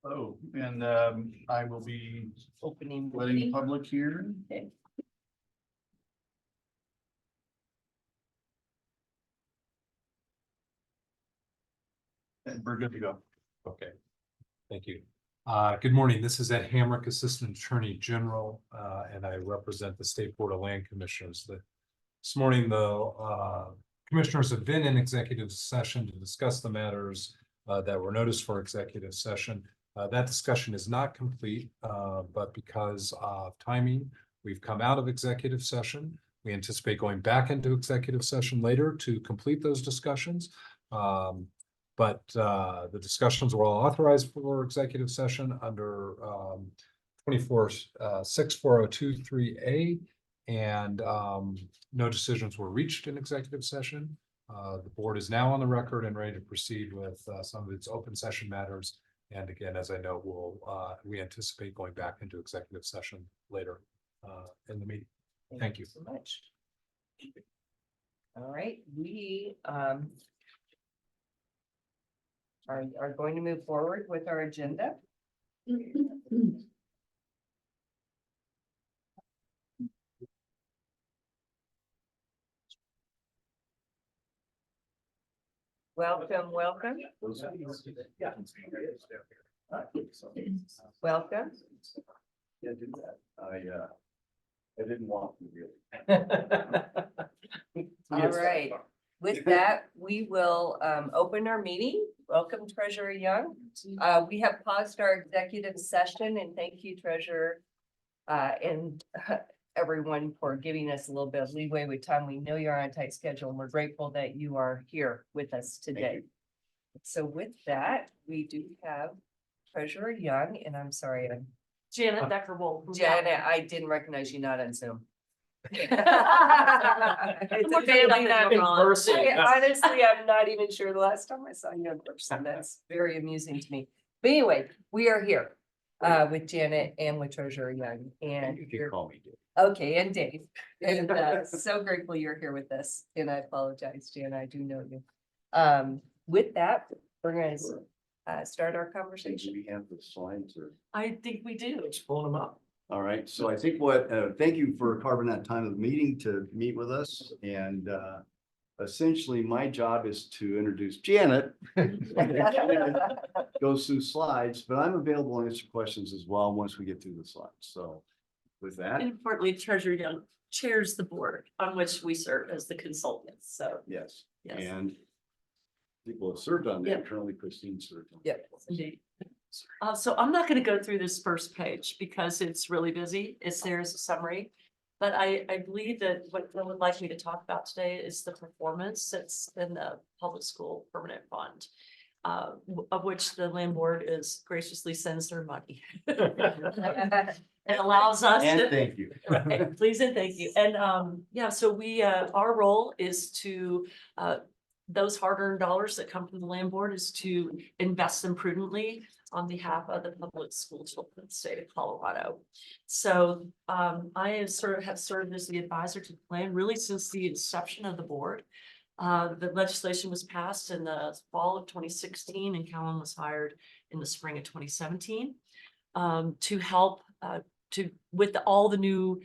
Oh, and I will be Opening. letting the meeting. public hear. Okay. And we're good to go. Okay, thank you. Good morning. This is Ed Hamrick, Assistant Attorney General, and I represent the State Board of Land Commissioners. This morning, the commissioners have been in executive session to discuss the matters that were noticed for executive session. That discussion is not complete, but because of timing, we've come out of executive session. We anticipate going back into executive session later to complete those discussions. But the discussions were all authorized for executive session under 24-64023A, and no decisions were reached in executive session. The board is now on the record and ready to proceed with some of its open session matters. And again, as I know, we anticipate going back into executive session later in the meeting. Thank you so much. All right, we are going to move forward with our agenda. Welcome, welcome, welcome. Yeah, do that. I didn't want to really. All right, with that, we will open our meeting. Welcome, Treasurer Young. We have paused our executive session, and thank you, Treasurer, and everyone for giving us a little bit of leeway with time. We know you're on a tight schedule, and we're grateful that you are here with us today. So with that, we do have Treasurer Young, and I'm sorry, Janet Becker-Wold. Janet, I didn't recognize you not on Zoom. Honestly, I'm not even sure the last time I saw you in person. That's very amusing to me. But anyway, we are here with Janet and with Treasurer Young, and You can you're call me Dave. okay, and Dave. And so grateful you're here with us. And I apologize, Janet, I do know you. With that, we're going to start our Do conversation. we have the slides or? I think we do. Just pulling them up. All right, so I think thank you for carving that time of the meeting to meet with us, and essentially my job is to introduce Janet. Goes through slides, but I'm available to answer questions as well once we get through the slides, so with that, And importantly, Treasurer Young chairs the board on which we serve as the consultants. So, yes, yes. and people have served on that, Yep. currently Christine served on. Yep. Indeed. So I'm not going to go through this first page because it's really busy. It's there as a summary. But I believe that what I would like me to talk about today is the performance that's in the public school permanent fund, of which the land board is graciously sends their money. It allows us And to. thank you. Right, please and thank you. And yeah, so we our role is to those hard-earned dollars that come from the land board is to invest them prudently on behalf of the public school children in the state of Colorado. So I have served as the advisor to the plan really since the inception of the board. The legislation was passed in the fall of 2016, and Callan was hired in the spring of 2017 to help with all the new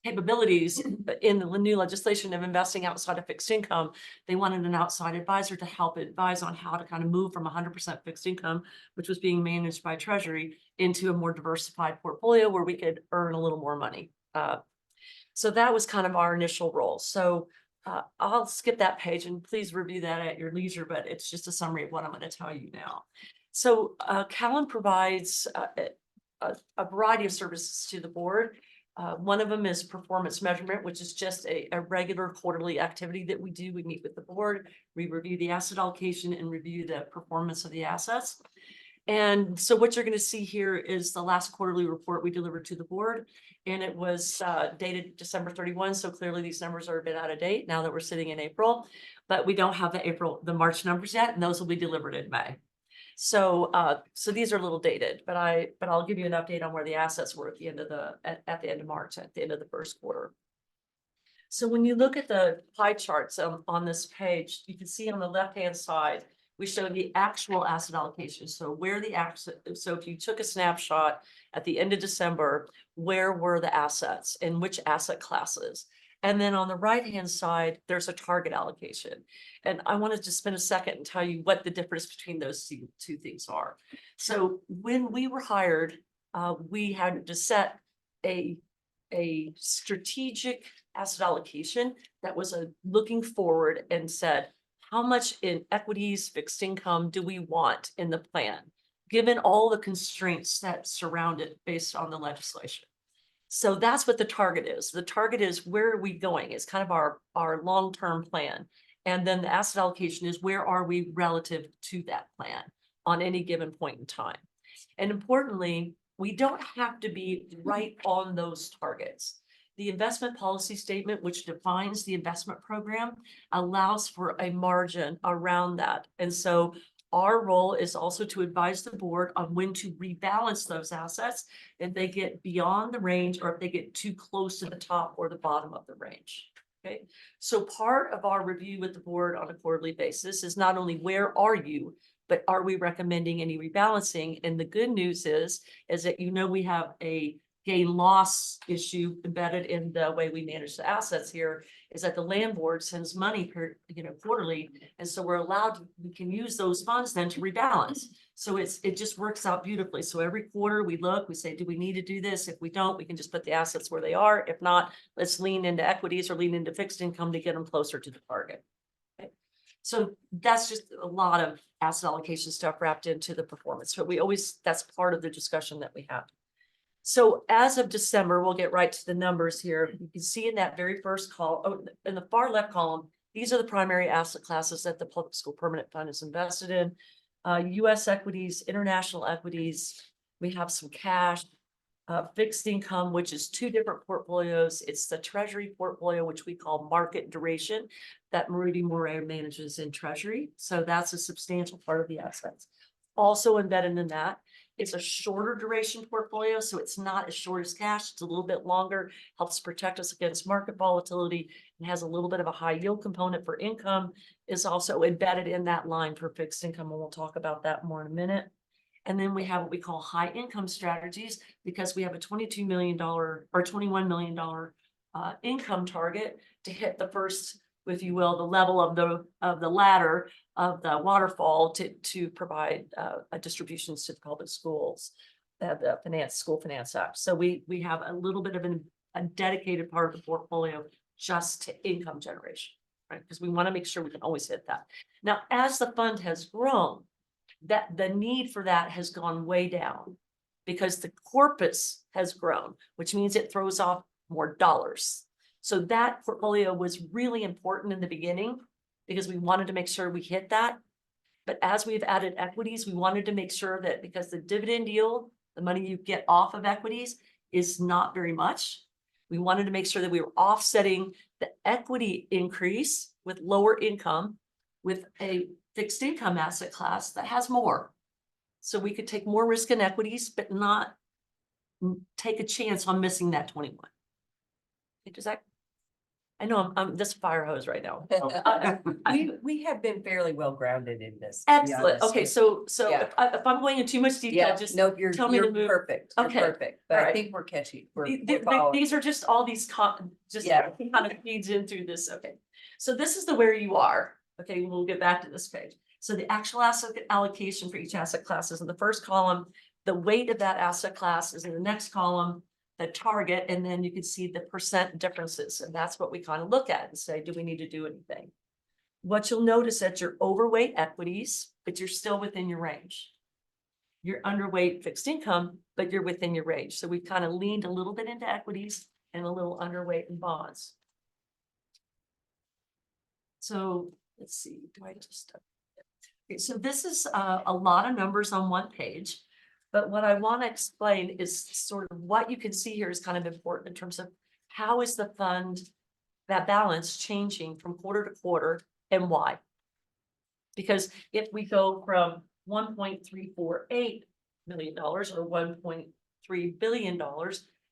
capabilities in the new legislation of investing outside of fixed income. They wanted an outside advisor to help advise on how to kind of move from 100% fixed income, which was being managed by Treasury, into a more diversified portfolio where we could earn a little more money. So that was kind of our initial role. So I'll skip that page and please review that at your leisure, but it's just a summary of what I'm going to tell you now. So Callan provides a variety of services to the board. One of them is performance measurement, which is just a regular quarterly activity that we do. We meet with the board, we review the asset allocation and review the performance of the assets. And so what you're going to see here is the last quarterly report we delivered to the board, and it was dated December 31. So clearly these numbers are a bit out of date now that we're sitting in April, but we don't have the March numbers yet, and those will be delivered in May. So so these are a little dated, but I'll give you an update on where the assets were at the end of at the end of March, at the end of the first quarter. So when you look at the pie charts on this page, you can see on the left-hand side, we show the actual asset allocation. So where the asset, so if you took a snapshot at the end of December, where were the assets and which asset classes? And then on the right-hand side, there's a target allocation. And I wanted to spend a second and tell you what the difference between those two things are. So when we were hired, we had to set a strategic asset allocation that was looking forward and said, how much in equities, fixed income do we want in the plan, given all the constraints that surround it based on the legislation? So that's what the target is. The target is where are we going? It's kind of our long-term plan. And then the asset allocation is where are we relative to that plan on any given point in time. And importantly, we don't have to be right on those targets. The investment policy statement, which defines the investment program, allows for a margin around that. And so our role is also to advise the board on when to rebalance those assets if they get beyond the range or if they get too close to the top or the bottom of the range. Okay, so part of our review with the board on a quarterly basis is not only where are you, but are we recommending any rebalancing? And the good news is that, you know, we have a gain loss issue embedded in the way we manage the assets here, is that the land board sends money per, quarterly. And so we're allowed, we can use those funds then to rebalance. So it just works out beautifully. So every quarter we look, we say, do we need to do this? If we don't, we can just put the assets where they are. If not, let's lean into equities or lean into fixed income to get them closer to the target. Okay. So that's just a lot of asset allocation stuff wrapped into the performance. But that's part of the discussion that we have. So as of December, we'll get right to the numbers here. You can see in that very first column, in the far left column, these are the primary asset classes that the Public School Permanent Fund is invested in. US equities, international equities, we have some cash, fixed income, which is two different portfolios. It's the Treasury portfolio, which we call market duration, that Marudi Moray manages in Treasury. So that's a substantial part of the assets. Also embedded in that, it's a shorter duration portfolio, so it's not as short as cash. It's a little bit longer, helps protect us against market volatility, and has a little bit of a high yield component for income. Is also embedded in that line for fixed income, and we'll talk about that more in a minute. And then we have what we call high income strategies, because we have a $22 million or $21 million income target to hit the first, if you will, the level of the ladder of the waterfall to provide distributions to the public schools, the School Finance Act. So we have a little bit of a dedicated part of the portfolio just to income generation, right? Because we want to make sure we can always hit that. Now, as the fund has grown, that the need for that has gone way down because the corpus has grown, which means it throws off more dollars. So that portfolio was really important in the beginning because we wanted to make sure we hit that. But as we've added equities, we wanted to make sure that because the dividend yield, the money you get off of equities, is not very much. We wanted to make sure that we were offsetting the equity increase with lower income with a fixed income asset class that has more. So we could take more risk in equities, but not take a chance on missing that 21. Does that? I know I'm this fire hose right now. We have been fairly well grounded in this. to be Excellent. honest. Okay, so Yeah. if I'm going into too much detail, Yeah, just no, you're tell me to move. perfect. You're Okay. perfect. But All I right. think we're catchy. These are just all these Yeah. kind of feeds in through this. Okay, so this is the where you are. Okay, we'll get back to this page. So the actual asset allocation for each asset class is in the first column. The weight of that asset class is in the next column, the target, and then you can see the percent differences. And that's what we kind of look at and say, do we need to do anything? What you'll notice that you're overweight equities, but you're still within your range. You're underweight fixed income, but you're within your range. So we've kind of leaned a little bit into equities and a little underweight in bonds. So let's see, do I just, okay, so this is a lot of numbers on one page, but what I want to explain is sort of what you can see here is kind of important in terms of how is the fund, that balance changing from quarter to quarter and why? Because if we go from $1.348 million or $1.3 billion,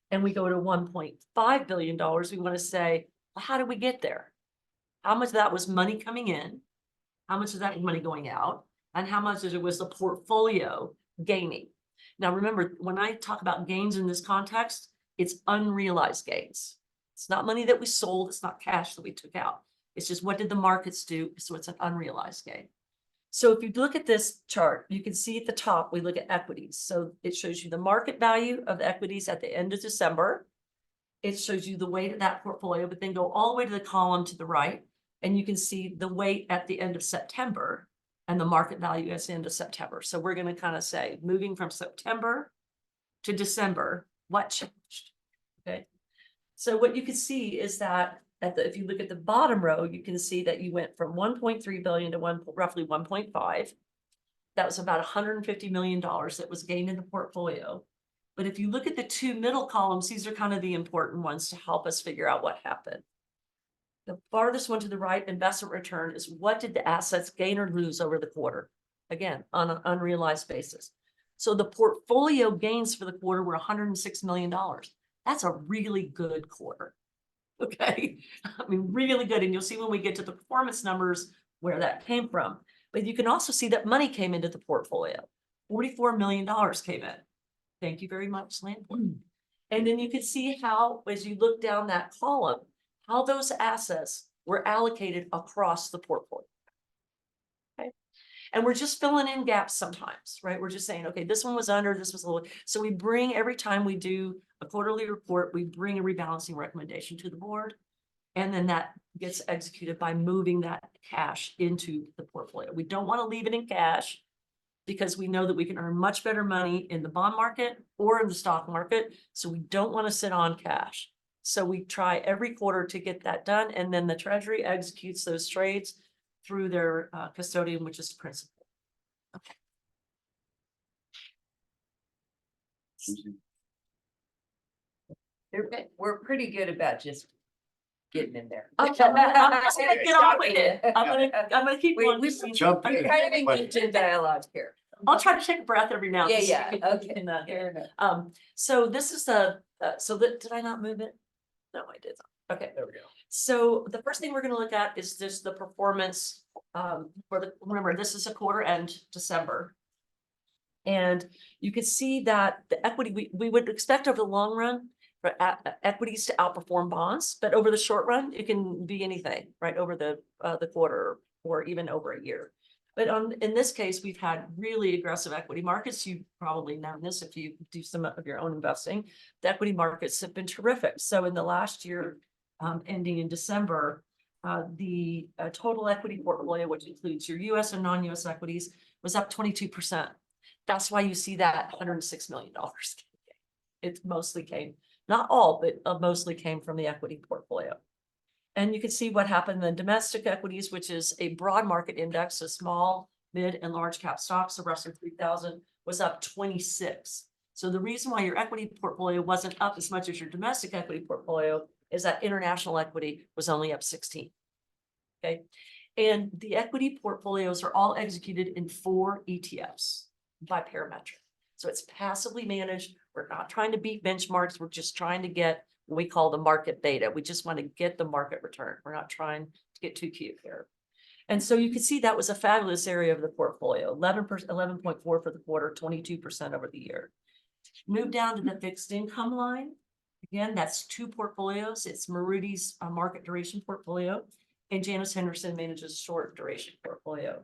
and we go to $1.5 billion, we want to say, well, how did we get there? How much of that was money coming in? How much of that was money going out? and how much of it was the portfolio gaining. Now, remember, when I talk about gains in this context, it's unrealized gains. It's not money that we sold. It's not cash that we took out. It's just what did the markets do? So it's an unrealized gain. So if you look at this chart, you can see at the top, we look at equities. So it shows you the market value of the equities at the end of December. It shows you the weight of that portfolio, but then go all the way to the column to the right, and you can see the weight at the end of September and the market value at the end of September. So we're going to kind of say, moving from September to December, what changed? Okay. So what you can see is that if you look at the bottom row, you can see that you went from 1.3 billion to roughly 1.5. That was about $150 million that was gained in the portfolio. But if you look at the two middle columns, these are kind of the important ones to help us figure out what happened. The farthest one to the right, investment return, is what did the assets gain or lose over the quarter? Again, on an unrealized basis. So the portfolio gains for the quarter were $106 million. That's a really good quarter. Okay, I mean, really good. And you'll see when we get to the performance numbers where that came from. But you can also see that money came into the portfolio. $44 million came in. Thank you very much, Landport. And then you can see how, as you look down that column, how those assets were allocated across the portfolio. Okay. And we're just filling in gaps sometimes, right? We're just saying, okay, this one was under, this was a little. So we bring, every time we do a quarterly report, we bring a rebalancing recommendation to the board. And then that gets executed by moving that cash into the portfolio. We don't want to leave it in cash because we know that we can earn much better money in the bond market or in the stock market. So we don't want to sit on cash. So we try every quarter to get that done. And then the Treasury executes those trades through their custodian, which is principal. Okay. We're pretty good about just getting in there. I'm just gonna get on with it. I'm gonna keep going. Jump We're in. kind of engaged in dialogue here. I'll try to take a breath every now and then. Yeah, so you yeah, can, okay. Fair enough. So this is the, did I not move it? No, I did not. Okay. There we go. So the first thing we're gonna look at is just the performance, remember, this is a quarter end, December. And you can see that the equity, we would expect over the long run for equities to outperform bonds, but over the short run, it can be anything, right? Over the quarter or even over a year. But in this case, we've had really aggressive equity markets. You've probably known this if you do some of your own investing. The equity markets have been terrific. So in the last year, ending in December, the total equity portfolio, which includes your US and non-US equities, was up 22%. That's why you see that $106 million. It mostly came, not all, but mostly came from the equity portfolio. And you can see what happened in domestic equities, which is a broad market index, so small, mid, and large cap stocks. The Russell 3000 was up 26. So the reason why your equity portfolio wasn't up as much as your domestic equity portfolio is that international equity was only up 16. Okay. And the equity portfolios are all executed in 4 ETFs by Parametric. So it's passively managed. We're not trying to beat benchmarks. We're just trying to get what we call the market beta. We just want to get the market return. We're not trying to get too cute here. And so you can see that was a fabulous area of the portfolio, 11.4 for the quarter, 22% over the year. Move down to the fixed income line. Again, that's 2 portfolios. It's Maruti's market duration portfolio, and Janus Henderson manages short duration portfolio.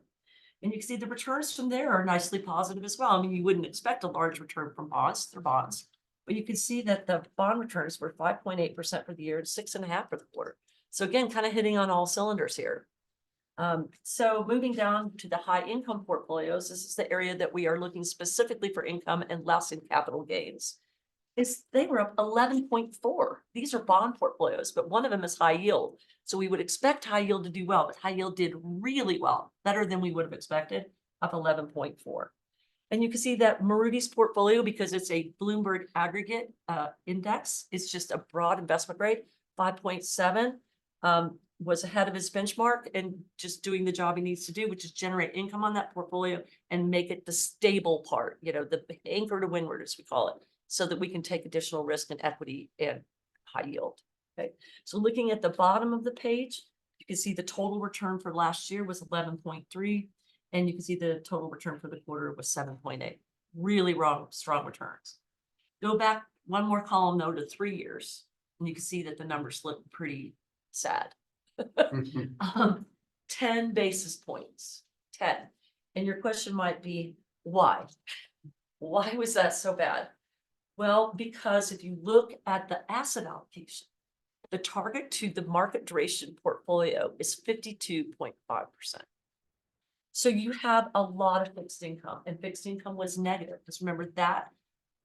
And you can see the returns from there are nicely positive as well. I mean, you wouldn't expect a large return from bonds, they're bonds. But you can see that the bond returns were 5.8% for the year and 6.5% for the quarter. So again, kind of hitting on all cylinders here. So moving down to the high income portfolios, this is the area that we are looking specifically for income and less in capital gains. They were up 11.4. These are bond portfolios, but one of them is high yield. So we would expect high yield to do well, but high yield did really well, better than we would have expected, up 11.4. And you can see that Maruti's portfolio, because it's a Bloomberg aggregate index, it's just a broad investment grade, 5.7, was ahead of his benchmark and just doing the job he needs to do, which is generate income on that portfolio and make it the stable part, you know, the anchor to windward, as we call it, so that we can take additional risk in equity and high yield. Okay, so looking at the bottom of the page, you can see the total return for last year was 11.3. And you can see the total return for the quarter was 7.8. Really strong returns. Go back one more column though to 3 years, and you can see that the numbers look pretty sad. 10 basis points, 10. And your question might be, why? Why was that so bad? Well, because if you look at the asset allocation, the target to the market duration portfolio is 52.5%. So you have a lot of fixed income, and fixed income was negative. Because remember that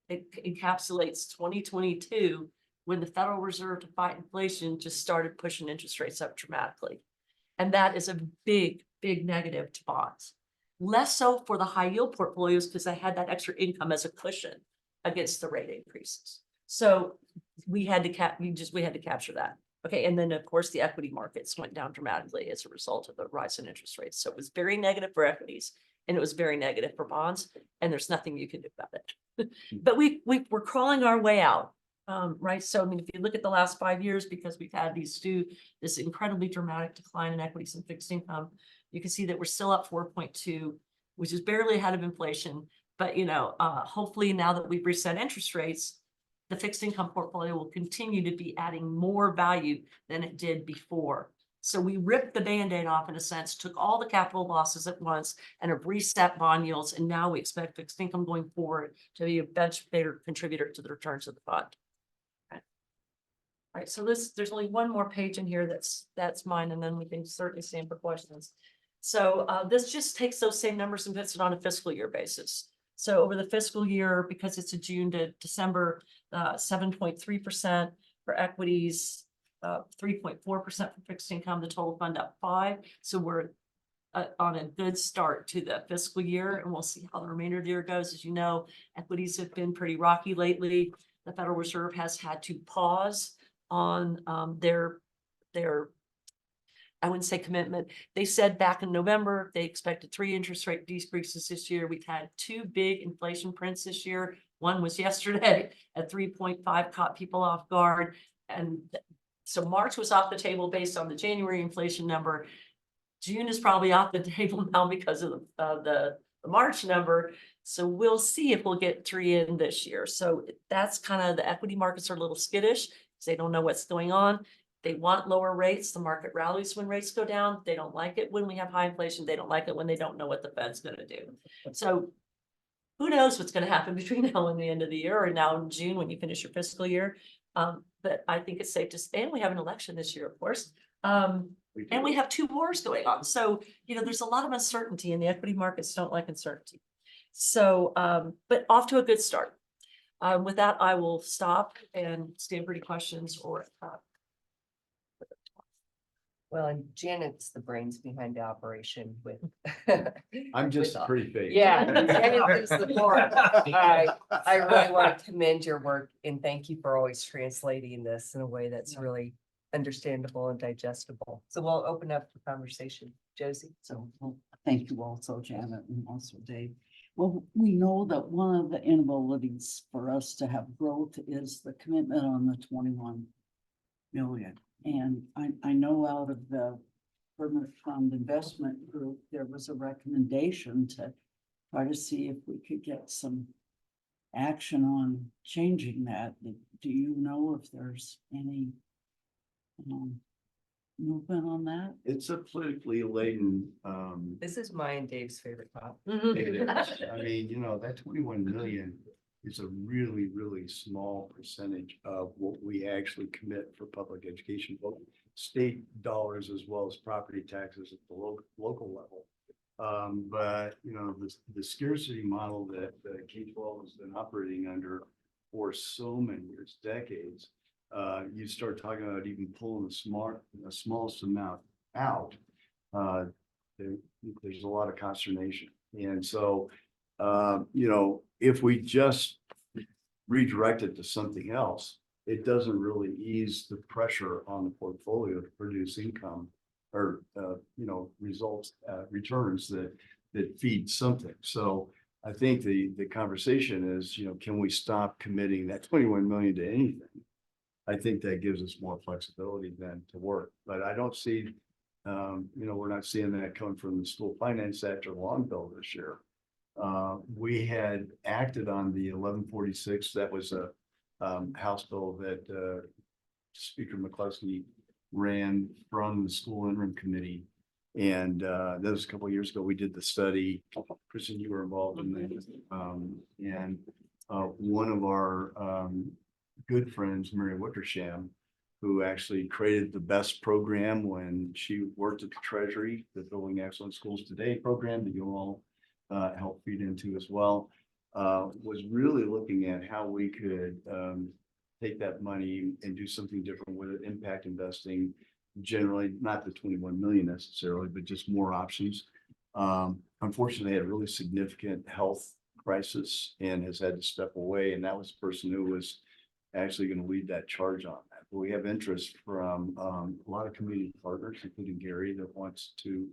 it encapsulates 2022 when the Federal Reserve, to fight inflation, just started pushing interest rates up dramatically. And that is a big, big negative to bonds. Less so for the high yield portfolios because they had that extra income as a cushion against the rate increases. So we had to capture that. Okay, and then of course the equity markets went down dramatically as a result of the rise in interest rates. So it was very negative for equities and it was very negative for bonds, and there's nothing you can do about it. But we're crawling our way out. Right. So, I mean, if you look at the last 5 years, because we've had this incredibly dramatic decline in equities and fixed income, you can see that we're still up 4.2, which is barely ahead of inflation. But, hopefully now that we've reset interest rates, the fixed income portfolio will continue to be adding more value than it did before. So we ripped the Band-Aid off in a sense, took all the capital losses at once and have reset bond yields. And now we expect fixed income going forward to be a much bigger contributor to the returns of the fund. All right, so there's only one more page in here that's mine, and then we can certainly stand for questions. So this just takes those same numbers and puts it on a fiscal year basis. So over the fiscal year, because it's a June to December, 7.3% for equities, 3.4% for fixed income, the total fund up 5%. So we're on a good start to the fiscal year, and we'll see how the remainder of the year goes. As you know, equities have been pretty rocky lately. The Federal Reserve has had to pause on their I wouldn't say commitment. They said back in November they expected 3 interest rate decreases this year. We've had 2 big inflation prints this year. One was yesterday at 3.5, caught people off guard, and so March was off the table based on the January inflation number. June is probably off the table now because of the March number. So we'll see if we'll get 3 in this year. So that's kind of, the equity markets are a little skittish because they don't know what's going on. They want lower rates. The market rallies when rates go down. They don't like it when we have high inflation. They don't like it when they don't know what the Fed's going to do. So who knows what's going to happen between now and the end of the year, or now in June when you finish your fiscal year. But I think it's safe to say, and we have an election this year, of course. And we have 2 wars going on. So, there's a lot of uncertainty, and the equity markets don't like uncertainty. So, but off to a good start. With that, I will stop and stand for any questions or. Well, and Janet's the brains behind the operation with. I'm just with all- pretty face. Yeah. Janet is the board. I really want to commend your work and thank you for always translating this in a way that's really understandable and digestible. So we'll open up the conversation. Josie? So, well, thank you also, Janet, and also Dave. Well, we know that one of the inabilities for us to have growth is the commitment on the 21 million. And I know out of the permanent fund investment group, there was a recommendation to try to see if we could get some action on changing that. Do you know if there's any movement on that? It's a politically laden, This is my and Dave's favorite topic. it is. I mean, that 21 million is a really, really small percentage of what we actually commit for public education, both state dollars as well as property taxes at the local level. But the scarcity model that K-12 has been operating under for so many years, decades, you start talking about even pulling the smallest amount out. There's a lot of consternation, and so if we just redirect it to something else, it doesn't really ease the pressure on the portfolio to produce income or results, returns that feed something. So I think the conversation is, can we stop committing that 21 million to anything? I think that gives us more flexibility then to work, but I don't see we're not seeing that come from the school finance act or long bill this year. We had acted on the 1146. That was a House bill that Speaker McCluskey ran from the school interim committee. And that was a couple of years ago. We did the study. Kristen, you were involved in that. One of our good friends, Mary Wickersham, who actually created the BEST program when she worked at the Treasury, the Building Excellent Schools Today program that you all helped feed into as well, was really looking at how we could take that money and do something different with it, impact investing, generally not the 21 million necessarily, but just more options. Unfortunately, had a really significant health crisis and has had to step away. And that was the person who was actually going to lead that charge on that. But we have interest from a lot of community partners, including Gary, that wants to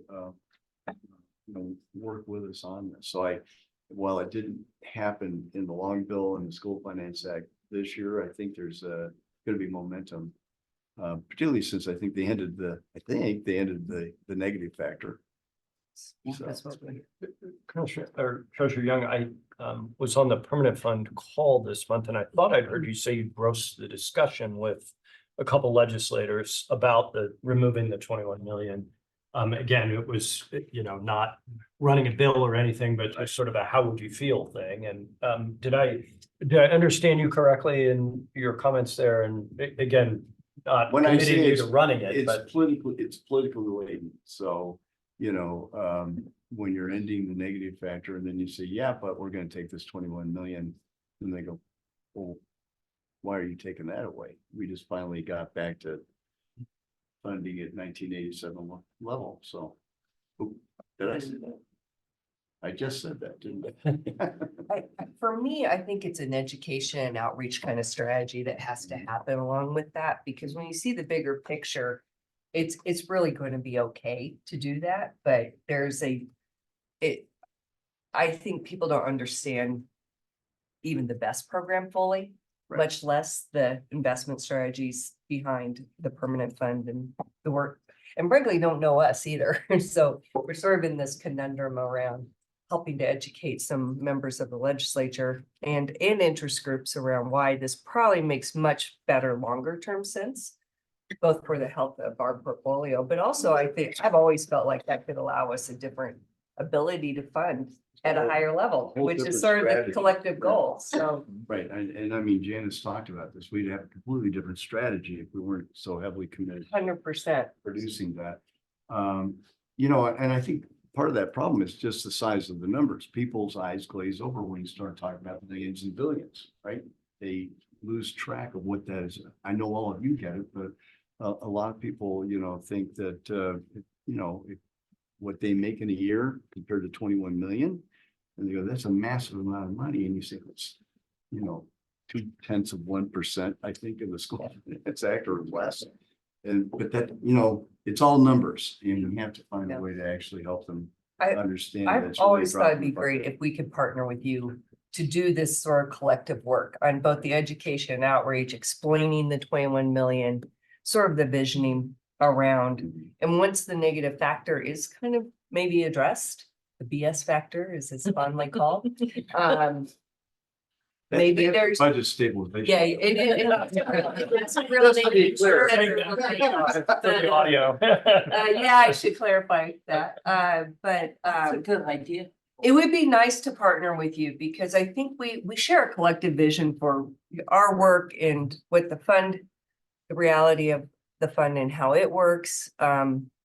work with us on this. So while it didn't happen in the long bill and the school finance act this year, I think there's going to be momentum. Particularly since I think they ended the negative factor. So, That's what we. Commissioner or Treasurer Young, I was on the permanent fund call this month, and I thought I'd heard you say you broached the discussion with a couple legislators about removing the 21 million. Again, it was, not running a bill or anything, but just sort of a how would you feel thing. And did I understand you correctly in your comments there? And again, not when I committing say you it's, to running it, it's but politically laden. So, when you're ending the negative factor and then you say, yeah, but we're going to take this 21 million, and they go, well, why are you taking that away? We just finally got back to funding at 1987 level. So did I say that? I just said that, didn't I? For me, I think it's an education and outreach kind of strategy that has to happen along with that, because when you see the bigger picture, it's really going to be okay to do that, but I think people don't understand even the BEST program fully, Right. much less the investment strategies behind the permanent fund and the work. And frankly, don't know us either. So we're sort of in this conundrum around helping to educate some members of the legislature and interest groups around why this probably makes much better longer term sense, both for the health of our portfolio, but also I think I've always felt like that could allow us a different ability to fund at a higher level, Whole which is different sort of the strategy. collective Right. goal. So Right. And I mean, Janice talked about this. We'd have a completely different strategy if we weren't so heavily committed to 100%. producing that. And I think part of that problem is just the size of the numbers. People's eyes glaze over when you start talking about the millions and billions, right? They lose track of what that is. I know all of you get it, but a lot of people, think that, what they make in a year compared to 21 million. And they go, that's a massive amount of money. And you say, it's, 0.2%, I think, of the school. It's act or less. But that, it's all numbers, and we have to find a way to actually help them understand. I've that's really always thought it'd be dropping the great if we could partner with you to do this sort of collective work on both the education and outreach, explaining the 21 million, sort of the visioning around. bucket. And once the negative factor is kind of maybe addressed, the BS factor, as it's fondly called. Maybe That's there's, budget stabilization. yeah, it's a real negative. For the audio. Yeah, I should clarify that, but That's a good idea. it would be nice to partner with you because I think we share a collective vision for our work and what the fund, the reality of the fund and how it works.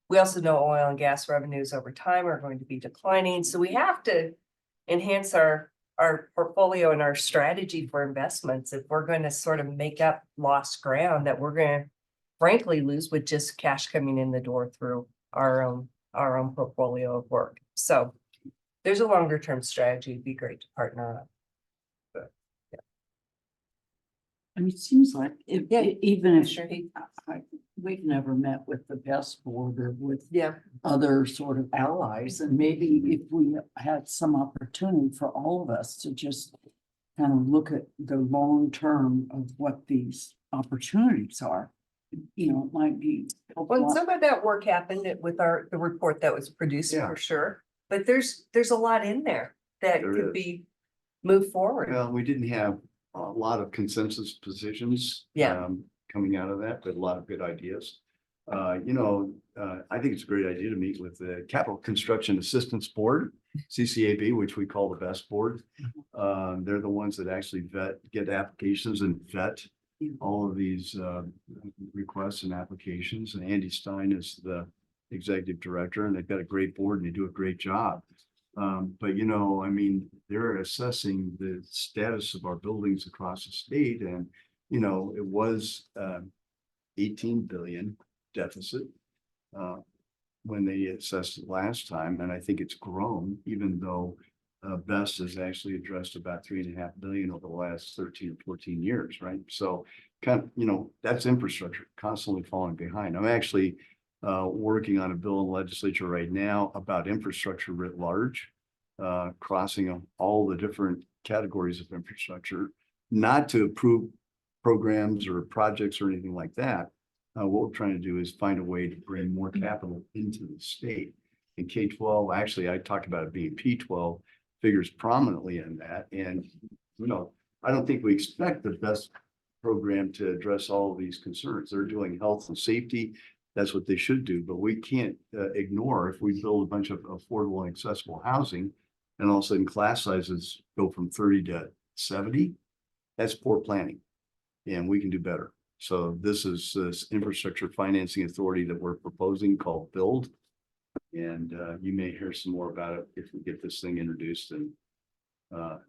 We also know oil and gas revenues over time are going to be declining, so we have to enhance our portfolio and our strategy for investments if we're going to sort of make up lost ground that we're going to frankly lose with just cash coming in the door through our own portfolio of work. So there's a longer term strategy. It'd be great to partner up. I mean, it seems like if, Yeah. even if Sure. we've never met with the BEST board or with Yeah. other sort of allies, and maybe if we had some opportunity for all of us to just kind of look at the long term of what these opportunities are, you know, it might be. Well, some of that work happened with the report that was produced Yeah. for sure, but there's a lot in there that There could is. be moved forward. Well, we didn't have a lot of consensus positions. Yeah. Coming out of that, but a lot of good ideas. I think it's a great idea to meet with the Capital Construction Assistance Board, CCAB, which we call the best board. They're the ones that actually get applications and vet all of these requests and applications. And Andy Stein is the executive director, and they've got a great board and they do a great job. But I mean, they're assessing the status of our buildings across the state, and it was 18 billion deficit when they assessed it last time, and I think it's grown, even though Best has actually addressed about 3.5 billion over the last 13 or 14 years, right? So that's infrastructure constantly falling behind. I'm actually working on a bill in the legislature right now about infrastructure writ large, crossing all the different categories of infrastructure, not to approve programs or projects or anything like that. What we're trying to do is find a way to bring more capital into the state. And K-12, actually, I talk about it being P-12, figures prominently in that. And, I don't think we expect the best program to address all of these concerns. They're doing health and safety. That's what they should do. But we can't ignore if we build a bunch of affordable and accessible housing and all of a sudden class sizes go from 30 to 70, that's poor planning. And we can do better. So this is this infrastructure financing authority that we're proposing called BUILD. And you may hear some more about it if we get this thing introduced in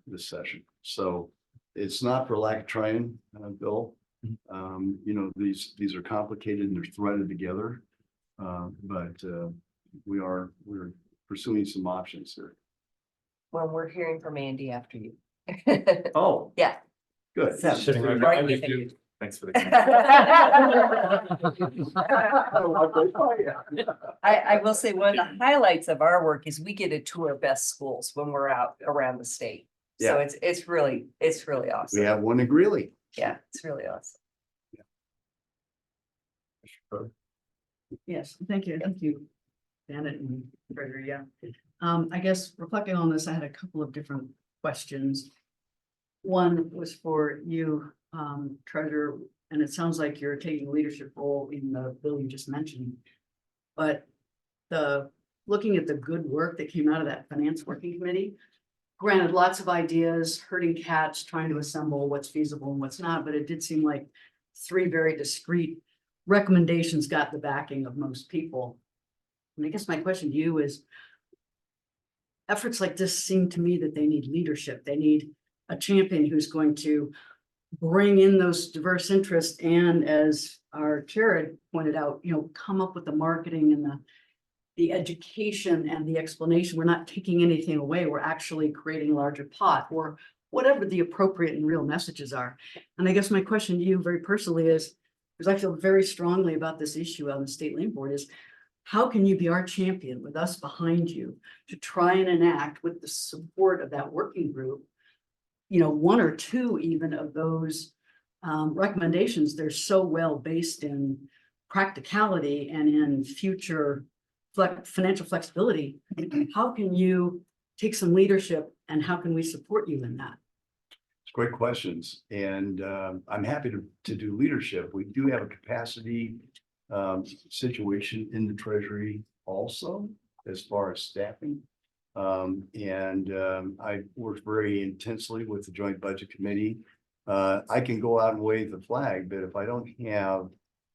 this session. So it's not for lack of trying, Bill. These are complicated and they're threaded together. But we're pursuing some options here. Well, we're hearing from Andy after you. Oh, Yeah. good. So- Sitting right Right behind with you. you. Thanks for the. I will say one of the highlights of our work is we get to tour best schools when we're out around the state. So Yeah. it's really awesome. We have one in Greeley. Yeah, it's really awesome. Yes, thank you, Janet and Treasurer, yeah. I guess reflecting on this, I had a couple of different questions. One was for you, Treasurer, and it sounds like you're taking a leadership role in the bill you just mentioned. But looking at the good work that came out of that finance working committee, granted, lots of ideas, herding cats, trying to assemble what's feasible and what's not, but it did seem like 3 very discrete recommendations got the backing of most people. And I guess my question to you is, efforts like this seem to me that they need leadership. They need a champion who's going to bring in those diverse interests and, as our chair had pointed out, come up with the marketing and the education and the explanation. We're not taking anything away. We're actually creating a larger pot or whatever the appropriate and real messages are. And I guess my question to you very personally is, because I feel very strongly about this issue on the State Land Board, is how can you be our champion with us behind you to try and enact with the support of that working group, 1 or 2 even of those recommendations. They're so well based in practicality and in future financial flexibility. How can you take some leadership and how can we support you in that? Great questions, and I'm happy to do leadership. We do have a capacity situation in the Treasury also, as far as staffing. I worked very intensely with the Joint Budget Committee. I can go out and wave the flag, but if I don't have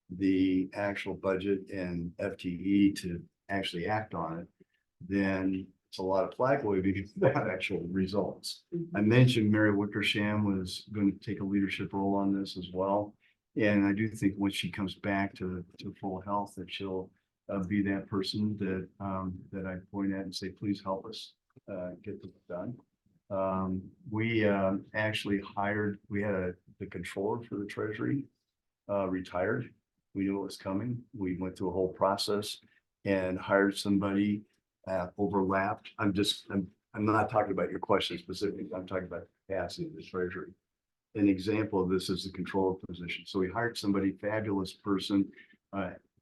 the actual budget and FTE to actually act on it, then it's a lot of flag waving without actual results. I mentioned Mary Wickersham was going to take a leadership role on this as well. And I do think once she comes back to full health, that she'll be that person that I point at and say, please help us get this done. We actually hired, we had the controller for the Treasury retired. We knew it was coming. We went through a whole process and hired somebody overlapped. I'm not talking about your question specifically. I'm talking about the capacity of the Treasury. an example of this is the controller position. So we hired somebody, fabulous person,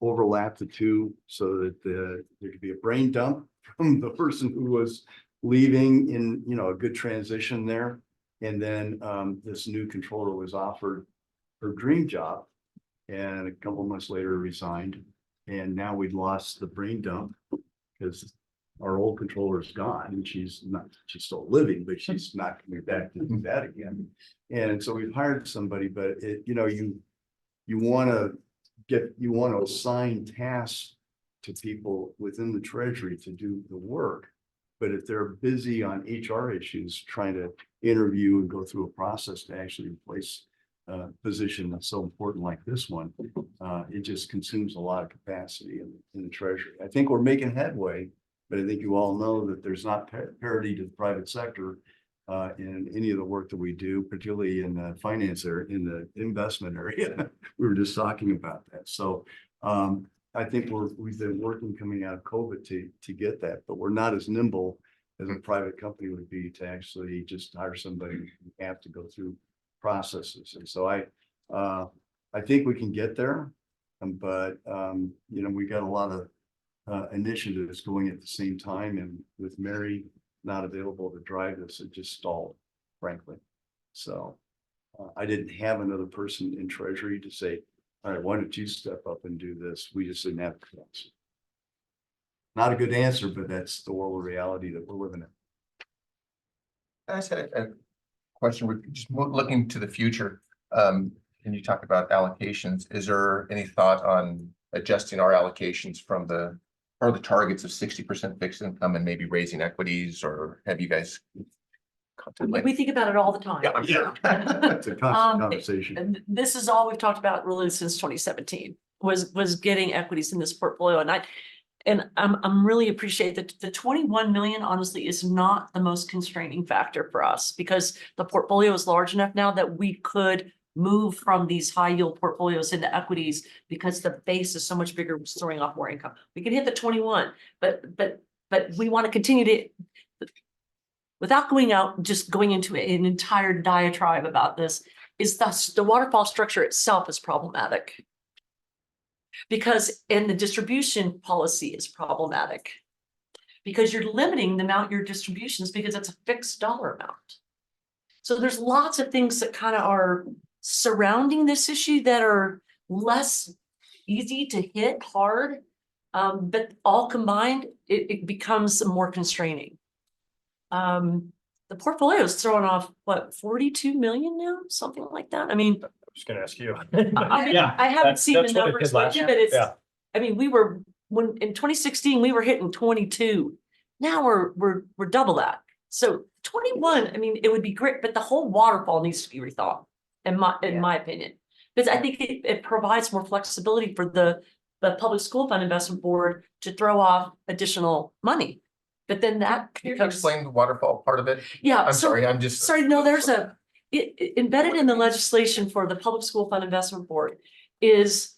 overlap the two so that there could be a brain dump from the person who was leaving in, you know, a good transition there. And then this new controller was offered her dream job, and a couple of months later resigned. And now we'd lost the brain dump because our old controller is gone, and she's still living, but she's not coming back to do that again. And so we've hired somebody, but it, you know, you want to assign tasks to people within the treasury to do the work. But if they're busy on HR issues, trying to interview and go through a process to actually replace a position that's so important like this one, it just consumes a lot of capacity in the treasury. I think we're making headway, but I think you all know that there's not parity to the private sector in any of the work that we do, particularly in the finance area, in the investment area. We were just talking about that. So I think we've been working coming out of COVID to get that, but we're not as nimble as a private company would be to actually just hire somebody who have to go through processes. And so I think we can get there, but you know, we got a lot of initiatives going at the same time, and with Mary not available to drive this, it just stalled, frankly. So I didn't have another person in treasury to say, all right, why don't you step up and do this? We just didn't have capacity. Not a good answer, but that's the world of reality that we're living in. I just had a question. We're just looking to the future. And you talked about allocations. Is there any thought on adjusting our allocations from the targets of 60% fixed income and maybe raising equities, or have you guys contemplated? We think about it all the time. Yeah. It's a constant conversation. And this is all we've talked about really since 2017 was getting equities in this portfolio. And I'm really appreciate that the 21 million honestly is not the most constraining factor for us, because the portfolio is large enough now that we could move from these high yield portfolios into equities because the base is so much bigger, throwing off more income. We can hit the 21, but we want to continue to, without just going into an entire diatribe about this, is thus the waterfall structure itself is problematic. And the distribution policy is problematic. Because you're limiting the amount your distributions because it's a fixed dollar amount. So there's lots of things that kind of are surrounding this issue that are less easy to hit hard. But all combined, it becomes more constraining. The portfolio is throwing off what, 42 million now, something like that. I mean, I was gonna ask you. I haven't seen the that's what it numbers, did last year. but it's, Yeah. I mean, when in 2016, we were hitting 22. Now we're double that. So 21, I mean, it would be great, but the whole waterfall needs to be rethought, in my opinion. Because I think it provides more flexibility for the Public School Fund Investment Board to throw off additional money. But then that Can you becomes, explain the waterfall part of it? yeah. I'm so- sorry, I'm just. Sorry, no, there's embedded in the legislation for the Public School Fund Investment Board is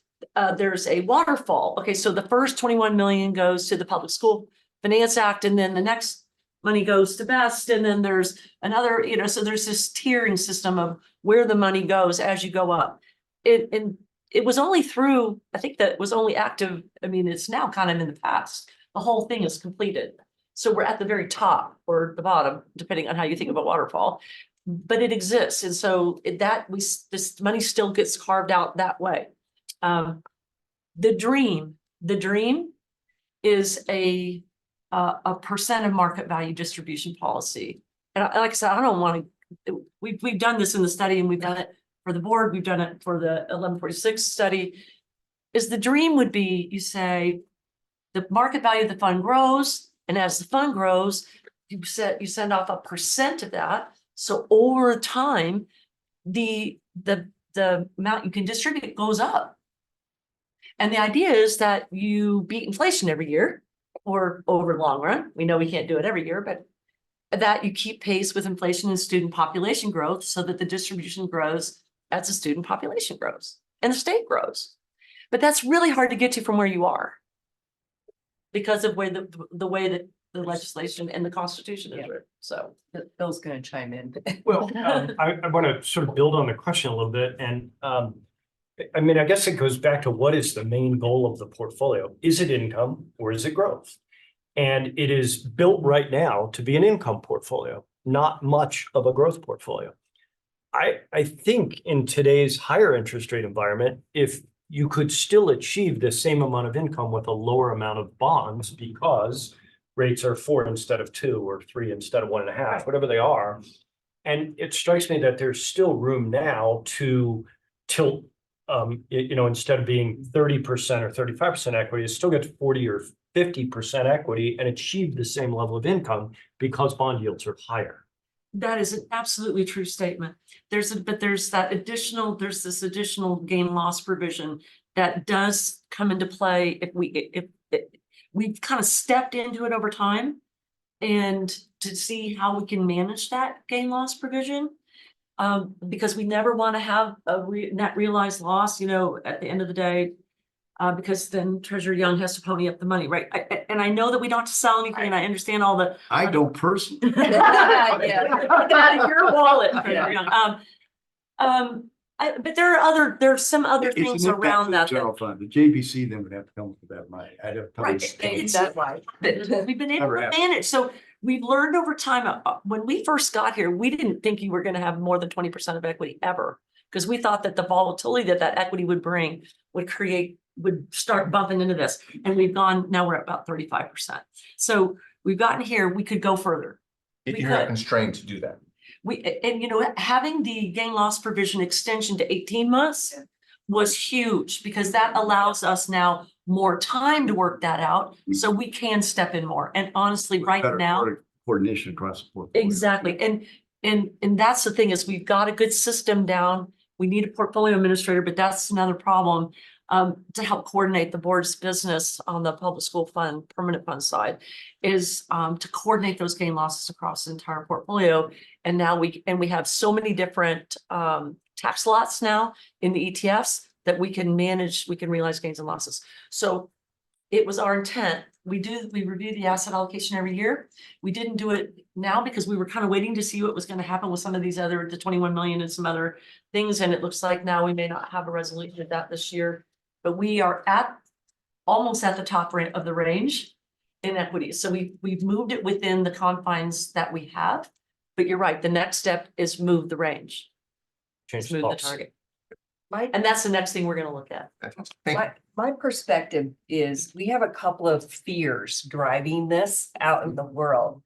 there's a waterfall. Okay, so the first 21 million goes to the Public School Finance Act, and then the next money goes to BEST, and then there's another, so there's this tiering system of where the money goes as you go up. And it was only through, I think that was only active, I mean, it's now kind of in the past. The whole thing is completed. So we're at the very top or the bottom, depending on how you think about waterfall, but it exists. And so this money still gets carved out that way. The dream is a percent of market value distribution policy. And like I said, I don't want to, we've done this in the study, and we've done it for the board. We've done it for the 1146 study. Is the dream would be, you say, the market value of the fund grows. And as the fund grows, you send off a percent of that. So over time, the amount you can distribute goes up. And the idea is that you beat inflation every year or over the long run. We know we can't do it every year, but that you keep pace with inflation and student population growth so that the distribution grows as the student population grows and the state grows. But that's really hard to get to from where you are, because of the way that the legislation and the Constitution is Yeah. written, so. Bill's gonna chime in. Well, I want to sort of build on the question a little bit and, I mean, I guess it goes back to what is the main goal of the portfolio? Is it income or is it growth? And it is built right now to be an income portfolio, not much of a growth portfolio. I think in today's higher interest rate environment, if you could still achieve the same amount of income with a lower amount of bonds because rates are 4 instead of 2 or 3 instead of 1.5, whatever they are. And it strikes me that there's still room now to tilt, instead of being 30% or 35% equity, you still get to 40 or 50% equity and achieve the same level of income because bond yields are higher. That is an absolutely true statement. There's this additional gain loss provision that does come into play if we've kind of stepped into it over time. And to see how we can manage that gain loss provision. Because we never want to have a net realized loss, at the end of the day. Because then Treasurer Young has to pony up the money, right? And I know that we don't have to sell anything, and I understand all the. I don't personally. Get out of your wallet, Treasurer Young. But there's some other It's things an impact around to the that. General fund, the JBC then would have to come with that money. I'd have to. come Right, with- it's- That's why. We've been able Never to happened. manage, so we've learned over time, when we first got here, we didn't think you were gonna have more than 20% of equity ever. Because we thought that the volatility that equity would bring would start bumping into this, and now we're at about 35%. So we've gotten here, we could go further. We You're not could. constrained to do that. Having the gain loss provision extension to 18 months was huge, because that allows us now more time to work that out, so we can step in more. And honestly, right Better now. coordination across the portfolio. Exactly. And that's the thing, is we've got a good system down. We need a portfolio administrator, but that's another problem. To help coordinate the board's business on the public school fund, permanent fund side, is to coordinate those gain losses across the entire portfolio. And now we have so many different tax lots now in the ETFs that we can manage, we can realize gains and losses. So it was our intent. We review the asset allocation every year. We didn't do it now because we were kind of waiting to see what was going to happen with some of these the 21 million and some other things. And it looks like now we may not have a resolution of that this year, but we are almost at the top of the range in equities. So we've moved it within the confines that we have, but you're right. The next step is move the range. Change Move the the policy. target. My, And that's the next thing we're going to look at. Thank you. my perspective is we have a couple of fears driving this out in the world.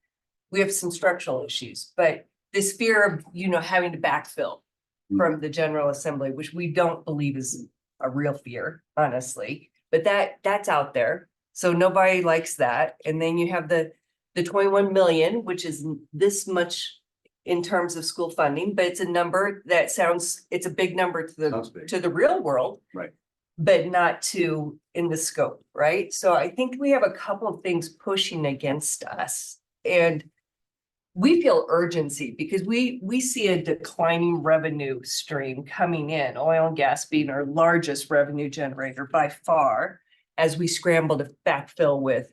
We have some structural issues, but this fear of, having to backfill from the General Assembly, which we don't believe is a real fear, honestly, but that's out there. So nobody likes that. And then you have the 21 million, which is this much in terms of school funding, but it's a number that it's a big number Sounds big. to the real world. Right. But not in the scope, right? So I think we have a couple of things pushing against us. And we feel urgency because we see a declining revenue stream coming in, oil and gas being our largest revenue generator by far, as we scramble to backfill with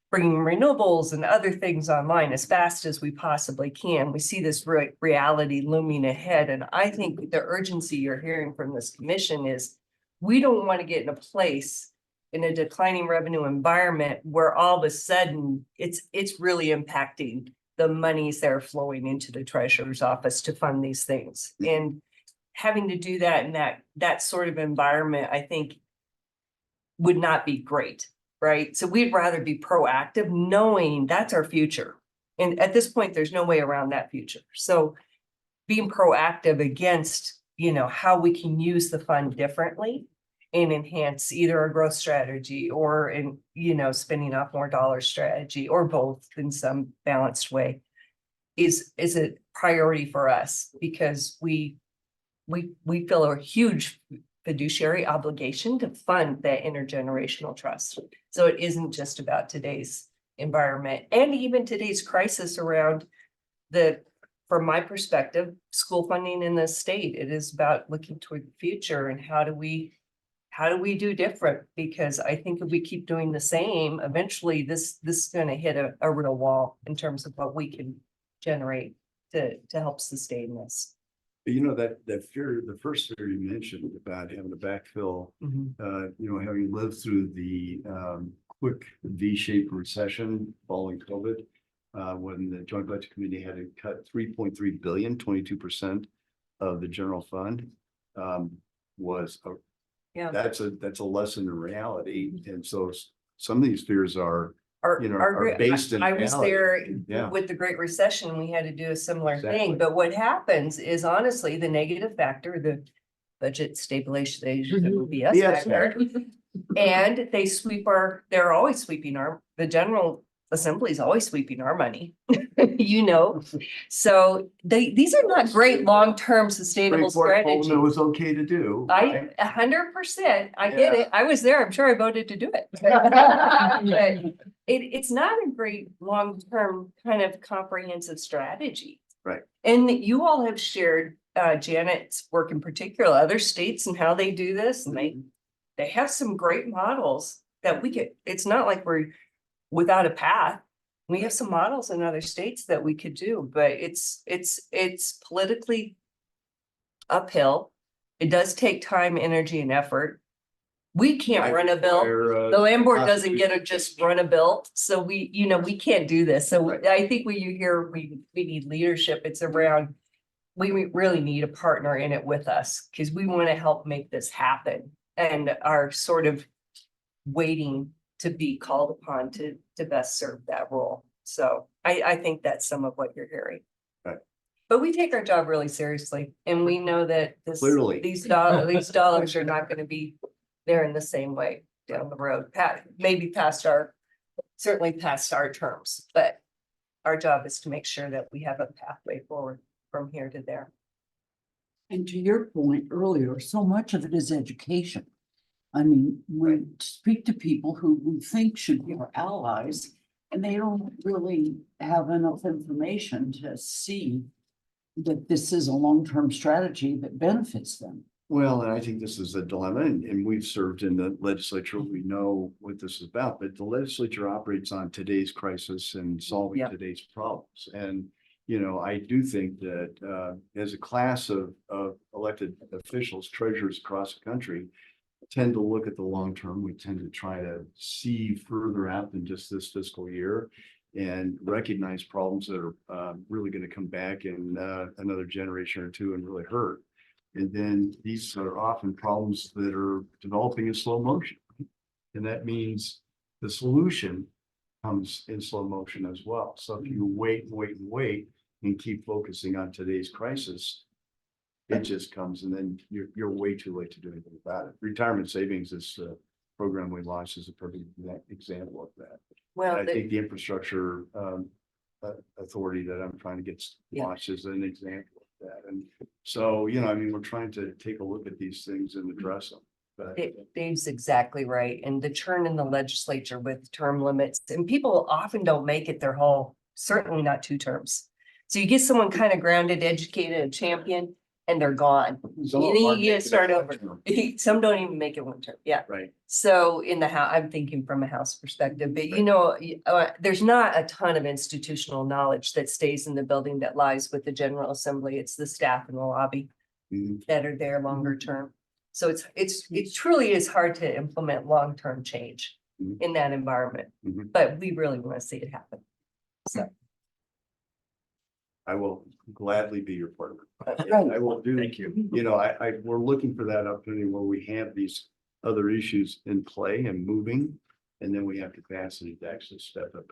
bringing renewables and other things online as fast as we possibly can. We see this reality looming ahead. And I think the urgency you're hearing from this commission is we don't want to get in a place in a declining revenue environment where all of a sudden it's really impacting the monies that are flowing into the treasurer's office to fund these things. And having to do that in that sort of environment, I think would not be great, right? So we'd rather be proactive, knowing that's our future. And at this point, there's no way around that future. So being proactive against, how we can use the fund differently and enhance either a growth strategy or spending off more dollars strategy, or both in some balanced way is a priority for us, because we feel a huge fiduciary obligation to fund that intergenerational trust. So it isn't just about today's environment and even today's crisis around from my perspective, school funding in the state. It is about looking toward the future and how do we how do we do different? Because I think if we keep doing the same, eventually this is gonna hit a real wall in terms of what we can generate to help sustain this. But you know, that fear, the first fear you mentioned about having to backfill, you know, having lived through the quick V-shaped recession following COVID. When the Joint Budget Committee had to cut 3.3 billion, 22% of the general fund. Was Yeah. that's a lesson in reality. And so some of these fears are, Our, you know, our are gre- based in I was reality. there Yeah. with the Great Recession, we had to do a similar Exactly. thing, but what happens is honestly, the negative factor, the budget stabilization, the BS Yes. factor. And they they're always sweeping the General Assembly is always sweeping our money, you know? So these are not great long-term sustainable strategies. It was okay to do. I 100%, I get Yeah. it. I was there. I'm sure I voted to do it. But it's not a great long-term kind of comprehensive strategy. Right. And you all have shared Janet's work in particular, other states and how they do this, and they have some great models that it's not like we're without a path. We have some models in other states that we could do, but it's politically uphill. It does take time, energy, and effort. We can't run a bill. The land board doesn't get to just run a bill, so we can't do this. So Right. I think when you hear we need leadership, it's around. We really need a partner in it with us because we want to help make this happen and are sort of waiting to be called upon to best serve that role. So I think that's some of what you're hearing. Right. But we take our job really seriously and we know that Clearly. these dollars are not going to be there in the same way down the road, maybe certainly past our terms, but our job is to make sure that we have a pathway forward from here to there. And to your point earlier, so much of it is education. I mean, we speak to people who we think should be our allies, and they don't really have enough information to see that this is a long-term strategy that benefits them. Well, and I think this is a dilemma, and we've served in the legislature. We know what this is about, but the legislature operates on today's crisis and solving Yeah. today's problems. And, you know, I do think that as a class of elected officials, treasurers across the country, tend to look at the long term. We tend to try to see further out than just this fiscal year and recognize problems that are really going to come back in another generation or two and really hurt. And then these are often problems that are developing in slow motion. And that means the solution comes in slow motion as well. So if you wait and keep focusing on today's crisis, it just comes and then you're way too late to do anything about it. Retirement savings, this program we launched, is a perfect example of that. Well, I think the infrastructure authority that I'm trying to get Yeah. launched is an example of that. And so, you know, I mean, we're trying to take a look at these things and address them. But Dave's exactly right. And the churn in the legislature with term limits, and people often don't make it their whole, certainly not 2 terms. So you get someone kind of grounded, educated, a champion, and they're gone. some of You them are need to making start it over. long-term. Some don't even make it 1 term. Yeah. Right. So in the house, I'm thinking from a house perspective, but you know, there's not a ton of institutional knowledge that stays in the building that lies with the General Assembly. It's the staff in the lobby Mhm. that are there longer term. So it truly is hard to implement long-term change Mhm. in that environment, Mhm. but we really want to see it happen. So, I will gladly be your partner. Right. I will do. Thank you. You know, we're looking for that opportunity where we have these other issues in play and moving. And then we have capacity to actually step up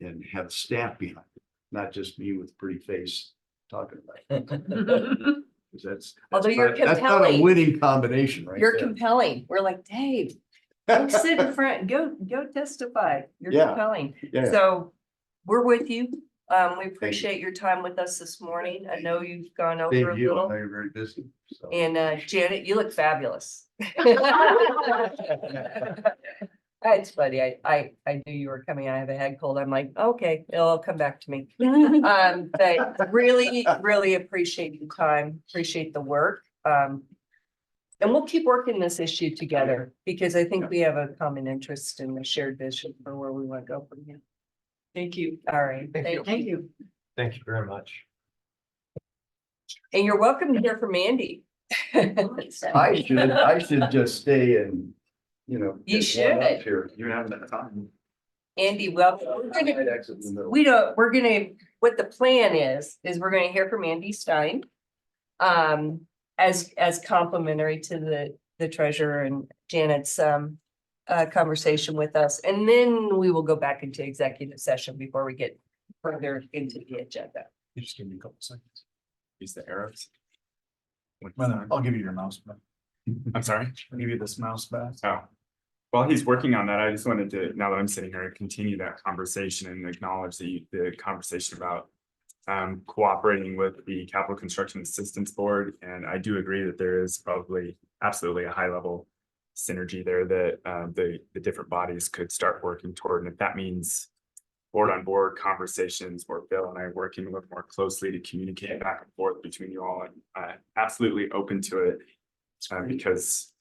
and have staff behind it, not just me with a pretty face talking about it. 'Cause that's Although you're not a compelling. winning combination, right? you're there. compelling. We're like, Dave, go sit in front, go testify. You're Yeah. compelling. Yeah. So we're with you. We appreciate your time with us this morning. I know you've gone over a Thank you. I know little. you're very busy. So. And Janet, you look fabulous. It's funny. I knew you were coming. I have a head cold. I'm like, okay, it'll come back to me. But really, really appreciate your time, appreciate the work. And we'll keep working this issue together because I think we have a common interest and a shared vision for where we want to go from here. Thank you. All right, Thank you. Thank you. Thank you very much. And you're welcome to hear from Andy. I should just stay and, you know. You get one up should. Here, you have that time. Andy, well, we're I'd gonna, exit in the middle. we're gonna, what the plan is we're gonna hear from Andy Stein. As complimentary to the treasurer and Janet's, conversation with us. And then we will go back into executive session before we get further into the agenda. You just give me a couple seconds. Use the arrows. I'll give you your mouse back. I'm sorry. I'll give you this mouse back. Oh. While he's working on that, I just wanted to, now that I'm sitting here, continue that conversation and acknowledge the conversation about cooperating with the Capital Construction Assistance Board. And I do agree that there is probably absolutely a high level synergy there that the different bodies could start working toward. And if that means board on board conversations or Bill and I working a little more closely to communicate back and forth between you all, I'm absolutely open to it because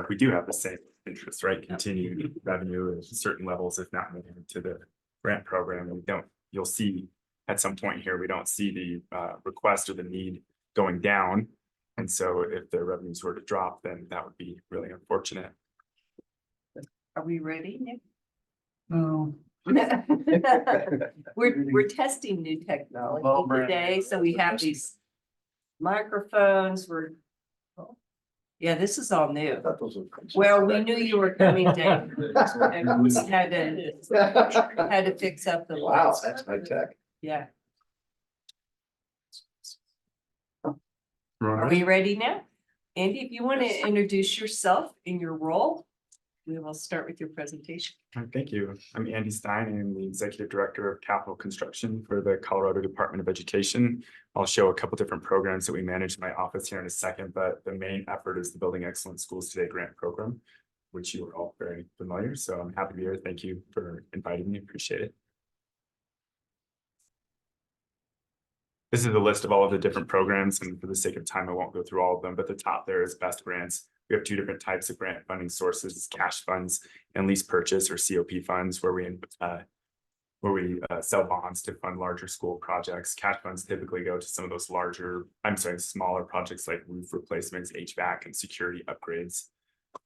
we do have the same interests, right? Continued revenue at certain levels, if not moving to the grant program. And you'll see at some point here, we don't see the request or the need going down. And so if the revenues were to drop, then that would be really unfortunate. Are we ready, Nick? Oh, We're testing new technology Well, Brandon, today, so we have these microphones, yeah, this is all new. I thought those were- Well, we knew you were coming, Dave. And we had to fix up the. Wow, lights. that's high tech. Yeah. Are we ready now? Andy, if you want to introduce yourself in your role, we will start with your presentation. Thank you. I'm Andy Stein. I'm the Executive Director of Capital Construction for the Colorado Department of Education. I'll show a couple different programs that we manage in my office here in a second, but the main effort is the Building Excellent Schools Today grant program, which you are all very familiar. So I'm happy to be here. Thank you for inviting me. Appreciate it. This is a list of all of the different programs, and for the sake of time, I won't go through all of them, but the top there is Best Grants. We have two different types of grant funding sources, cash funds and lease purchase or COP funds, where we sell bonds to fund larger school projects. Cash funds typically go to some of those smaller projects like roof replacements, HVAC and security upgrades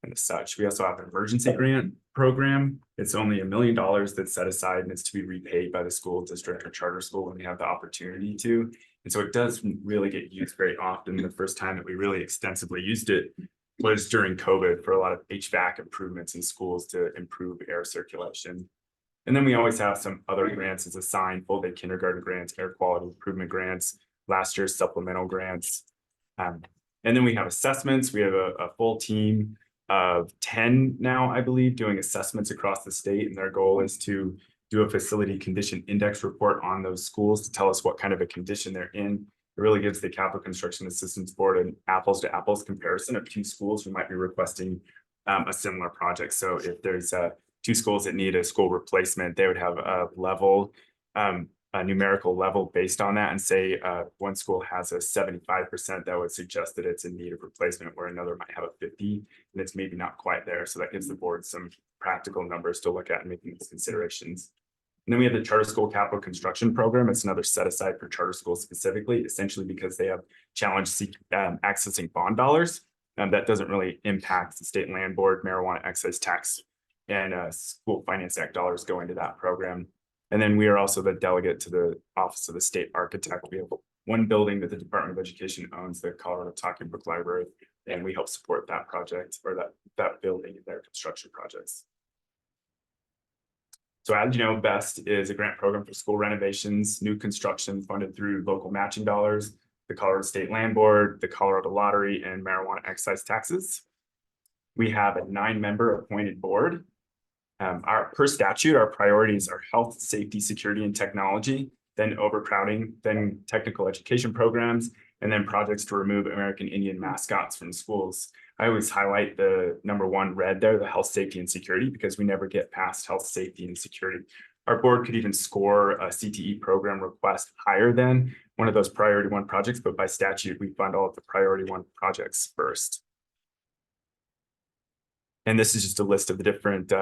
and such. We also have an emergency grant program. It's only $1 million that's set aside and it's to be repaid by the school district or charter school when we have the opportunity to. And so it does really get used very often. The first time that we really extensively used it was during COVID for a lot of HVAC improvements in schools to improve air circulation. And then we always have some other grants as assigned, full day kindergarten grants, air quality improvement grants, last year's supplemental grants. And then we have assessments. We have a full team of 10 now, I believe, doing assessments across the state. And their goal is to do a facility condition index report on those schools to tell us what kind of a condition they're in. It really gives the Capital Construction Assistance Board an apples to apples comparison of two schools who might be requesting a similar project. So if there's two schools that need a school replacement, they would have a level, a numerical level based on that, and say one school has a 75%, that would suggest that it's in need of replacement, where another might have a 50, and it's maybe not quite there. So that gives the board some practical numbers to look at and making these considerations. And then we have the Charter School Capital Construction Program. It's another set aside for charter schools specifically, essentially because they have challenge accessing bond dollars. And that doesn't really impact the state land board, marijuana excise tax, and School Finance Act dollars go into that program. And then we are also the delegate to the Office of the State Architect. We have one building that the Department of Education owns, the Colorado Talking Book Library, and we help support that project or that building in their construction projects. So as you know, BEST is a grant program for school renovations, new construction funded through local matching dollars, the Colorado State Land Board, the Colorado Lottery, and marijuana excise taxes. We have a 9-member appointed board. Per statute, our priorities are health, safety, security, and technology, then overcrowding, then technical education programs, and then projects to remove American Indian mascots from schools. I always highlight the #1 red there, the health, safety, and security, because we never get past health, safety, and security. Our board could even score a CTE program request higher than one of those priority 1 projects, but by statute, we fund all of the priority 1 projects first. And this is just a list of the different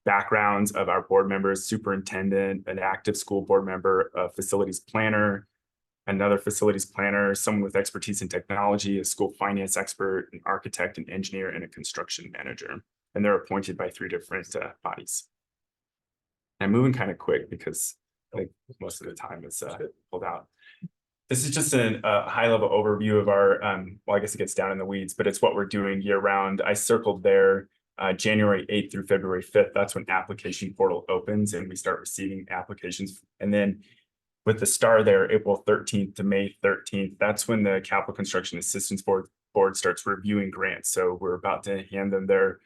backgrounds of our board members: superintendent, an active school board member, a facilities planner, another facilities planner, someone with expertise in technology, a school finance expert, an architect, an engineer, and a construction manager. And they're appointed by 3 different bodies. I'm moving kind of quick because I think most of the time it's pulled out. This is just a high level overview of our, well, I guess it gets down in the weeds, but it's what we're doing year round. I circled there January 8th through February 5th. That's when application portal opens and we start receiving applications. And then with the star there, April 13th to May 13th, that's when the Capital Construction Assistance Board starts reviewing grants. So we're about to hand them their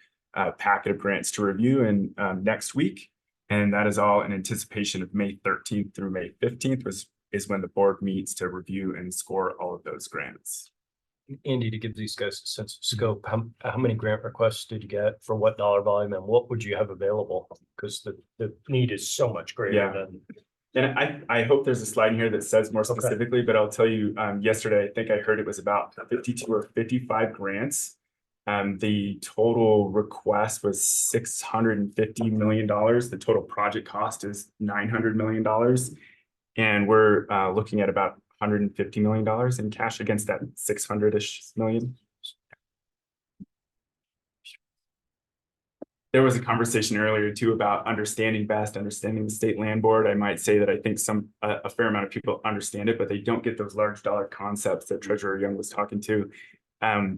packet of grants to review and next week. And that is all in anticipation of May 13th through May 15th is when the board meets to review and score all of those grants. Andy, to give these guys a sense of scope, how many grant requests did you get for what dollar volume and what would you have available? Because the need is so much greater Yeah. than. And I hope there's a slide in here that says more Okay. specifically, but I'll tell you, yesterday, I think I heard it was about 52 or 55 grants. The total request was $650 million. The total project cost is $900 million. And we're looking at about $150 million in cash against that 600-ish million. There was a conversation earlier too about understanding the state land board. I might say that I think a fair amount of people understand it, but they don't get those large dollar concepts that Treasurer Young was talking to.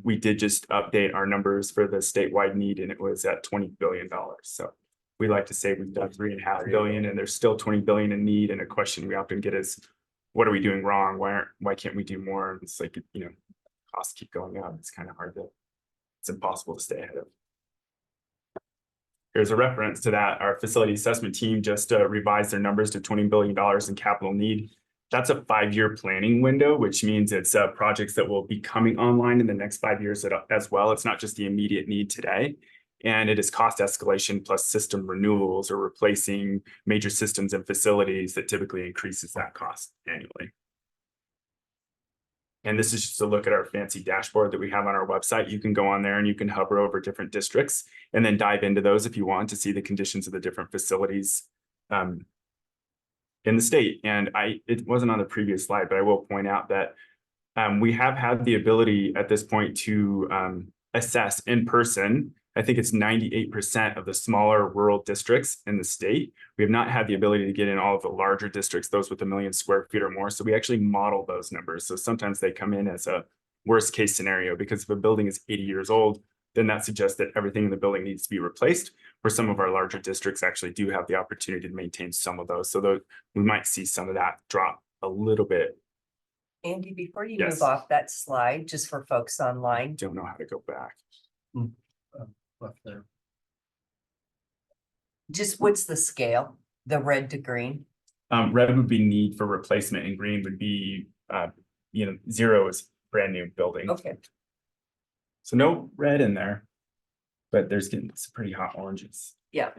We did just update our numbers for the statewide need and it was at $20 billion. So we like to say we've done $3.5 billion and there's still $20 billion in need. And a question we often get is, what are we doing wrong? Why can't we do more? And it's like, you know, costs keep going up. It's kind of hard it's impossible to stay ahead of. Here's a reference to that. Our facility assessment team just revised their numbers to $20 billion in capital need. That's a 5-year planning window, which means it's projects that will be coming online in the next 5 years as well. It's not just the immediate need today. And it is cost escalation plus system renewals or replacing major systems and facilities that typically increases that cost annually. And this is just a look at our fancy dashboard that we have on our website. You can go on there and you can hover over different districts and then dive into those if you want to see the conditions of the different facilities in the state. And it wasn't on the previous slide, but I will point out that we have had the ability at this point to assess in person. I think it's 98% of the smaller rural districts in the state. We have not had the ability to get in all of the larger districts, those with 1 million square feet or more. So we actually model those numbers. So sometimes they come in as a worst case scenario because if a building is 80 years old, then that suggests that everything in the building needs to be replaced. Where some of our larger districts actually do have the opportunity to maintain some of those. So we might see some of that drop a little bit. Andy, before you Yes. move off that slide, just for folks online, Don't know how to go back. Left there. just what's the scale, the red to green? Red would be need for replacement and green would be, 0 is brand new building. Okay, So no red in there, but there's getting some pretty hot oranges. yeah.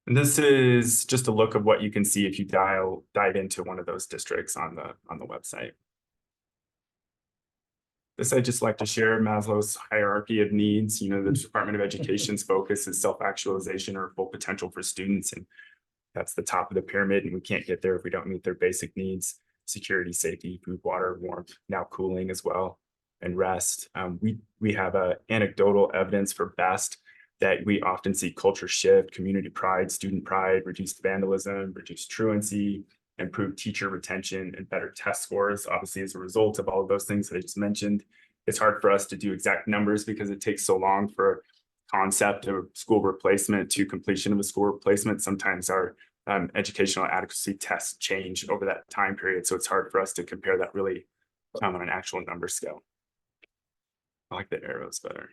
And this is just a look of what you can see if you dive into one of those districts on the website. This I just like to share Maslow's hierarchy of needs. You know, the Department of Education's focus is self-actualization or full potential for students. And that's the top of the pyramid. And we can't get there if we don't meet their basic needs: security, safety, food, water, warmth, now cooling as well, and rest. We have anecdotal evidence for BEST that we often see culture shift, community pride, student pride, reduced vandalism, reduced truancy, improved teacher retention, and better test scores. Obviously, as a result of all of those things that I just mentioned, it's hard for us to do exact numbers because it takes so long for concept of school replacement to completion of a school replacement. Sometimes our educational adequacy tests change over that time period. So it's hard for us to compare that really on an actual number scale. I like the arrows better.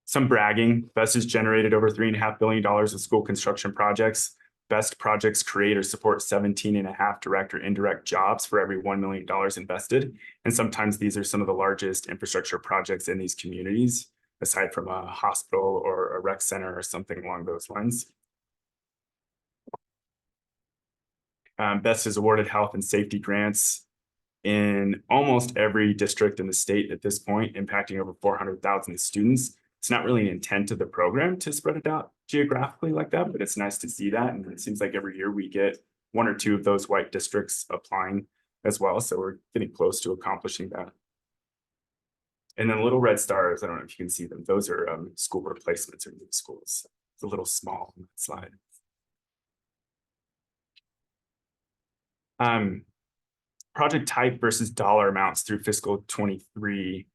Some bragging. BEST has generated over $3.5 billion of school construction projects. BEST projects create or support 17.5 direct or indirect jobs for every $1 million invested. And sometimes these are some of the largest infrastructure projects in these communities, aside from a hospital or a rec center or something along those lines. BEST has awarded health and safety grants in almost every district in the state at this point, impacting over 400,000 students. It's not really an intent of the program to spread it out geographically like that, but it's nice to see that. And it seems like every year we get one or two of those white districts applying as well. So we're getting close to accomplishing that. And then little red stars, I don't know if you can see them. Those are school replacements or new schools. It's a little small on that slide. Project type versus dollar amounts through fiscal 23.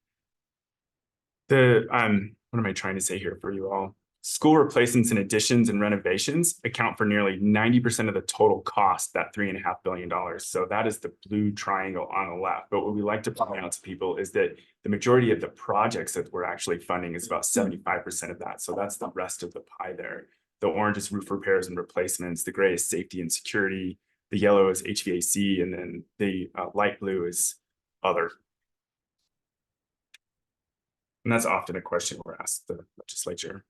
What am I trying to say here for you all? School replacements and additions and renovations account for nearly 90% of the total cost, that $3.5 billion. So that is the blue triangle on the left. But what we like to point out to people is that the majority of the projects that we're actually funding is about 75% of that. So that's the rest of the pie there. The orange is roof repairs and replacements. The gray is safety and security. The yellow is HVAC, and then the light blue is other. And that's often a question we're asked the legislature,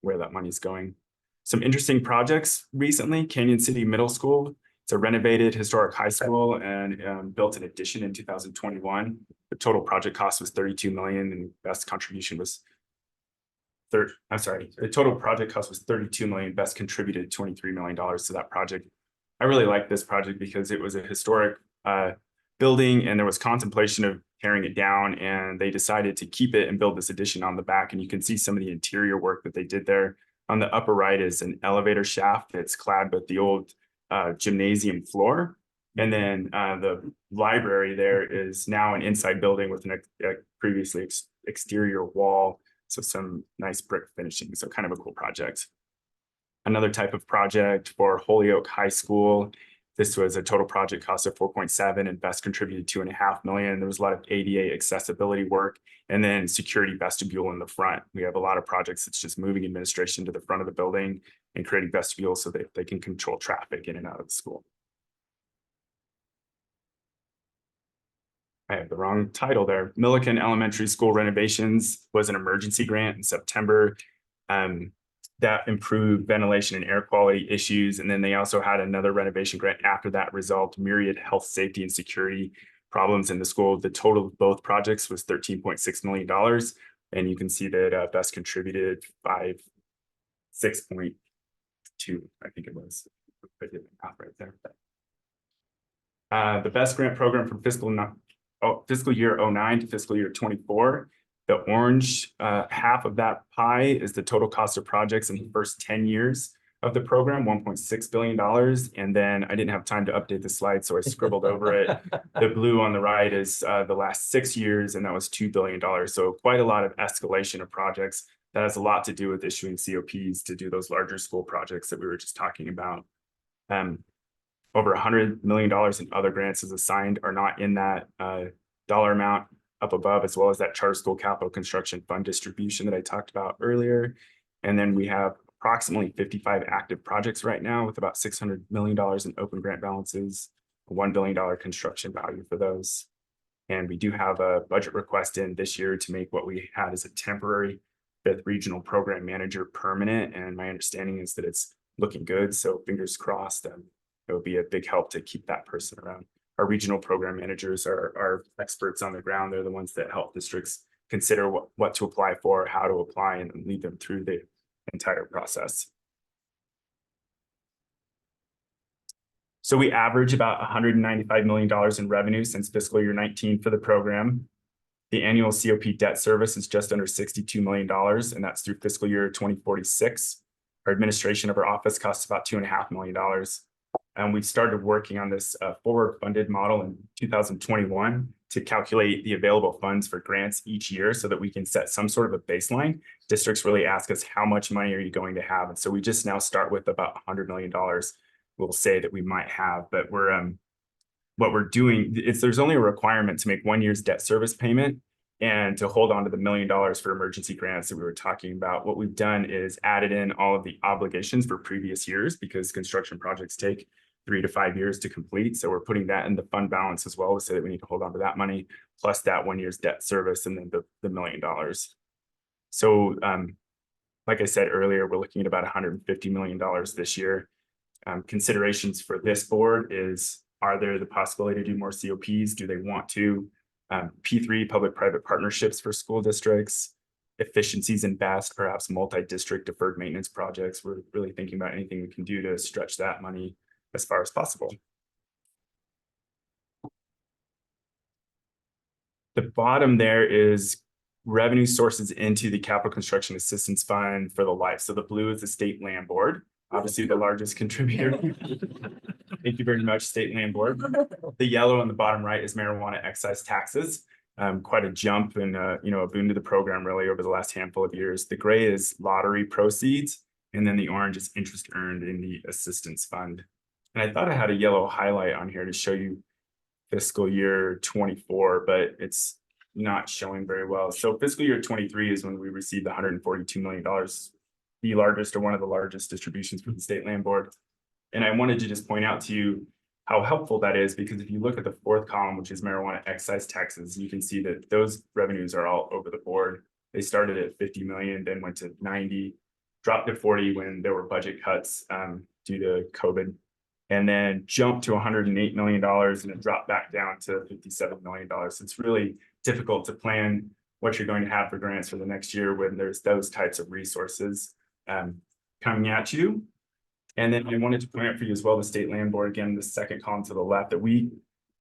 where that money's going. Some interesting projects recently, Canyon City Middle School. It's a renovated historic high school and built an addition in 2021. The total project cost was 32 million and best contribution was the total project cost was 32 million, best contributed $23 million to that project. I really like this project because it was a historic building and there was contemplation of tearing it down, and they decided to keep it and build this addition on the back. And you can see some of the interior work that they did there. On the upper right is an elevator shaft that's clad with the old gymnasium floor. And then the library there is now an inside building with a previously exterior wall. So some nice brick finishing. So kind of a cool project. Another type of project for Holyoke High School. This was a total project cost of 4.7 and best contributed 2.5 million. There was a lot of ADA accessibility work and then security vestibule in the front. We have a lot of projects that's just moving administration to the front of the building and creating vestibule so that they can control traffic in and out of the school. I have the wrong title there. Milliken Elementary School renovations was an emergency grant in September. That improved ventilation and air quality issues. And then they also had another renovation grant after that resolved myriad health, safety, and security problems in the school. The total of both projects was $13.6 million. And you can see that best contributed 6.2, I think it was. I did the math right there. The best grant program from fiscal year 09 to fiscal year 24. The orange half of that pie is the total cost of projects in the first 10 years of the program, $1.6 billion. And then I didn't have time to update the slide, so I scribbled over it. The blue on the right is the last 6 years, and that was $2 billion. So quite a lot of escalation of projects. That has a lot to do with issuing COPs to do those larger school projects that we were just talking about. Over $100 million in other grants is assigned are not in that dollar amount up above, as well as that charter school capital construction fund distribution that I talked about earlier. And then we have approximately 55 active projects right now with about $600 million in open grant balances, a $1 billion construction value for those. And we do have a budget request in this year to make what we had as a temporary 5th regional program manager permanent. And my understanding is that it's looking good. So fingers crossed, it will be a big help to keep that person around. Our regional program managers are experts on the ground. They're the ones that help districts consider what to apply for, how to apply, and lead them through the entire process. So we average about $195 million in revenue since fiscal year 19 for the program. The annual COP debt service is just under $62 million, and that's through fiscal year 2046. Our administration of our office costs about $2.5 million. And we started working on this forward funded model in 2021 to calculate the available funds for grants each year so that we can set some sort of a baseline. Districts really ask us, how much money are you going to have? And so we just now start with about $100 million. We'll say that we might have, but what we're doing is there's only a requirement to make 1 year's debt service payment and to hold on to the $1 million for emergency grants that we were talking about. What we've done is added in all of the obligations for previous years because construction projects take 3 to 5 years to complete. So we're putting that in the fund balance as well to say that we need to hold on to that money, plus that 1 year's debt service and then the $1 million. So like I said earlier, we're looking at about $150 million this year. Considerations for this board is Are there the possibility to do more COPs? Do they want to? P3, public-private partnerships for school districts, efficiencies in BEST, perhaps multi-district deferred maintenance projects. We're really thinking about anything we can do to stretch that money as far as possible. The bottom there is revenue sources into the Capital Construction Assistance Fund for the life. So the blue is the State Land Board, obviously the largest contributor. Thank you very much, State Land Board. The yellow on the bottom right is marijuana excise taxes. Quite a jump and a boon to the program really over the last handful of years. The gray is lottery proceeds, and then the orange is interest earned in the assistance fund. And I thought I had a yellow highlight on here to show you fiscal year 24, but it's not showing very well. So fiscal year 23 is when we received the $142 million, the largest or one of the largest distributions from the State Land Board. And I wanted to just point out to you how helpful that is, because if you look at the fourth column, which is marijuana excise taxes, you can see that those revenues are all over the board. They started at 50 million, then went to 90, dropped to 40 when there were budget cuts due to COVID, and then jumped to $108 million and it dropped back down to $57 million. It's really difficult to plan what you're going to have for grants for the next year when there's those types of resources coming at you. And then I wanted to point out for you as well, the State Land Board, again, the second column to the left, that we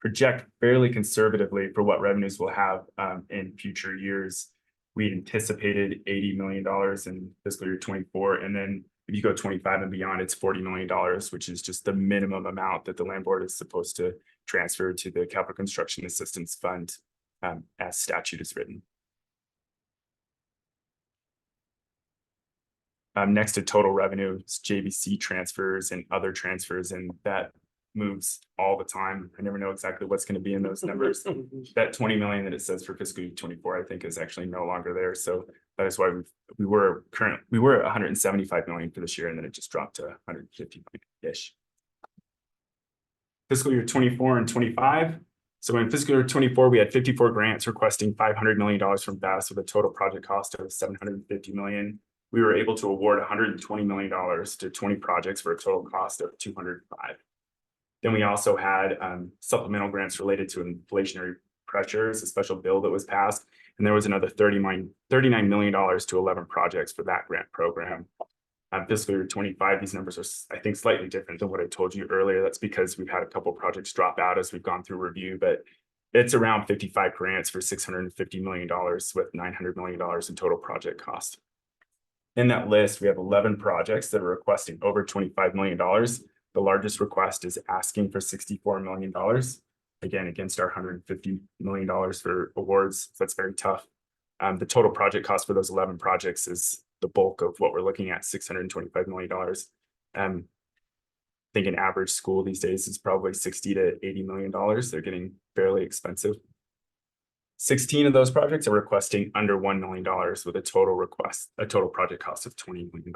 project fairly conservatively for what revenues we'll have in future years. We anticipated $80 million in fiscal year 24. And then if you go 25 and beyond, it's $40 million, which is just the minimum amount that the Land Board is supposed to transfer to the Capital Construction Assistance Fund as statute is written. Next to total revenue, JVC transfers and other transfers, and that moves all the time. I never know exactly what's going to be in those numbers. That 20 million that it says for fiscal year 24, I think is actually no longer there. So that is why we were at 175 million for this year, and then it just dropped to 150 million-ish. Fiscal year 24 and 25. So in fiscal year 24, we had 54 grants requesting $500 million from BEST with a total project cost of $750 million. We were able to award $120 million to 20 projects for a total cost of $205. Then we also had supplemental grants related to inflationary pressures, a special bill that was passed, and there was another $39 million to 11 projects for that grant program. Fiscal year 25, these numbers are, I think, slightly different than what I told you earlier. That's because we've had a couple projects drop out as we've gone through review, but it's around 55 grants for $650 million with $900 million in total project cost. In that list, we have 11 projects that are requesting over $25 million. The largest request is asking for $64 million, again, against our $150 million for awards. So that's very tough. The total project cost for those 11 projects is the bulk of what we're looking at, $625 million. I think an average school these days is probably $60 to $80 million. They're getting fairly expensive. 16 of those projects are requesting under $1 million with a total project cost of $20 million.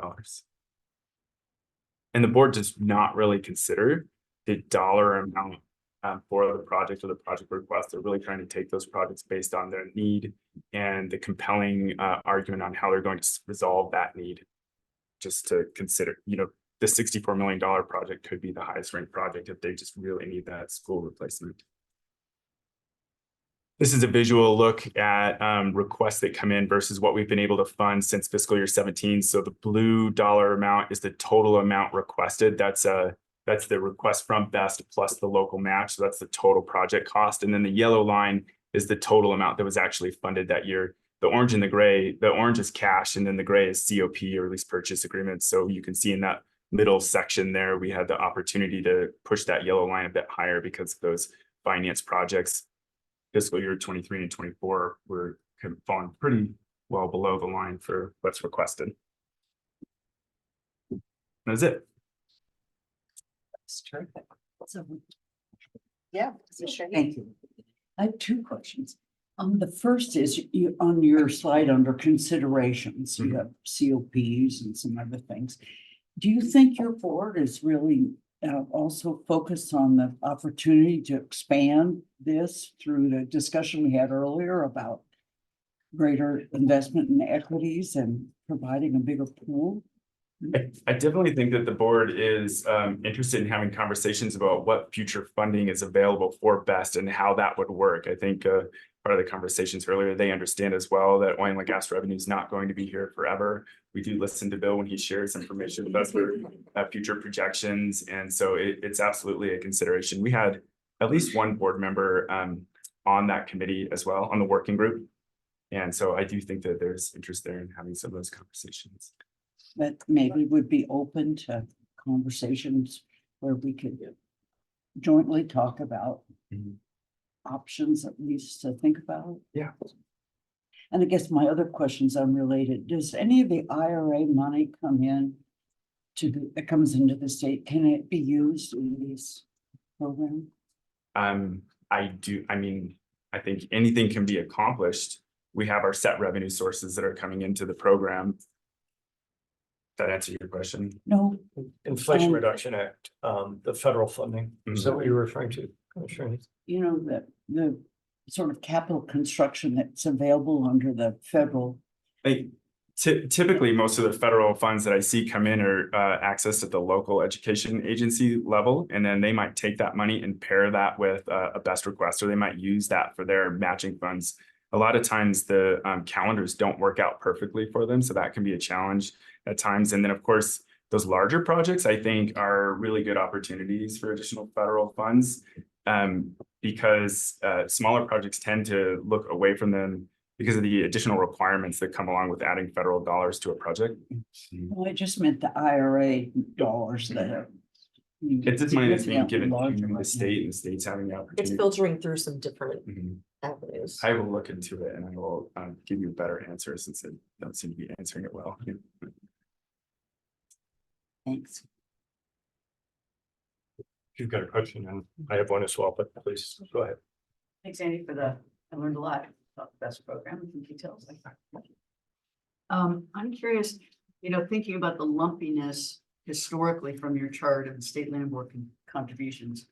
And the board does not really consider the dollar amount for the project or the project request. They're really trying to take those projects based on their need and the compelling argument on how they're going to resolve that need. Just to consider, the $64 million project could be the highest ranked project if they just really need that school replacement. This is a visual look at requests that come in versus what we've been able to fund since fiscal year 17. So the blue dollar amount is the total amount requested. That's the request from BEST plus the local match. So that's the total project cost. And then the yellow line is the total amount that was actually funded that year. The orange and the gray, the orange is cash, and then the gray is COP or lease purchase agreements. So you can see in that middle section there, we had the opportunity to push that yellow line a bit higher because of those finance projects. Fiscal year 23 and 24 were falling pretty well below the line for what's requested. That's it. That's terrific. So, Yeah. so sure. thank you. I have two questions. The first is you on your slide under considerations, you have COPs and some other things. Do you think your board is really also focused on the opportunity to expand this through the discussion we had earlier about greater investment in equities and providing a bigger pool? I definitely think that the board is interested in having conversations about what future funding is available for BEST and how that would work. I think part of the conversations earlier, they understand as well that oil and gas revenue is not going to be here forever. We do listen to Bill when he shares information with us for future projections. And so it's absolutely a consideration. We had at least one board member on that committee as well, on the working group. And so I do think that there's interest there in having some of those conversations. But maybe would be open to conversations where we could jointly talk about Mhm. options at least to think about. Yeah. And I guess my other questions unrelated, does any of the IRA money come in it comes into the state, can it be used in these programs? I think anything can be accomplished. We have our set revenue sources that are coming into the program. That answer your question? No, Inflation Um, Reduction Act, the federal funding, is that what you're referring to, Commissioner? you know, the sort of capital construction that's available under the federal. Like typically, most of the federal funds that I see come in are accessed at the local education agency level, and then they might take that money and pair that with a BEST request, or they might use that for their matching funds. A lot of times the calendars don't work out perfectly for them, so that can be a challenge at times. And then, of course, those larger projects, I think, are really good opportunities for additional federal funds because smaller projects tend to look away from them because of the additional requirements that come along with adding federal dollars to a project. Well, I just meant the IRA dollars that are. It's just money that's being given significantly larger to the right now. state, and the state's having the It's opportunity. filtering through some different Mhm. avenues. I will look into it and I will give you a better answer since I don't seem to be answering it well. Thanks. You've got a question, and I have one as well, but please go ahead. Thanks, Andy, I learned a lot about the BEST program and details like that. I'm curious, thinking about the lumpiness historically from your chart of the state land board contributions.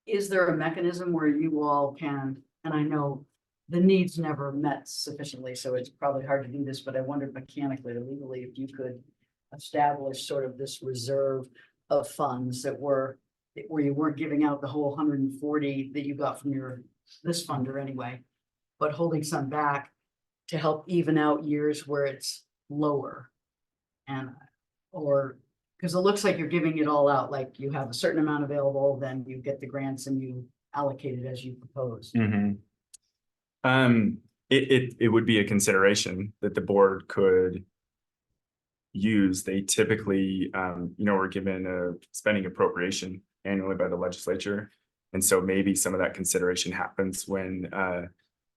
Is there a mechanism where you all can, and I know the needs never met sufficiently, so it's probably hard to do this, but I wondered mechanically or legally if you could establish sort of this reserve of funds where you weren't giving out the whole 140 that you got from this funder anyway, but holding some back to help even out years where it's lower. Because it looks like you're giving it all out, like you have a certain amount available, then you get the grants and you allocate it as you propose. It would be a consideration that the board could use. They typically, we're given a spending appropriation annually by the legislature. And so maybe some of that consideration happens when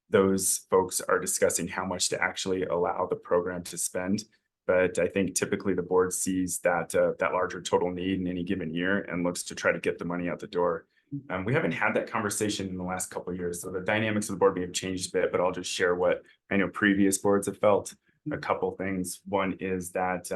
those folks are discussing how much to actually allow the program to spend. But I think typically the board sees that larger total need in any given year and looks to try to get the money out the door. We haven't had that conversation in the last couple of years, so the dynamics of the board may have changed a bit, but I'll just share what I know previous boards have felt. A couple things. One is that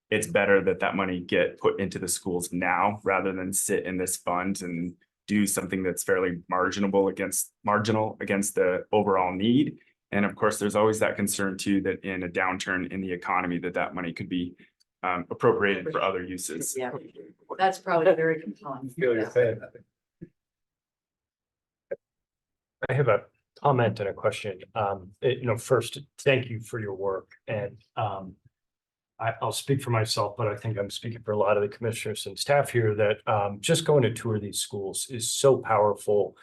it's better that money get put into the schools now rather than sit in this fund and do something that's fairly marginal against the overall need. And of course, there's always that concern too, that in a downturn in the economy, that money could be appropriated for other uses. Yeah. That's probably very compelling. Feel your pain. I have a comment and a question. First, thank you for your work, and I'll speak for myself, but I think I'm speaking for a lot of the commissioners and staff here that just going to tour these schools is so powerful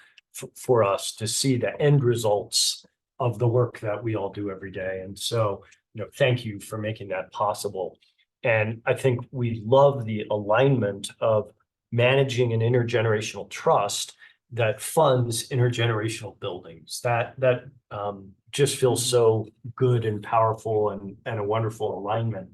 for us to see the end results of the work that we all do every day. And so, thank you for making that possible. And I think we love the alignment of managing an intergenerational trust that funds intergenerational buildings. That just feels so good and powerful and a wonderful alignment.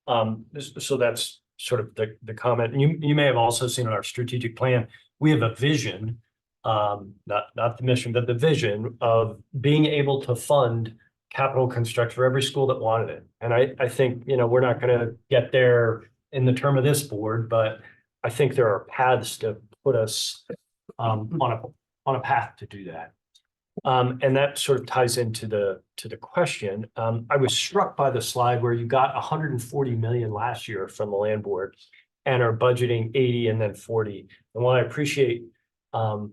So that's sort of the comment. And you may have also seen in our strategic plan, we have a vision, not the mission, but the vision of being able to fund capital construction for every school that wanted it. And I think, we're not going to get there in the term of this board, but I think there are paths to put us on a path to do that. And that sort of ties into the question. I was struck by the slide where you got 140 million last year from the land board and are budgeting 80 and then 40. And while I appreciate conservative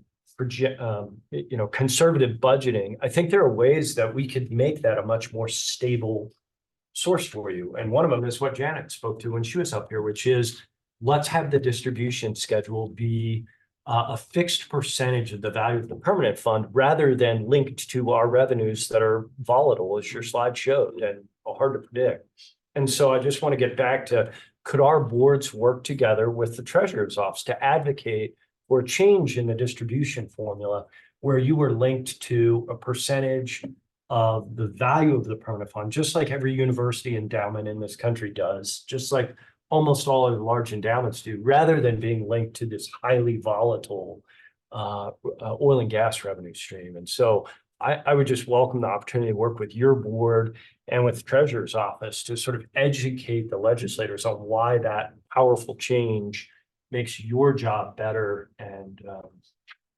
budgeting, I think there are ways that we could make that a much more stable source for you. And one of them is what Janet spoke to when she was up here, which is let's have the distribution schedule be a fixed percentage of the value of the permanent fund rather than linked to our revenues that are volatile, as your slide showed, and hard to predict. And so I just want to get back to, could our boards work together with the treasurer's office to advocate for a change in the distribution formula where you were linked to a percentage of the value of the permanent fund, just like every university endowment in this country does, just like almost all of the large endowments do, rather than being linked to this highly volatile oil and gas revenue stream. And so I would just welcome the opportunity to work with your board and with the treasurer's office to sort of educate the legislators on why that powerful change makes your job better and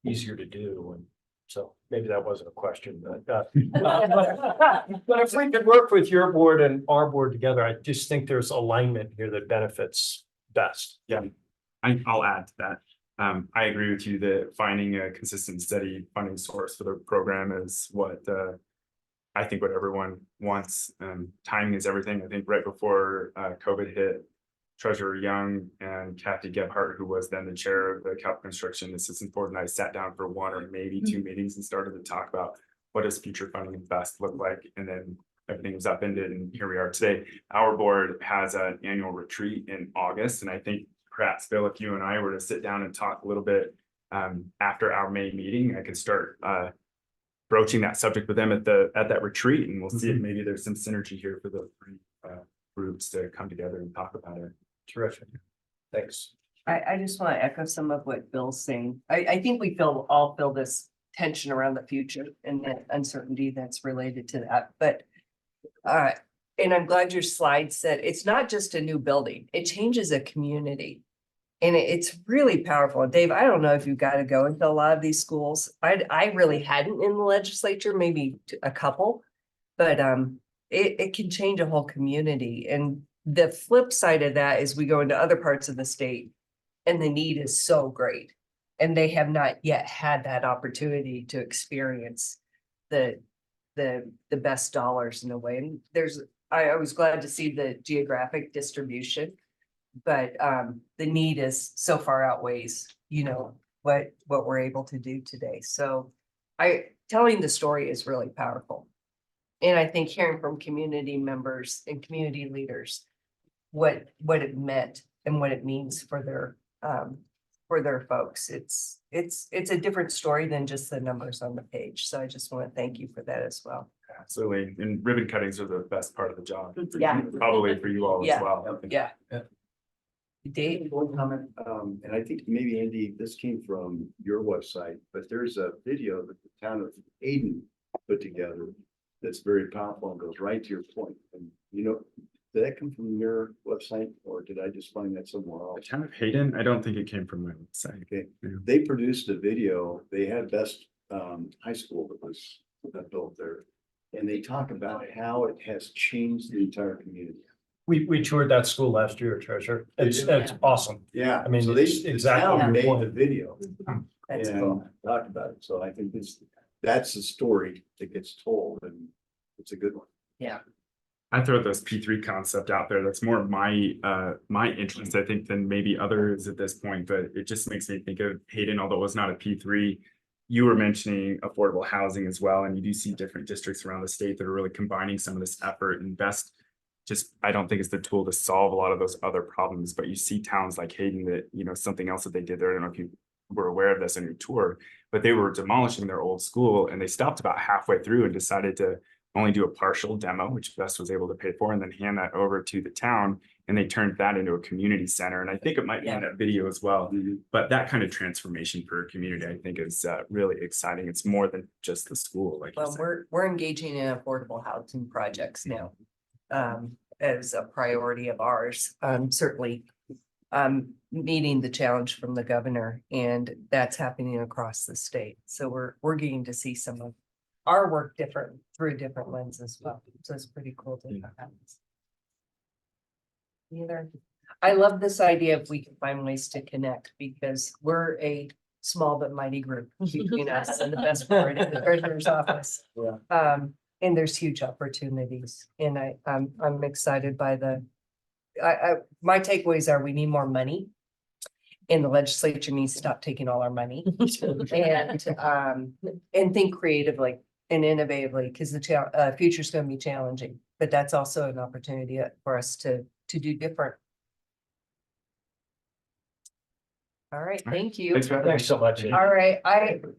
easier to do. And so maybe that wasn't a question, but if we could work with your board and our board together, I just think there's alignment here that benefits best. Yeah, I'll add to that. I agree with you that finding a consistent, steady funding source for the program is what I think what everyone wants. Timing is everything. I think right before COVID hit, Treasurer Young and Kathy Gebhart, who was then the chair of the Capital Construction Assistance Board, and I sat down for one or maybe two meetings and started to talk about what does future funding invest look like, and then everything was upended, and here we are today. Our board has an annual retreat in August, and I think perhaps Bill, if you and I were to sit down and talk a little bit after our May meeting, I could start broaching that subject with them at that retreat, and we'll see if maybe there's some synergy here for the three groups to come together and talk about it. Terrific. Thanks. I just want to echo some of what Bill's saying. I think we all feel this tension around the future and the uncertainty that's related to that, but and I'm glad your slide said it's not just a new building, it changes a community. And it's really powerful. And Dave, I don't know if you got to go into a lot of these schools. I really hadn't in the legislature, maybe a couple, but it can change a whole community. And the flip side of that is we go into other parts of the state and the need is so great. And they have not yet had that opportunity to experience the best dollars in a way. And I was glad to see the geographic distribution, but the need is so far outweighs, what we're able to do today. So telling the story is really powerful. And I think hearing from community members and community leaders what it meant and what it means for their folks. It's a different story than just the numbers on the page. So I just want to thank you for that as well. Absolutely, and ribbon cuttings are the best part of the job. Yeah. Probably for you all as Yeah. well. Yeah. Dave? One comment, and I think maybe Andy, this came from your website, but there's a video that the town of Hayden put together that's very powerful and goes right to your point. And did that come from your website or did I just find that somewhere The else? town of Hayden, I don't think it came from my website. Okay, Yeah. they produced a video. They had Best High School that was built there. And they talk about how it has changed the entire community. We toured that school last year, Treasurer. It's awesome. Yeah. I mean, so they it's exactly the town your made point. the video That's and cool. talked about it. So I think that's the story that gets told and it's a good one. I throw this P3 concept out there. That's more my interest, I think, than maybe others at this point, but it just makes me think of Hayden, although it was not a P3. You were mentioning affordable housing as well, and you do see different districts around the state that are really combining some of this effort. And Best, I don't think it's the tool to solve a lot of those other problems, but you see towns like Hayden that, something else that they did there. I don't know if you were aware of this on your tour, but they were demolishing their old school and they stopped about halfway through and decided to only do a partial demo, which Best was able to pay for, and then hand that over to the town, and they turned that into a community center. And I think it might be in that video as well. But that kind of transformation for a community, I think, is really exciting. It's more than just the school, like you Well, said. we're engaging in affordable housing projects now as a priority of ours. Certainly meeting the challenge from the governor, and that's happening across the state. So we're getting to see some our work different through a different lens as well. So it's pretty cool to have that. Either. I love this idea if we can find ways to connect because we're a small but mighty group between us and the best part in the treasurer's office. Yeah. And there's huge opportunities and I'm excited by my takeaways are we need more money. And the legislature needs to stop taking all our money and think creatively and innovatively because the future's gonna be challenging, but that's also an opportunity for us to do different. All right, thank you. Thanks for having me. Thanks so much. All right,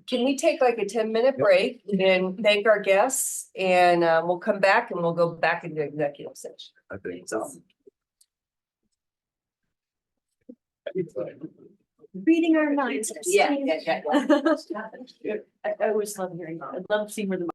can we take like a 10-minute break and thank our guests and we'll come back and we'll go back into executive session. I think. So. Reading our minds. Yeah. I always love hearing that. I love seeing where the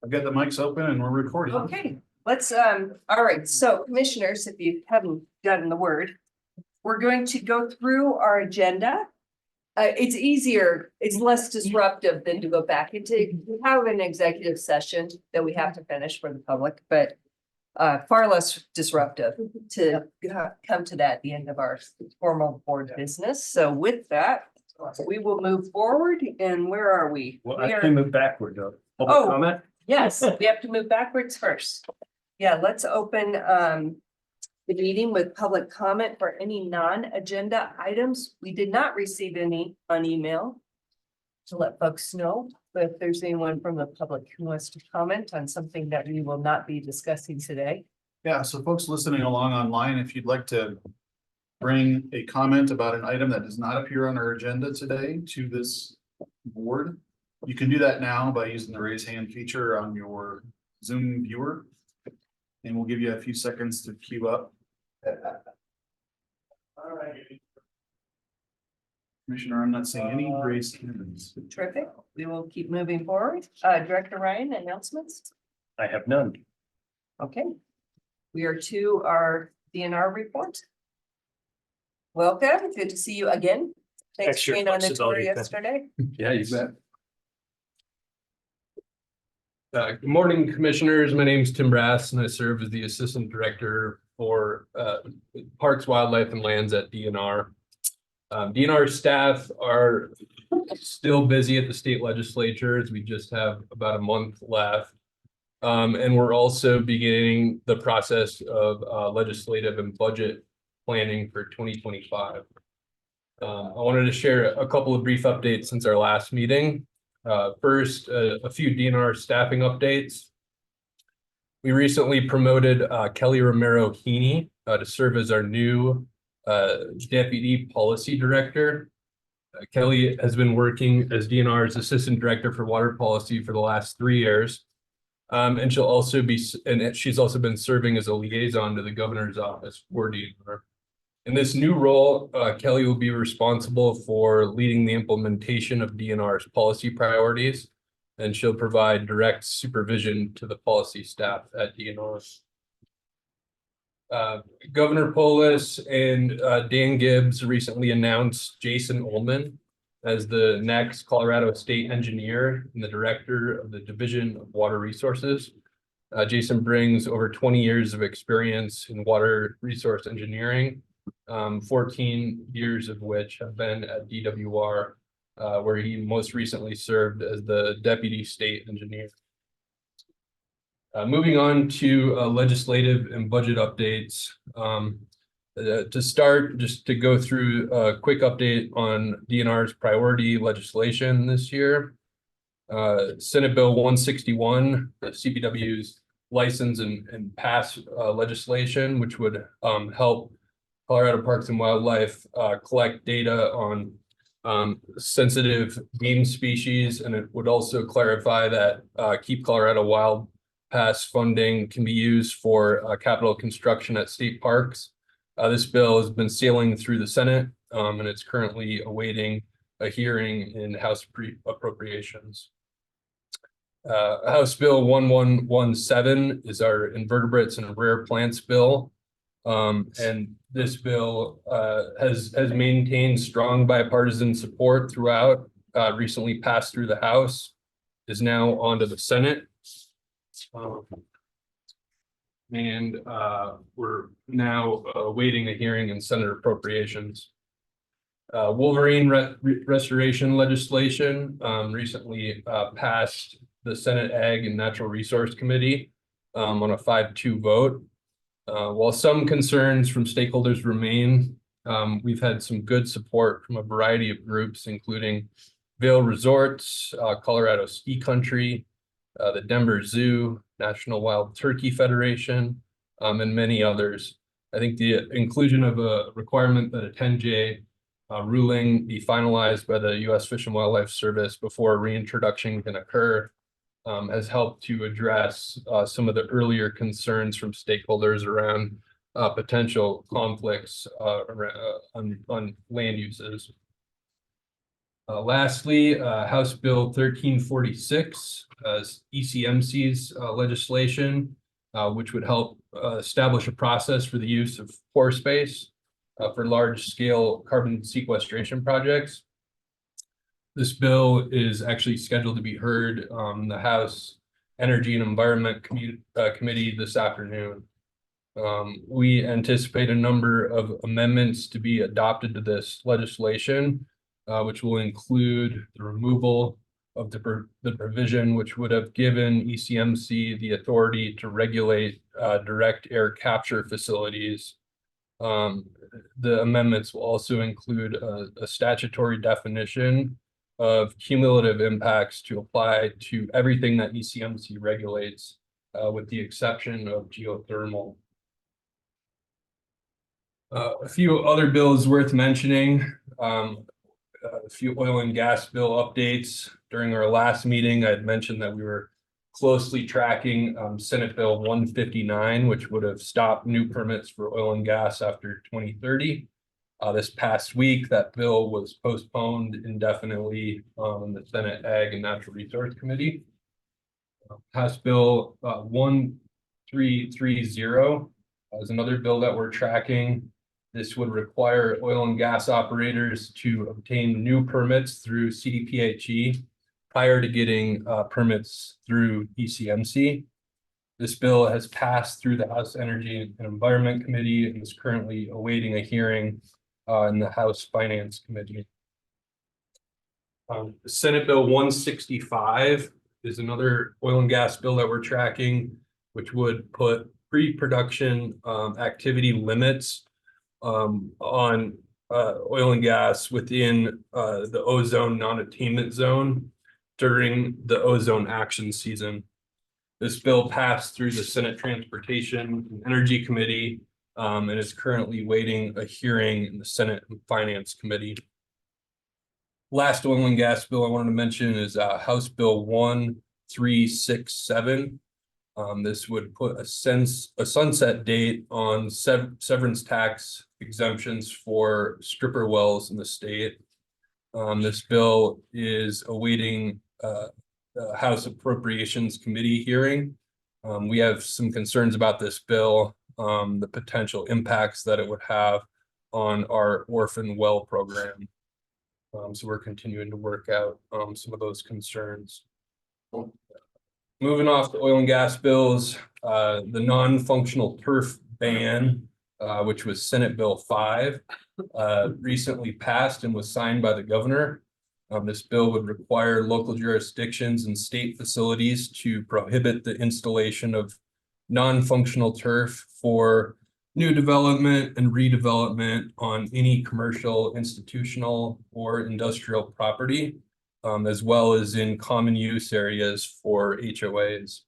I've got the mics open and we're recording. Okay, let's, all right, so commissioners, if you haven't gotten the word, we're going to go through our agenda. It's easier, it's less disruptive than to go back into, we have an executive session that we have to finish for the public, but far less disruptive to come to that at the end of our formal board business. So with that, we will move forward, and where are we? Well, We I are- can move backward though. Public Oh. comment? Yes, we have to move backwards first. Yeah, let's open the meeting with public comment for any non-agenda items. We did not receive any on email to let folks know, but if there's anyone from the public who wants to comment on something that we will not be discussing today. Yeah, so folks listening along online, if you'd like to bring a comment about an item that does not appear on our agenda today to this board, you can do that now by using the raise hand feature on your Zoom viewer. And we'll give you a few seconds to queue up. All right. Commissioner, I'm not seeing any raised hands. Terrific. We will keep moving forward. Director Ryan, announcements? I have none. Okay. We are to our DNR report. Welcome. Good to see you again. Thanks for Extra being on the tour flexibility, thank you. yesterday. Yeah, you bet. Good morning, commissioners. My name is Tim Brass and I serve as the Assistant Director for Parks, Wildlife and Lands at DNR. DNR staff are still busy at the state legislature as we just have about a month left. And we're also beginning the process of legislative and budget planning for 2025. I wanted to share a couple of brief updates since our last meeting. First, a few DNR staffing updates. We recently promoted Kelly Romero Heaney to serve as our new Deputy Policy Director. Kelly has been working as DNR's Assistant Director for Water Policy for the last 3 years. And she'll also be, and she's also been serving as a liaison to the governor's office for DNR. In this new role, Kelly will be responsible for leading the implementation of DNR's policy priorities, and she'll provide direct supervision to the policy staff at DNR. Governor Polis and Dan Gibbs recently announced Jason Ullman as the next Colorado State Engineer and the Director of the Division of Water Resources. Jason brings over 20 years of experience in water resource engineering, 14 years of which have been at DWR, where he most recently served as the Deputy State Engineer. Moving on to legislative and budget updates. To start, just to go through a quick update on DNR's priority legislation this year. Senate Bill 161, the CPW's license and pass legislation, which would help Colorado Parks and Wildlife collect data on sensitive game species, and it would also clarify that Keep Colorado Wild Pass funding can be used for capital construction at state parks. This bill has been sailing through the Senate, and it's currently awaiting a hearing in House Appropriations. House Bill 1117 is our invertebrates and rare plants bill. And this bill has maintained strong bipartisan support throughout, recently passed through the House, is now onto the Senate. And we're now awaiting a hearing in Senate Appropriations. Wolverine restoration legislation recently passed the Senate Ag and Natural Resource Committee on a 5-2 vote. While some concerns from stakeholders remain, we've had some good support from a variety of groups, including Vail Resorts, Colorado Ski Country, the Denver Zoo, National Wild Turkey Federation, and many others. I think the inclusion of a requirement that a 10J ruling be finalized by the U.S. Fish and Wildlife Service before reintroduction can occur has helped to address some of the earlier concerns from stakeholders around potential conflicts on land uses. Lastly, House Bill 1346, ECMC's legislation, which would help establish a process for the use of pore space for large-scale carbon sequestration projects. This bill is actually scheduled to be heard in the House Energy and Environment Committee this afternoon. We anticipate a number of amendments to be adopted to this legislation, which will include the removal of the provision which would have given ECMC the authority to regulate direct air capture facilities. The amendments will also include a statutory definition of cumulative impacts to apply to everything that ECMC regulates, with the exception of geothermal. A few other bills worth mentioning. A few oil and gas bill updates. During our last meeting, I had mentioned that we were closely tracking Senate Bill 159, which would have stopped new permits for oil and gas after 2030. This past week, that bill was postponed indefinitely in the Senate Ag and Natural Resource Committee. House Bill 1330 is another bill that we're tracking. This would require oil and gas operators to obtain new permits through CDPHE prior to getting permits through ECMC. This bill has passed through the House Energy and Environment Committee and is currently awaiting a hearing in the House Finance Committee. Senate Bill 165 is another oil and gas bill that we're tracking, which would put pre-production activity limits on oil and gas within the ozone non-attainment zone during the ozone action season. This bill passed through the Senate Transportation and Energy Committee and is currently waiting a hearing in the Senate Finance Committee. Last oil and gas bill I wanted to mention is House Bill 1367. This would put a sunset date on severance tax exemptions for stripper wells in the state. This bill is awaiting House Appropriations Committee hearing. We have some concerns about this bill, the potential impacts that it would have on our orphan well program. So we're continuing to work out some of those concerns. Moving off the oil and gas bills, the non-functional turf ban, which was Senate Bill 5, recently passed and was signed by the governor. This bill would require local jurisdictions and state facilities to prohibit the installation of non-functional turf for new development and redevelopment on any commercial, institutional, or industrial property, as well as in common use areas for HOAs.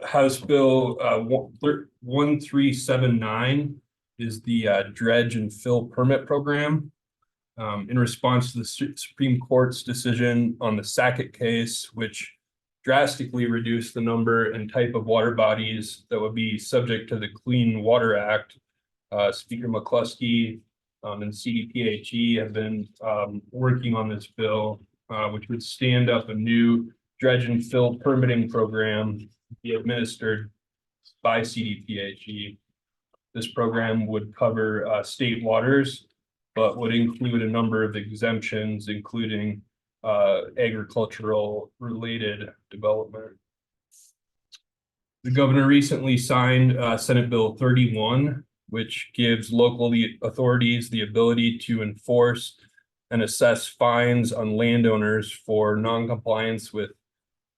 House Bill 1379 is the dredge and fill permit program. In response to the Supreme Court's decision on the Sackett case, which drastically reduced the number and type of water bodies that would be subject to the Clean Water Act, Speaker McCluskey and CDPHE have been working on this bill, which would stand up a new dredge and fill permitting program to be administered by CDPHE. This program would cover state waters, but would include a number of exemptions, including agricultural related development. The governor recently signed Senate Bill 31, which gives local authorities the ability to enforce and assess fines on landowners for non-compliance with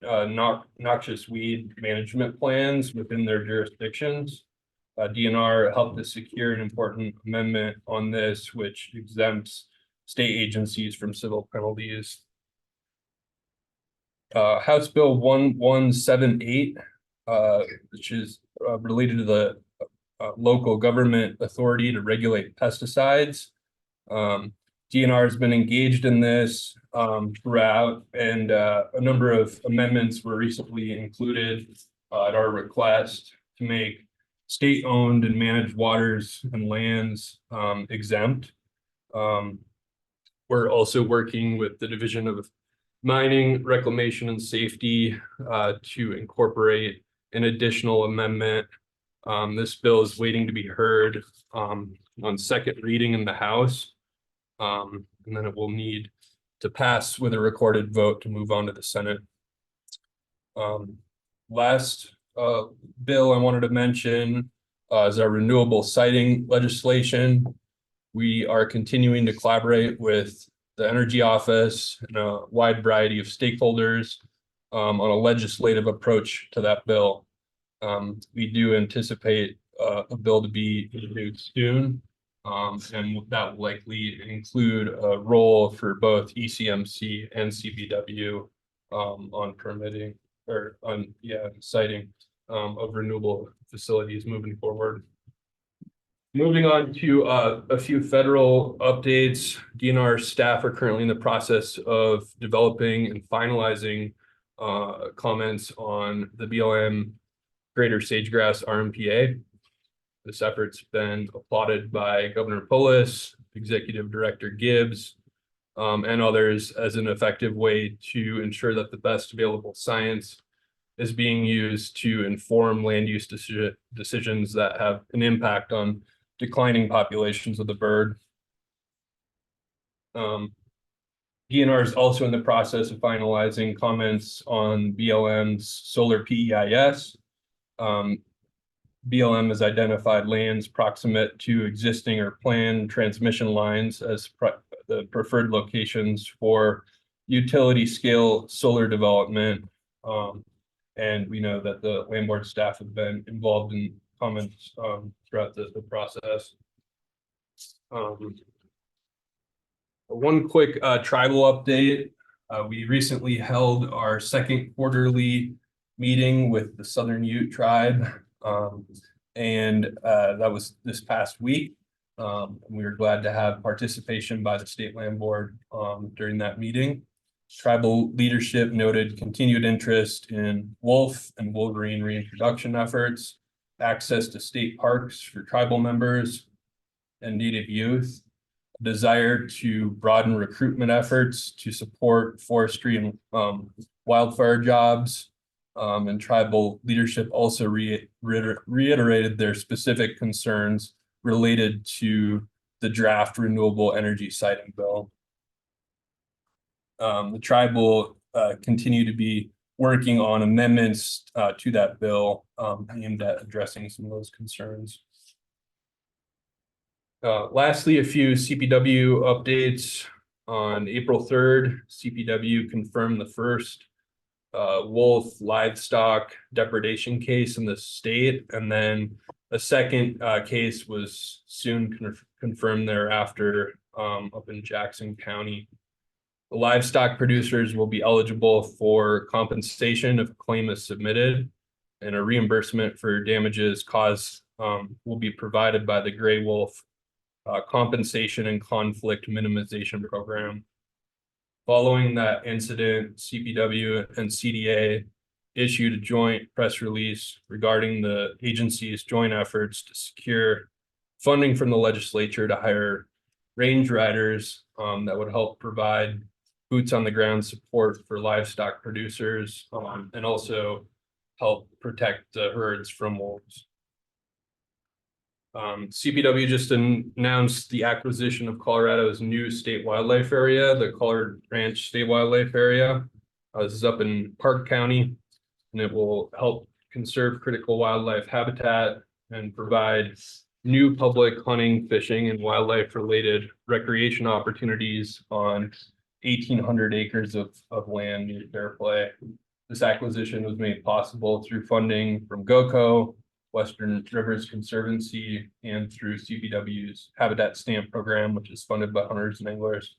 noxious weed management plans within their jurisdictions. DNR helped to secure an important amendment on this, which exempts state agencies from civil penalties. House Bill 1178, which is related to the local government authority to regulate pesticides. DNR has been engaged in this throughout, and a number of amendments were recently included at our request to make state-owned and managed waters and lands exempt. we're also working with the Division of Mining, Reclamation and Safety to incorporate an additional amendment. This bill is waiting to be heard on second reading in the House. And then it will need to pass with a recorded vote to move on to the Senate. Last bill I wanted to mention is our renewable siting legislation. We are continuing to collaborate with the Energy Office and a wide variety of stakeholders on a legislative approach to that bill. We do anticipate a bill to be introduced soon. And that will likely include a role for both ECMC and CBW on permitting or on siting of renewable facilities moving forward. Moving on to a few federal updates. DNR staff are currently in the process of developing and finalizing comments on the BLM Greater Sagegrass RMPA. This effort's been applauded by Governor Polis, Executive Director Gibbs, and others as an effective way to ensure that the best available science is being used to inform land use decisions that have an impact on declining populations of the bird. DNR is also in the process of finalizing comments on BLM's solar PEIS. BLM has identified lands proximate to existing or planned transmission lines as the preferred locations for utility scale solar development. And we know that the land board staff have been involved in comments throughout the process. One quick tribal update. We recently held our second quarterly meeting with the Southern Ute tribe. And that was this past week. We were glad to have participation by the State Land Board during that meeting. Tribal leadership noted continued interest in wolf and wolverine reintroduction efforts, access to state parks for tribal members and Native youth, a desire to broaden recruitment efforts to support forestry and wildfire jobs. And tribal leadership also reiterated their specific concerns related to the draft renewable energy siting bill. The tribe will continue to be working on amendments to that bill aimed at addressing some of those concerns. Lastly, a few CPW updates. On April 3rd, CPW confirmed the first wolf livestock depredation case in the state, and then a second case was soon confirmed thereafter up in Jackson County. The livestock producers will be eligible for compensation if a claim is submitted, and a reimbursement for damages caused will be provided by the Gray Wolf Compensation and Conflict Minimization Program. Following that incident, CPW and CDA issued a joint press release regarding the agency's joint efforts to secure funding from the legislature to hire range riders that would help provide boots on the ground support for livestock producers and also help protect the herds from wolves. CPW just announced the acquisition of Colorado's new state wildlife area, the Collard Ranch State Wildlife Area. This is up in Park County, and it will help conserve critical wildlife habitat and provide new public hunting, fishing, and wildlife-related recreation opportunities on 1,800 acres of land near Fairplay. This acquisition was made possible through funding from GOCO, Western Rivers Conservancy, and through CPW's Habitat Stamp Program, which is funded by hunters and anglers.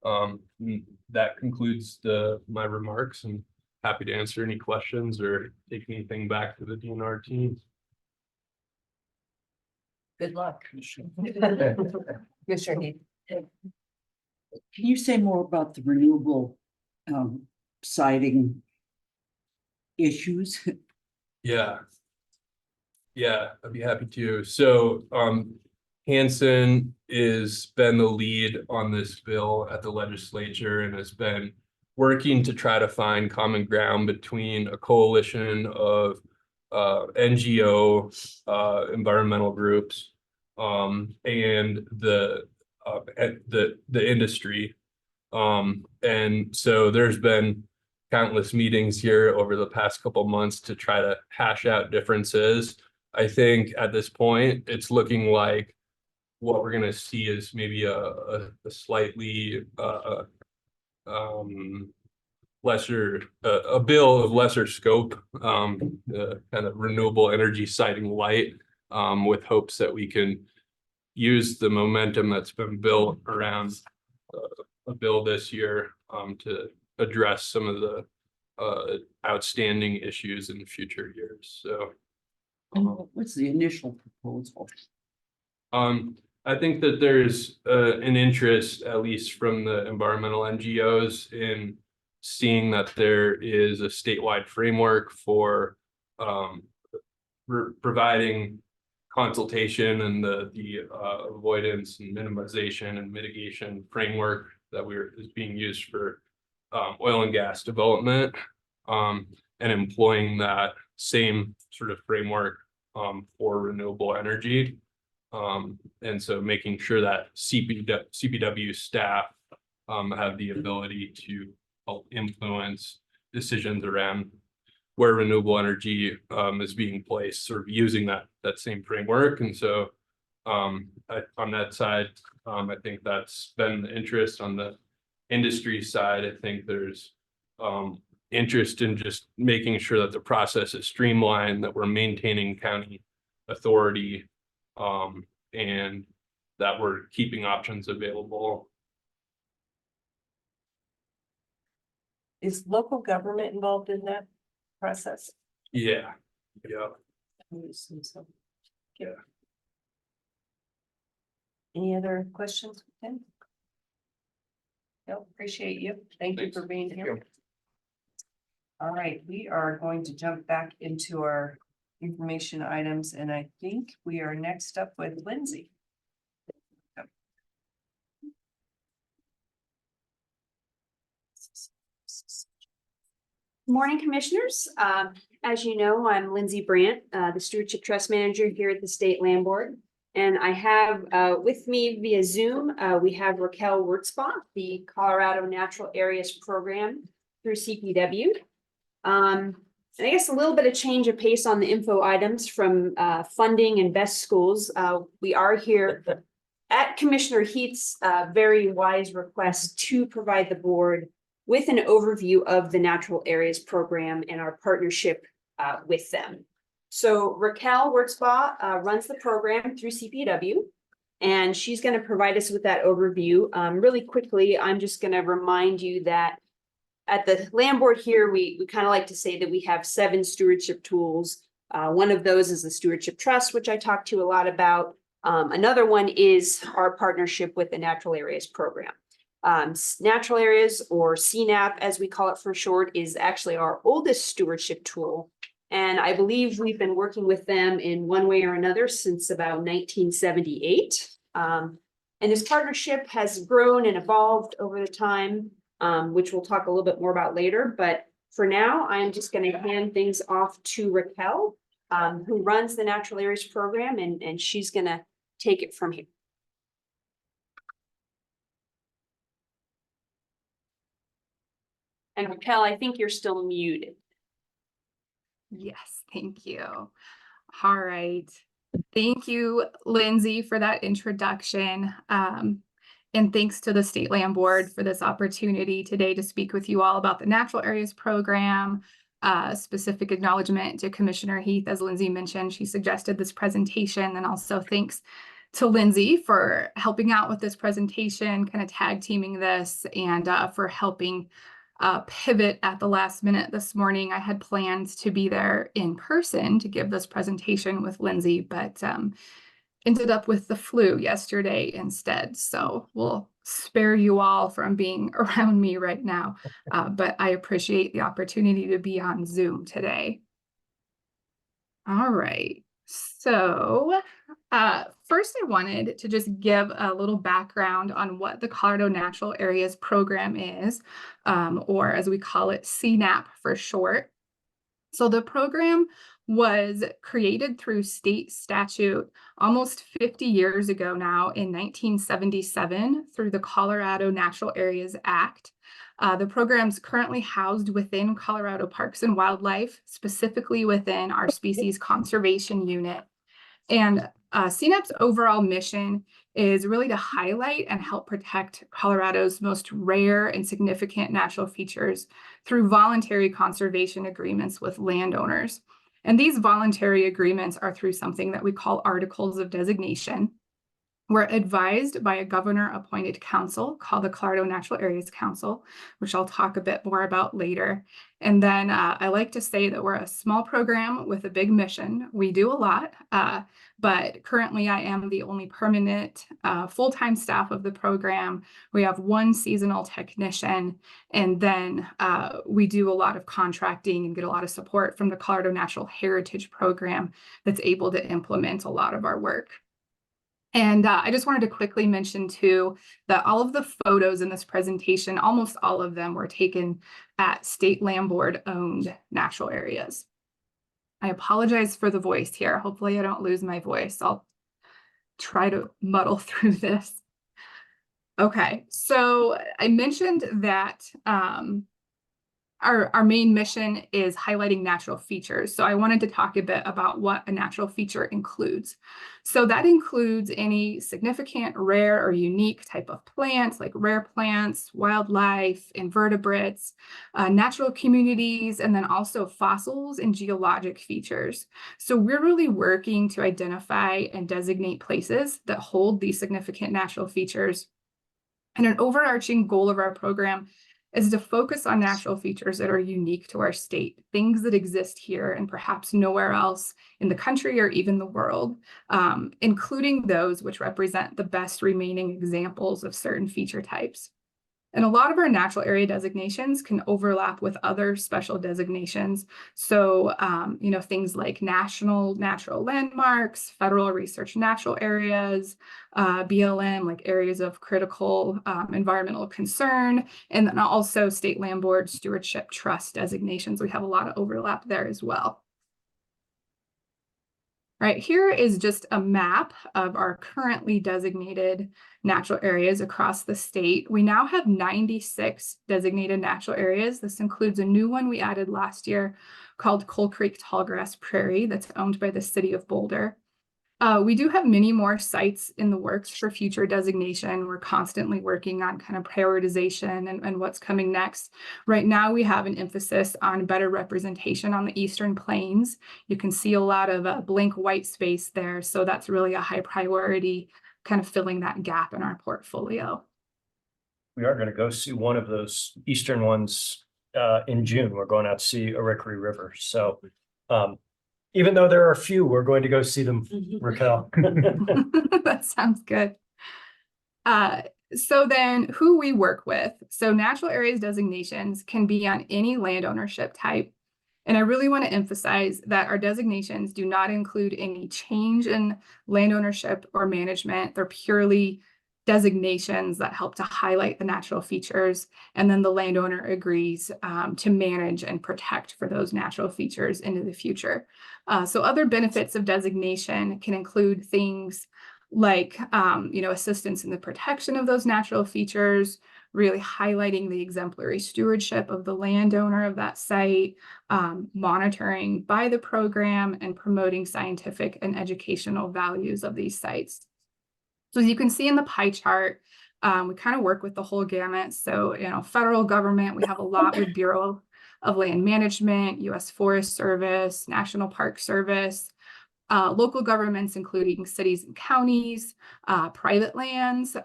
That concludes my remarks, and happy to answer any questions or take anything back to the DNR team. Good luck. Commissioner Heath. Can you say more about the renewable siting issues? Yeah, I'd be happy to. So Hanson is been the lead on this bill at the legislature and has been working to try to find common ground between a coalition of NGO environmental groups and the industry. And so there's been countless meetings here over the past couple months to try to hash out differences. I think at this point, it's looking like what we're gonna see is maybe a slightly lesser, a bill of lesser scope, kind of renewable energy siting light, with hopes that we can use the momentum that's been built around a bill this year to address some of the outstanding issues in future years. So And what's the initial proposal? I think that there's an interest, at least from the environmental NGOs, in seeing that there is a statewide framework for providing consultation and the avoidance and minimization and mitigation framework that is being used for oil and gas development, and employing that same sort of framework for renewable energy. And so making sure that CPW staff have the ability to help influence decisions around where renewable energy is being placed, sort of using that same framework. And so on that side, I think that's been the interest. On the industry side, I think there's interest in just making sure that the process is streamlined, that we're maintaining county authority, and that we're keeping options available. Is local government involved in that process? Yeah. I would assume so. Okay. Yeah. Any other questions? Ken? No, appreciate you. Thank you Thanks. for being Thank here. you. All right, we are going to jump back into our information items, and I think we are next up with Lindsay. Morning, Commissioners. As you know, I'm Lindsay Brandt, the Stewardship Trust Manager here at the State Land Board. And I have with me via Zoom, we have Raquel Wurtzbach, the Colorado Natural Areas Program through CPW. And I guess a little bit of change of pace on the info items from funding and best schools. We are here at Commissioner Heath's very wise request to provide the board with an overview of the Natural Areas Program and our partnership with them. So Raquel Wurtzbach runs the program through CPW, and she's going to provide us with that overview. Really quickly, I'm just going to remind you that at the land board here, we kind of like to say that we have 7 stewardship tools. One of those is the Stewardship Trust, which I talked to you a lot about. Another one is our partnership with the Natural Areas Program. Natural Areas, or CNAP as we call it for short, is actually our oldest stewardship tool. And I believe we've been working with them in one way or another since about 1978. And this partnership has grown and evolved over the time, which we'll talk a little bit more about later. But for now, I'm just going to hand things off to Raquel, who runs the Natural Areas Program, and she's going to take it from here. And Raquel, I think you're still muted. Yes, thank you. All right. Thank you, Lindsay, for that introduction. And thanks to the State Land Board for this opportunity today to speak with you all about the Natural Areas Program. Specific acknowledgement to Commissioner Heath, as Lindsay mentioned, she suggested this presentation, and also thanks to Lindsay for helping out with this presentation, kind of tag teaming this, and for helping pivot at the last minute this morning. I had plans to be there in person to give this presentation with Lindsay, but ended up with the flu yesterday instead. So we'll spare you all from being around me right now, but I appreciate the opportunity to be on Zoom today. All right, So, first I wanted to just give a little background on what the Colorado Natural Areas Program is, or as we call it, CNAP for short. So the program was created through state statute almost 50 years ago now in 1977 through the Colorado Natural Areas Act. The program's currently housed within Colorado Parks and Wildlife, specifically within our Species Conservation Unit. And CNAP's overall mission is really to highlight and help protect Colorado's most rare and significant natural features through voluntary conservation agreements with landowners. And these voluntary agreements are through something that we call Articles of Designation. We're advised by a governor-appointed council called the Colorado Natural Areas Council, which I'll talk a bit more about later. And then I like to say that we're a small program with a big mission. We do a lot, but currently I am the only permanent full-time staff of the program. We have one seasonal technician, and then we do a lot of contracting and get a lot of support from the Colorado Natural Heritage Program that's able to implement a lot of our work. And I just wanted to quickly mention too that all of the photos in this presentation, almost all of them were taken at State Land Board owned natural areas. I apologize for the voice here. Hopefully I don't lose my voice. I'll try to muddle through this. Okay, so I mentioned that our main mission is highlighting natural features. So I wanted to talk a bit about what a natural feature includes. So that includes any significant, rare, or unique type of plants, like rare plants, wildlife, invertebrates, natural communities, and then also fossils and geologic features. So we're really working to identify and designate places that hold these significant natural features. And an overarching goal of our program is to focus on natural features that are unique to our state, things that exist here and perhaps nowhere else in the country or even the world, including those which represent the best remaining examples of certain feature types. And a lot of our natural area designations can overlap with other special designations. So, things like national natural landmarks, federal research natural areas, BLM, like areas of critical environmental concern, and then also State Land Board Stewardship Trust designations. We have a lot of overlap there as well. Right, here is just a map of our currently designated natural areas across the state. We now have 96 designated natural areas. This includes a new one we added last year called Coal Creek Tallgrass Prairie that's owned by the city of Boulder. We do have many more sites in the works for future designation. We're constantly working on kind of prioritization and what's coming next. Right now, we have an emphasis on better representation on the Eastern Plains. You can see a lot of blank white space there. So that's really a high priority, kind of filling that gap in our portfolio. We are going to go see one of those eastern ones in June. We're going out to see Arickaree River. So even though there are a few, we're going to go see them, Raquel. That sounds good. So then who we work with. So natural areas designations can be on any land ownership type. And I really want to emphasize that our designations do not include any change in land ownership or management. They're purely designations that help to highlight the natural features, and then the landowner agrees to manage and protect for those natural features into the future. So other benefits of designation can include things like assistance in the protection of those natural features, really highlighting the exemplary stewardship of the landowner of that site, monitoring by the program, and promoting scientific and educational values of these sites. So as you can see in the pie chart, we kind of work with the whole gamut. So, federal government, we have a lot with Bureau of Land Management, U.S. Forest Service, National Park Service, local governments, including cities and counties, private lands,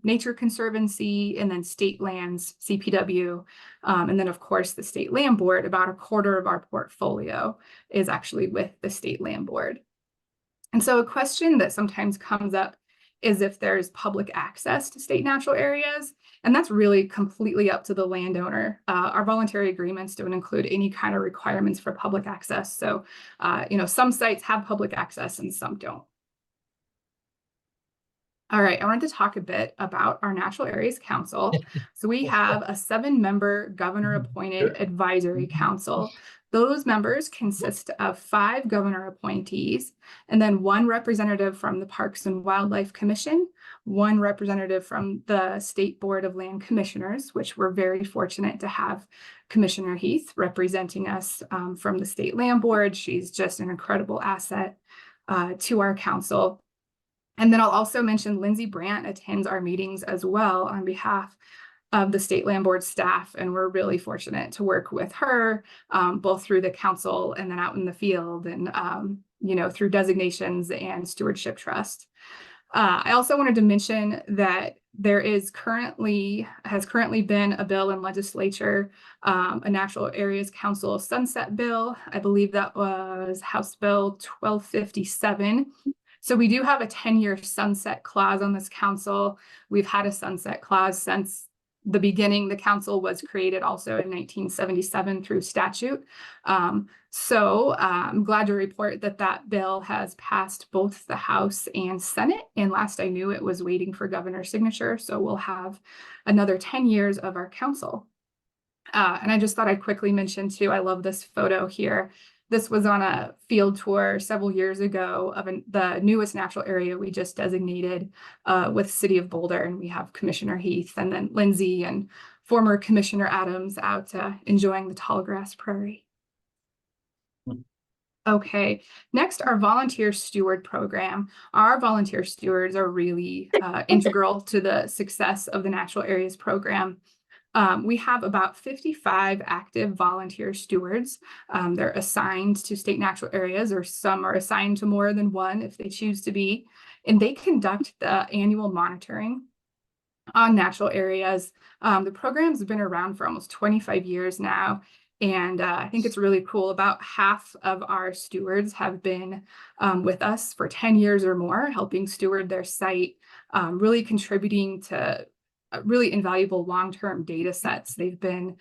Nature Conservancy, and then state lands, CPW. And then, of course, the State Land Board. About a quarter of our portfolio is actually with the State Land Board. And so a question that sometimes comes up is if there's public access to state natural areas. And that's really completely up to the landowner. Our voluntary agreements don't include any kind of requirements for public access. So, some sites have public access and some don't. All right, I wanted to talk a bit about our Natural Areas Council. So we have a 7-member governor-appointed advisory council. Those members consist of 5 governor appointees, and then 1 representative from the Parks and Wildlife Commission, 1 representative from the State Board of Land Commissioners, which we're very fortunate to have Commissioner Heath representing us from the State Land Board. She's just an incredible asset to our council. And then I'll also mention Lindsay Brandt attends our meetings as well on behalf of the State Land Board staff. And we're really fortunate to work with her, both through the council and then out in the field and, through designations and stewardship trust. I also wanted to mention that there has currently been a bill in legislature, a Natural Areas Council Sunset Bill. I believe that was House Bill 1257. So we do have a 10-year sunset clause on this council. We've had a sunset clause since the beginning. The council was created also in 1977 through statute. So I'm glad to report that that bill has passed both the House and Senate. And last I knew, it was waiting for governor's signature. So we'll have another 10 years of our council. And I just thought I'd quickly mention too, I love this photo here. This was on a field tour several years ago of the newest natural area we just designated with City of Boulder. And we have Commissioner Heath and then Lindsay and former Commissioner Adams out enjoying the tall grass prairie. Okay, next, our volunteer steward program. Our volunteer stewards are really integral to the success of the Natural Areas program. We have about 55 active volunteer stewards. They're assigned to state natural areas, or some are assigned to more than one if they choose to be. And they conduct the annual monitoring on natural areas. The program's been around for almost 25 years now. And I think it's really cool. About half of our stewards have been with us for 10 years or more, helping steward their site, really contributing to really invaluable long-term data sets. They've been,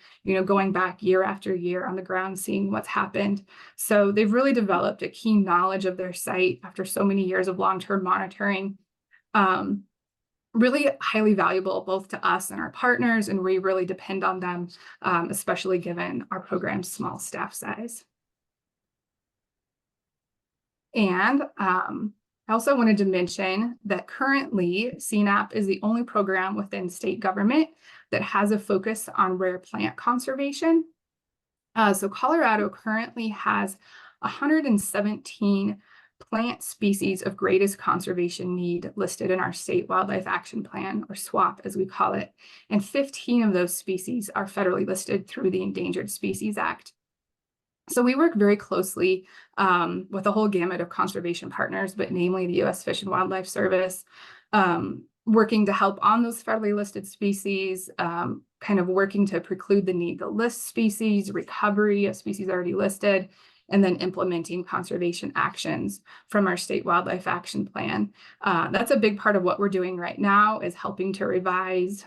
going back year after year on the ground, seeing what's happened. So they've really developed a keen knowledge of their site after so many years of long-term monitoring. Really highly valuable both to us and our partners, and we really depend on them, especially given our program's small staff size. And I also wanted to mention that currently CNAP is the only program within state government that has a focus on rare plant conservation. So Colorado currently has 117 plant species of greatest conservation need listed in our State Wildlife Action Plan, or SWAP as we call it, and 15 of those species are federally listed through the Endangered Species Act. So we work very closely with a whole gamut of conservation partners, but namely the U.S. Fish and Wildlife Service, working to help on those federally listed species, kind of working to preclude the need to list species, recovery of species already listed, and then implementing conservation actions from our State Wildlife Action Plan. That's a big part of what we're doing right now, is helping to revise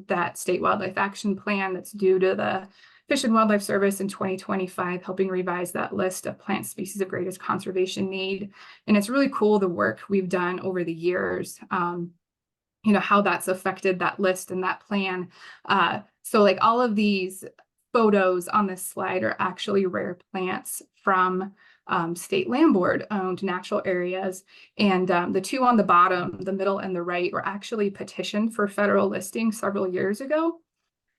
that State Wildlife Action Plan that's due to the Fish and Wildlife Service in 2025, helping revise that list of plant species of greatest conservation need. And it's really cool, the work we've done over the years, how that's affected that list and that plan. So like all of these photos on this slide are actually rare plants from State Land Board owned natural areas. And the two on the bottom, the middle and the right, were actually petitioned for federal listing several years ago.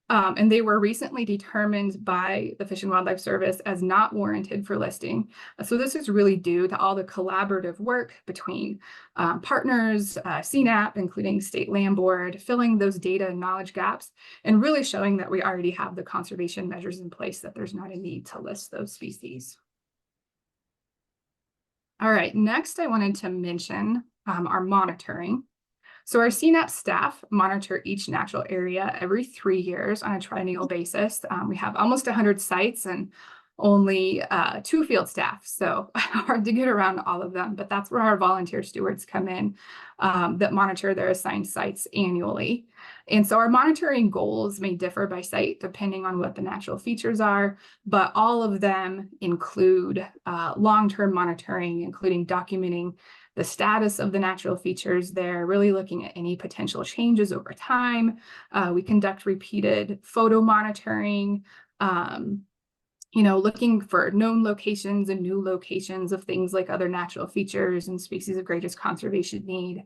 And they were recently determined by the Fish and Wildlife Service as not warranted for listing. So this is really due to all the collaborative work between partners, CNAP, including State Land Board, filling those data and knowledge gaps, and really showing that we already have the conservation measures in place, that there's not a need to list those species. All right, next I wanted to mention our monitoring. So our CNAP staff monitor each natural area every 3 years on a triennial basis. We have almost 100 sites, and only 2 field staff, so hard to get around all of them, but that's where our volunteer stewards come in that monitor their assigned sites annually. And so our monitoring goals may differ by site depending on what the natural features are, but all of them include long-term monitoring, including documenting the status of the natural features there, really looking at any potential changes over time. We conduct repeated photo monitoring, looking for known locations and new locations of things like other natural features and species of greatest conservation need.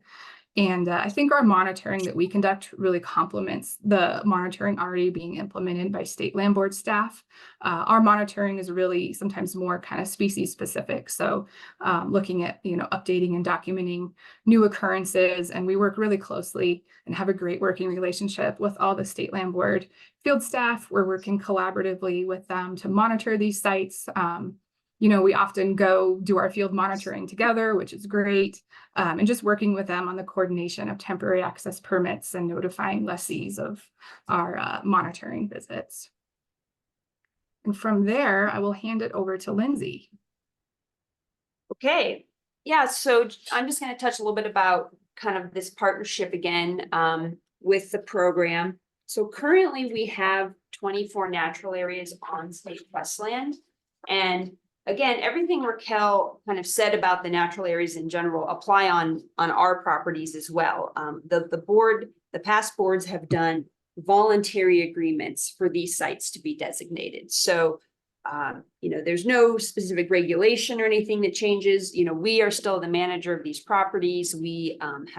And I think our monitoring that we conduct really complements the monitoring already being implemented by state land board staff. Our monitoring is really sometimes more kind of species specific. So looking at, updating and documenting new occurrences. And we work really closely and have a great working relationship with all the state land board field staff. We're working collaboratively with them to monitor these sites. We often go do our field monitoring together, which is great, and just working with them on the coordination of temporary access permits and notifying lessees of our monitoring visits. And from there, I will hand it over to Lindsay. Okay, yeah, so I'm just going to touch a little bit about kind of this partnership again with the program. So currently we have 24 natural areas on state trust land. And again, everything Raquel kind of said about the natural areas in general apply on our properties as well. The past boards have done voluntary agreements for these sites to be designated. So, there's no specific regulation or anything that changes. We are still the manager of these properties. We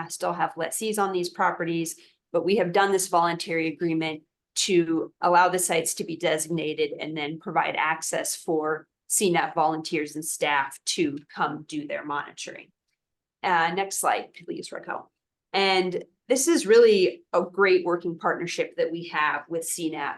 still have lessees on these properties, but we have done this voluntary agreement to allow the sites to be designated and then provide access for CNAP volunteers and staff to come do their monitoring. Next slide, please, Raquel. And this is really a great working partnership that we have with CNAP.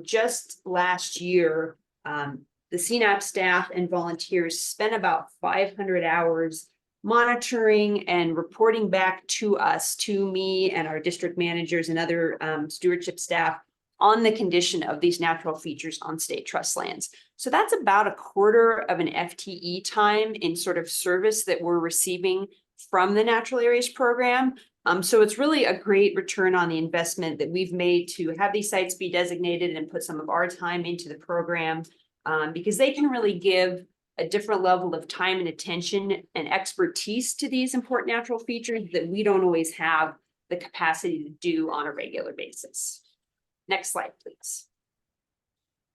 Just last year, the CNAP staff and volunteers spent about 500 hours monitoring and reporting back to us, to me and our district managers and other stewardship staff on the condition of these natural features on state trust lands. So that's about 1/4 of an FTE time in sort of service that we're receiving from the Natural Areas Program. So it's really a great return on the investment that we've made to have these sites be designated and put some of our time into the program, because they can really give a different level of time and attention and expertise to these important natural features that we don't always have the capacity to do on a regular basis. Next slide, please.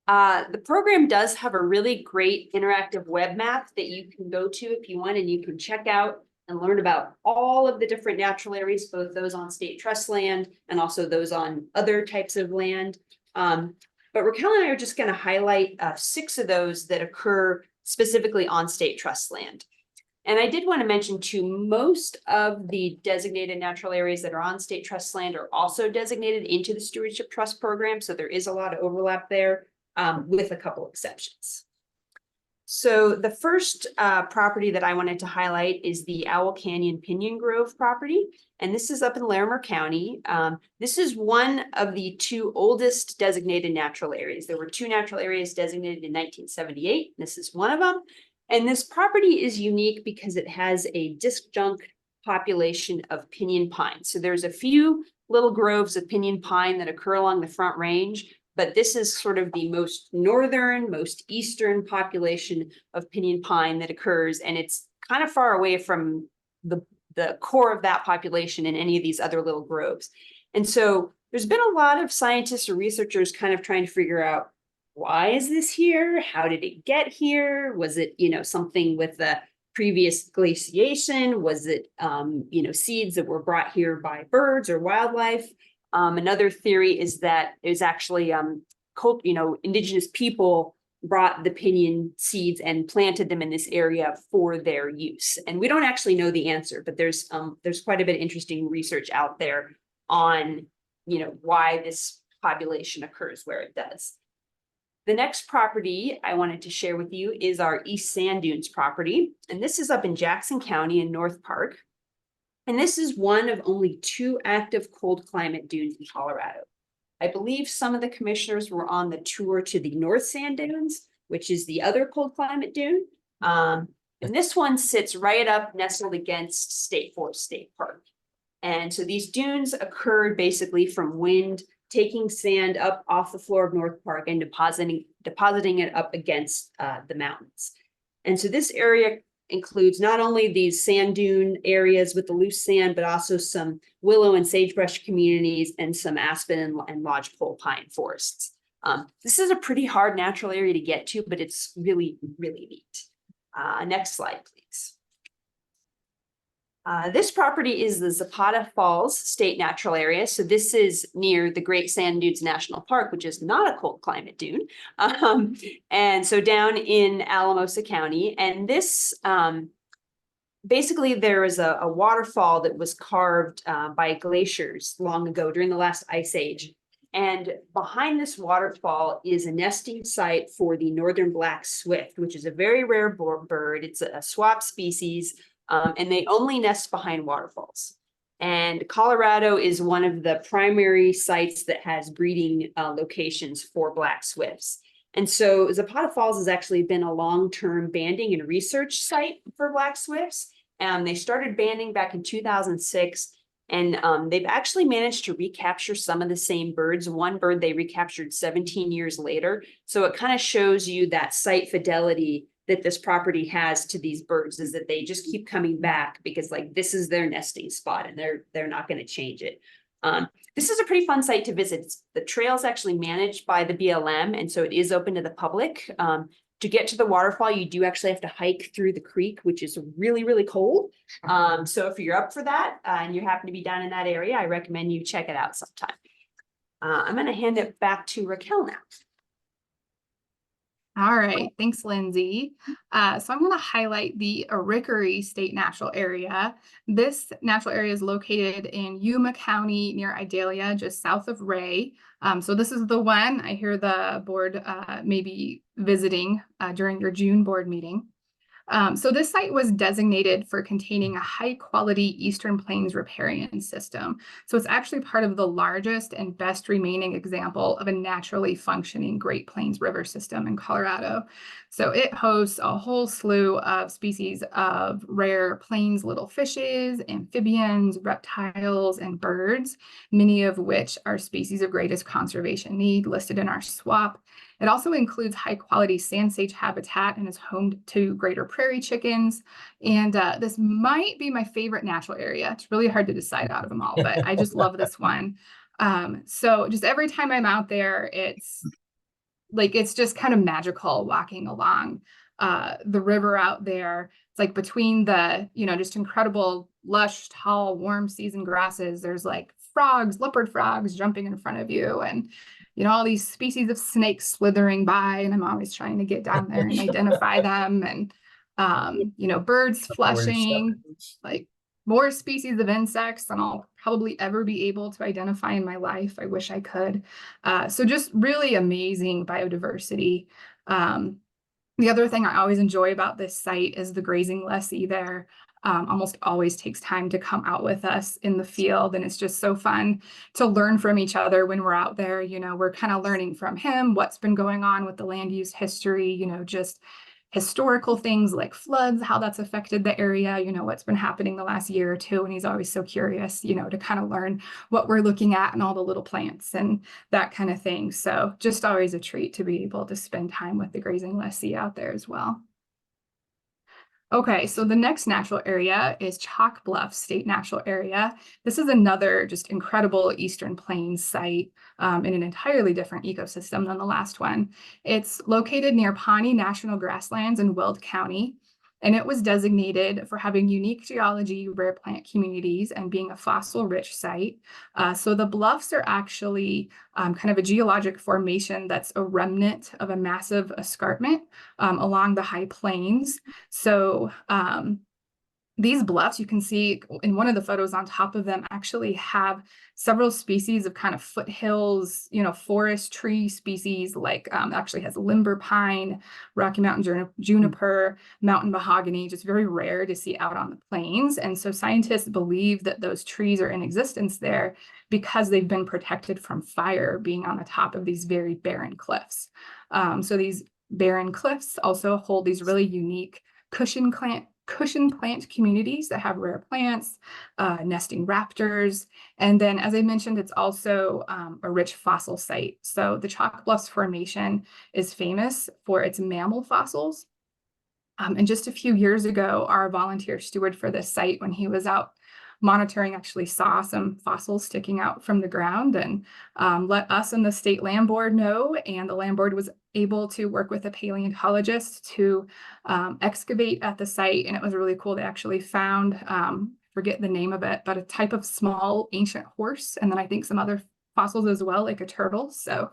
The program does have a really great interactive web map that you can go to if you want, and you can check out and learn about all of the different natural areas, both those on state trust land and also those on other types of land. But Raquel and I are just going to highlight 6 of those that occur specifically on state trust land. And I did want to mention too, most of the designated natural areas that are on state trust land are also designated into the Stewardship Trust Program. So there is a lot of overlap there, with a couple exceptions. So the first property that I wanted to highlight is the Owl Canyon Pinyon Grove property. And this is up in Larimer County. This is one of the 2 oldest designated natural areas. There were 2 natural areas designated in 1978. This is one of them. And this property is unique because it has a disjunct population of pinyon pine. So there's a few little groves of pinyon pine that occur along the Front Range, but this is sort of the most northern, most eastern population of pinyon pine that occurs. And it's kind of far away from the core of that population in any of these other little groves. And so there's been a lot of scientists or researchers kind of trying to figure out, why is this here? How did it get here? Was it, something with the previous glaciation? Was it, seeds that were brought here by birds or wildlife? Another theory is that it's actually, indigenous people brought the pinyon seeds and planted them in this area for their use. And we don't actually know the answer, but there's quite a bit of interesting research out there on, why this population occurs where it does. The next property I wanted to share with you is our East Sand Dunes property. And this is up in Jackson County in North Park. And this is one of only 2 active cold climate dunes in Colorado. I believe some of the commissioners were on the tour to the North Sand Dunes. which is the other cold climate dune. And this one sits right up nestled against State Forest State Park. And so these dunes occurred basically from wind taking sand up off the floor of North Park and depositing it up against the mountains. And so this area includes not only these sand dune areas with the loose sand, but also some willow and sagebrush communities and some aspen and lodgepole pine forests. This is a pretty hard natural area to get to, but it's really, really neat. Next slide, please. This property is the Zapata Falls State Natural Area. So this is near the Great Sand Dunes National Park, which is not a cold climate dune. And so down in Alamosa County, and this, basically there is a waterfall that was carved by glaciers long ago during the last ice age. And behind this waterfall is a nesting site for the northern black swift, which is a very rare bird. It's a swap species, and they only nest behind waterfalls. And Colorado is one of the primary sites that has breeding locations for black swifts. And so Zapata Falls has actually been a long-term banding and research site for black swifts. They started banding back in 2006. And they've actually managed to recapture some of the same birds. One bird they recaptured 17 years later. So it kind of shows you that site fidelity that this property has to these birds, is that they just keep coming back because like this is their nesting spot and they're not going to change it. This is a pretty fun site to visit. The trail is actually managed by the BLM, and so it is open to the public. To get to the waterfall, you do actually have to hike through the creek, which is really, really cold. So if you're up for that and you happen to be down in that area, I recommend you check it out sometime. I'm going to hand it back to Raquel now. All right, thanks, Lindsay. So I'm going to highlight the Arickaree State Natural Area. This natural area is located in Yuma County near Idalia, just south of Ray. So this is the one I hear the board may be visiting during your June board meeting. So this site was designated for containing a high quality Eastern Plains riparian system. So it's actually part of the largest and best remaining example of a naturally functioning Great Plains river system in Colorado. So it hosts a whole slew of species of rare plains little fishes, amphibians, reptiles, and birds, many of which are species of greatest conservation need listed in our SWAP. It also includes high quality sand sage habitat and is home to greater prairie chickens. And this might be my favorite natural area. It's really hard to decide out of them all, but I just love this one. So just every time I'm out there, it's just kind of magical walking along the river out there. It's like between the, just incredible, lush, tall, warm season grasses, there's like frogs, leopard frogs jumping in front of you, and all these species of snakes slithering by, and I'm always trying to get down there and identify them, and birds flushing, like more species of insects than I'll probably ever be able to identify in my life. I wish I could. So just really amazing biodiversity. The other thing I always enjoy about this site is the grazing lessee there. Almost always takes time to come out with us in the field, and it's just so fun to learn from each other when we're out there. We're kind of learning from him what's been going on with the land use history, just historical things like floods, how that's affected the area, what's been happening the last year or two. And he's always so curious, to kind of learn what we're looking at and all the little plants and that kind of thing. So just always a treat to be able to spend time with the grazing lessee out there as well. Okay, so the next natural area is Chalk Bluff State Natural Area. This is another just incredible Eastern Plains site in an entirely different ecosystem than the last one. It's located near Pawnee National Grasslands in Weld County, and it was designated for having unique geology, rare plant communities, and being a fossil-rich site. So the bluffs are actually kind of a geologic formation that's a remnant of a massive escarpment along the high plains. So these bluffs, you can see in one of the photos on top of them, actually have several species of kind of foothills, forest tree species, like actually has limber pine, Rocky Mountain juniper, mountain mahogany, just very rare to see out on the plains. And so scientists believe that those trees are in existence there because they've been protected from fire being on the top of these very barren cliffs. So these barren cliffs also hold these really unique cushion plant communities that have rare plants, nesting raptors. And then, as I mentioned, it's also a rich fossil site. So the Chalk Bluffs Formation is famous for its mammal fossils. And just a few years ago, our volunteer steward for this site, when he was out monitoring, actually saw some fossils sticking out from the ground and let us and the state land board know. And the land board was able to work with a paleontologist to excavate at the site. And it was really cool. They actually found, forget the name of it, but a type of small ancient horse. And then I think some other fossils as well, like a turtle. So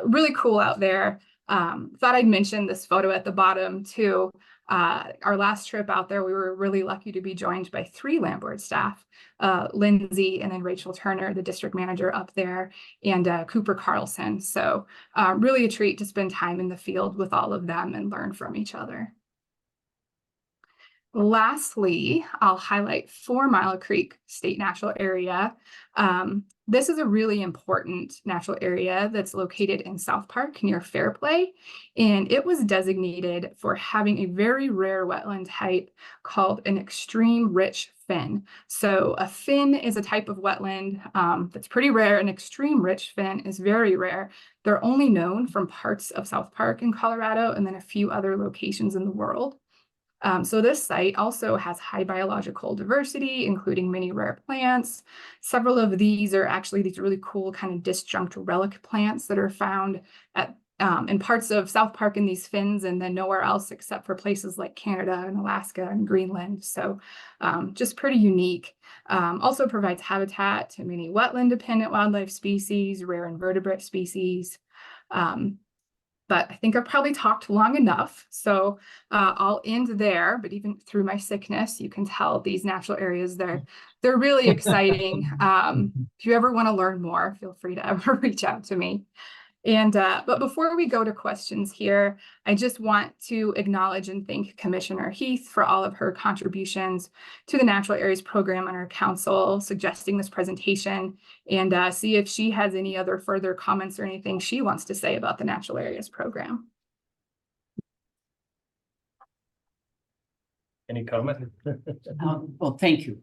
really cool out there. Thought I'd mention this photo at the bottom too. Our last trip out there, we were really lucky to be joined by 3 land board staff, Lindsay and then Rachel Turner, the district manager up there, and Cooper Carlson. So really a treat to spend time in the field with all of them and learn from each other. Lastly, I'll highlight 4 Mile Creek State Natural Area. This is a really important natural area that's located in South Park near Fairplay, and it was designated for having a very rare wetland type called an extreme rich fen. So a fen is a type of wetland that's pretty rare. An extreme rich fen is very rare. They're only known from parts of South Park in Colorado and then a few other locations in the world. So this site also has high biological diversity, including many rare plants. Several of these are actually these really cool kind of disjunct relic plants that are found at in parts of South Park in these fins and then nowhere else except for places like Canada and Alaska and Greenland. So just pretty unique. Also provides habitat to many wetland dependent wildlife species, rare invertebrate species. But I think I've probably talked long enough, so I'll end there. But even through my sickness, you can tell these natural areas, they're really exciting. If you ever want to learn more, feel free to ever reach out to me. And but before we go to questions here, I just want to acknowledge and thank Commissioner Heath for all of her contributions to the Natural Areas Program on our council, suggesting this presentation, and see if she has any other further comments or anything she wants to say about the Natural Areas Program. Any comment? Well, thank you.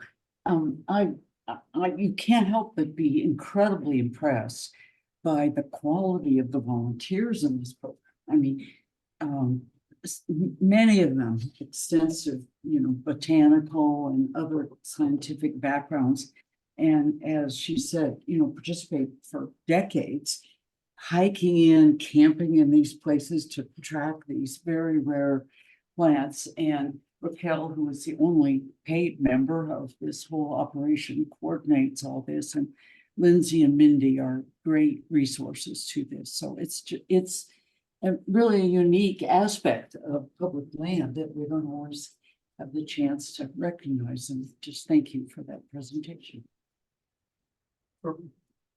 You can't help but be incredibly impressed by the quality of the volunteers in this program. I mean, many of them extensive, botanical and other scientific backgrounds. And as she said, participate for decades, hiking in, camping in these places to track these very rare plants. And Raquel, who is the only paid member of this whole operation, coordinates all this. And Lindsay and Mindy are great resources to this. So it's really a unique aspect of public land that we don't always have the chance to recognize. And just thank you for that presentation.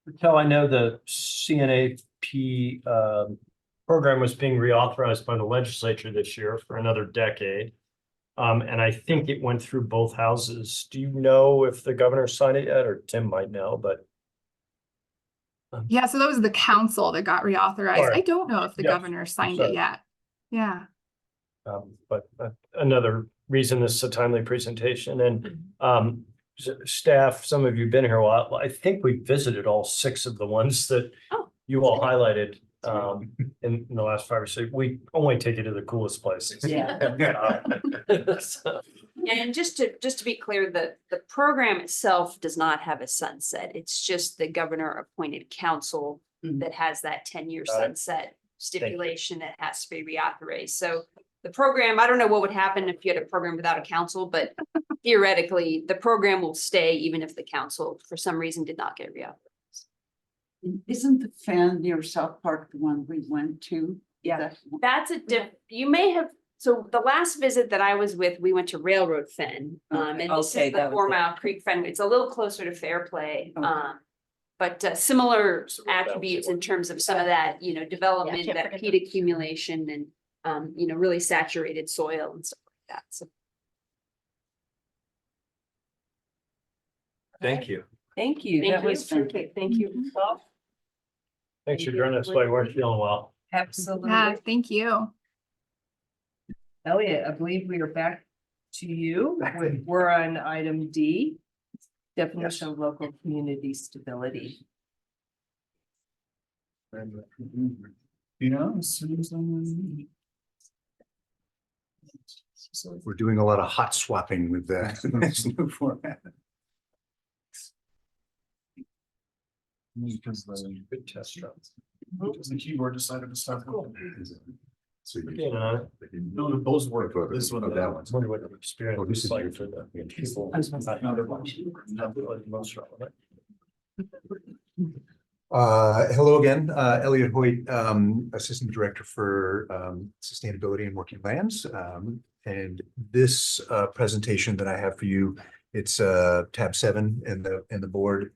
Raquel, I know the CNAP program was being reauthorized by the legislature this year for another decade. And I think it went through both houses. Do you know if the governor signed it yet, or Tim might know, but yeah, so that was the council that got reauthorized. Right. I don't know if the Yeah, governor signed sorry. it yet. Yeah. but another reason this is a timely presentation. And staff, some of you have been here a while. I think we visited all 6 of the ones that Oh, you all highlighted in the last 5 or 6. We only take you to the coolest places. Yeah. So, And just to be clear, the program itself does not have a sunset. It's just the governor appointed council Mhm. that has that 10-year Got it. sunset stipulation that has to be reauthorized. So the program, I don't know what would happen if you had a program without a council, but theoretically, the program will stay even if the council for some reason did not get reauthorized. Isn't the fan near South Park the one we went to? Yeah. That's a you may have, so the last visit that I was with, we went to Railroad Fen. And this Okay, is the that was 4 it. Mile Creek Fen. It's a little closer to Fairplay. Okay. But similar So that was attributes it. in terms of some of that, development, can't that forget peat accumulation and, really saturated soil and stuff like that. So Thank you. Thank you. Thank That you. was fantastic. Thank you. Thanks for joining us while you weren't feeling well. Absolutely. Yeah, thank you. Elliot, I believe we are back to you. We're on item D. Definition of local community stability. Yeah, Susan. So we're doing a lot of hot swapping with this new format. Because the big test runs. Because the keyboard decided to stop. So you- Yeah, no. No, those work. This one. Oh, that one. Wonder what the experience Oh, this is is like yours. for the people. Another one. Most relevant. Hello again, Elliot Hoyt, Assistant Director for Sustainability and Working Lands. And this presentation that I have for you, it's tab 7 in the board.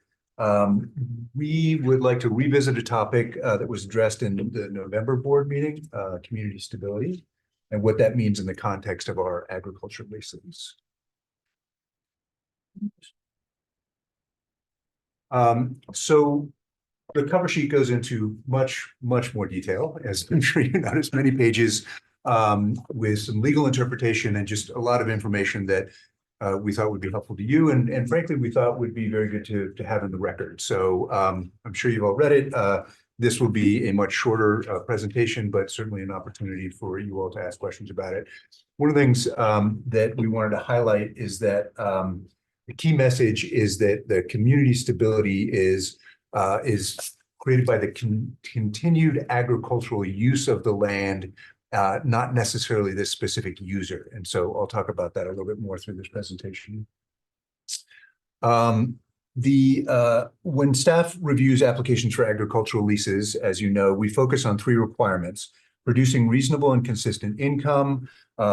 We would like to revisit a topic that was addressed in the November board meeting, community stability, and what that means in the context of our agriculture leases. So the cover sheet goes into much more detail, as I'm sure you noticed, many pages with some legal interpretation and just a lot of information that we thought would be helpful to you, and frankly, we thought would be very good to have in the record. So I'm sure you've all read it. This will be a much shorter presentation, but certainly an opportunity for you all to ask questions about it. One of the things that we wanted to highlight is that the key message is that the community stability is created by the continued agricultural use of the land, not necessarily this specific user. And so I'll talk about that a little bit more through this presentation. When staff reviews applications for agricultural leases, as you know, we focus on 3 requirements: producing reasonable and consistent income,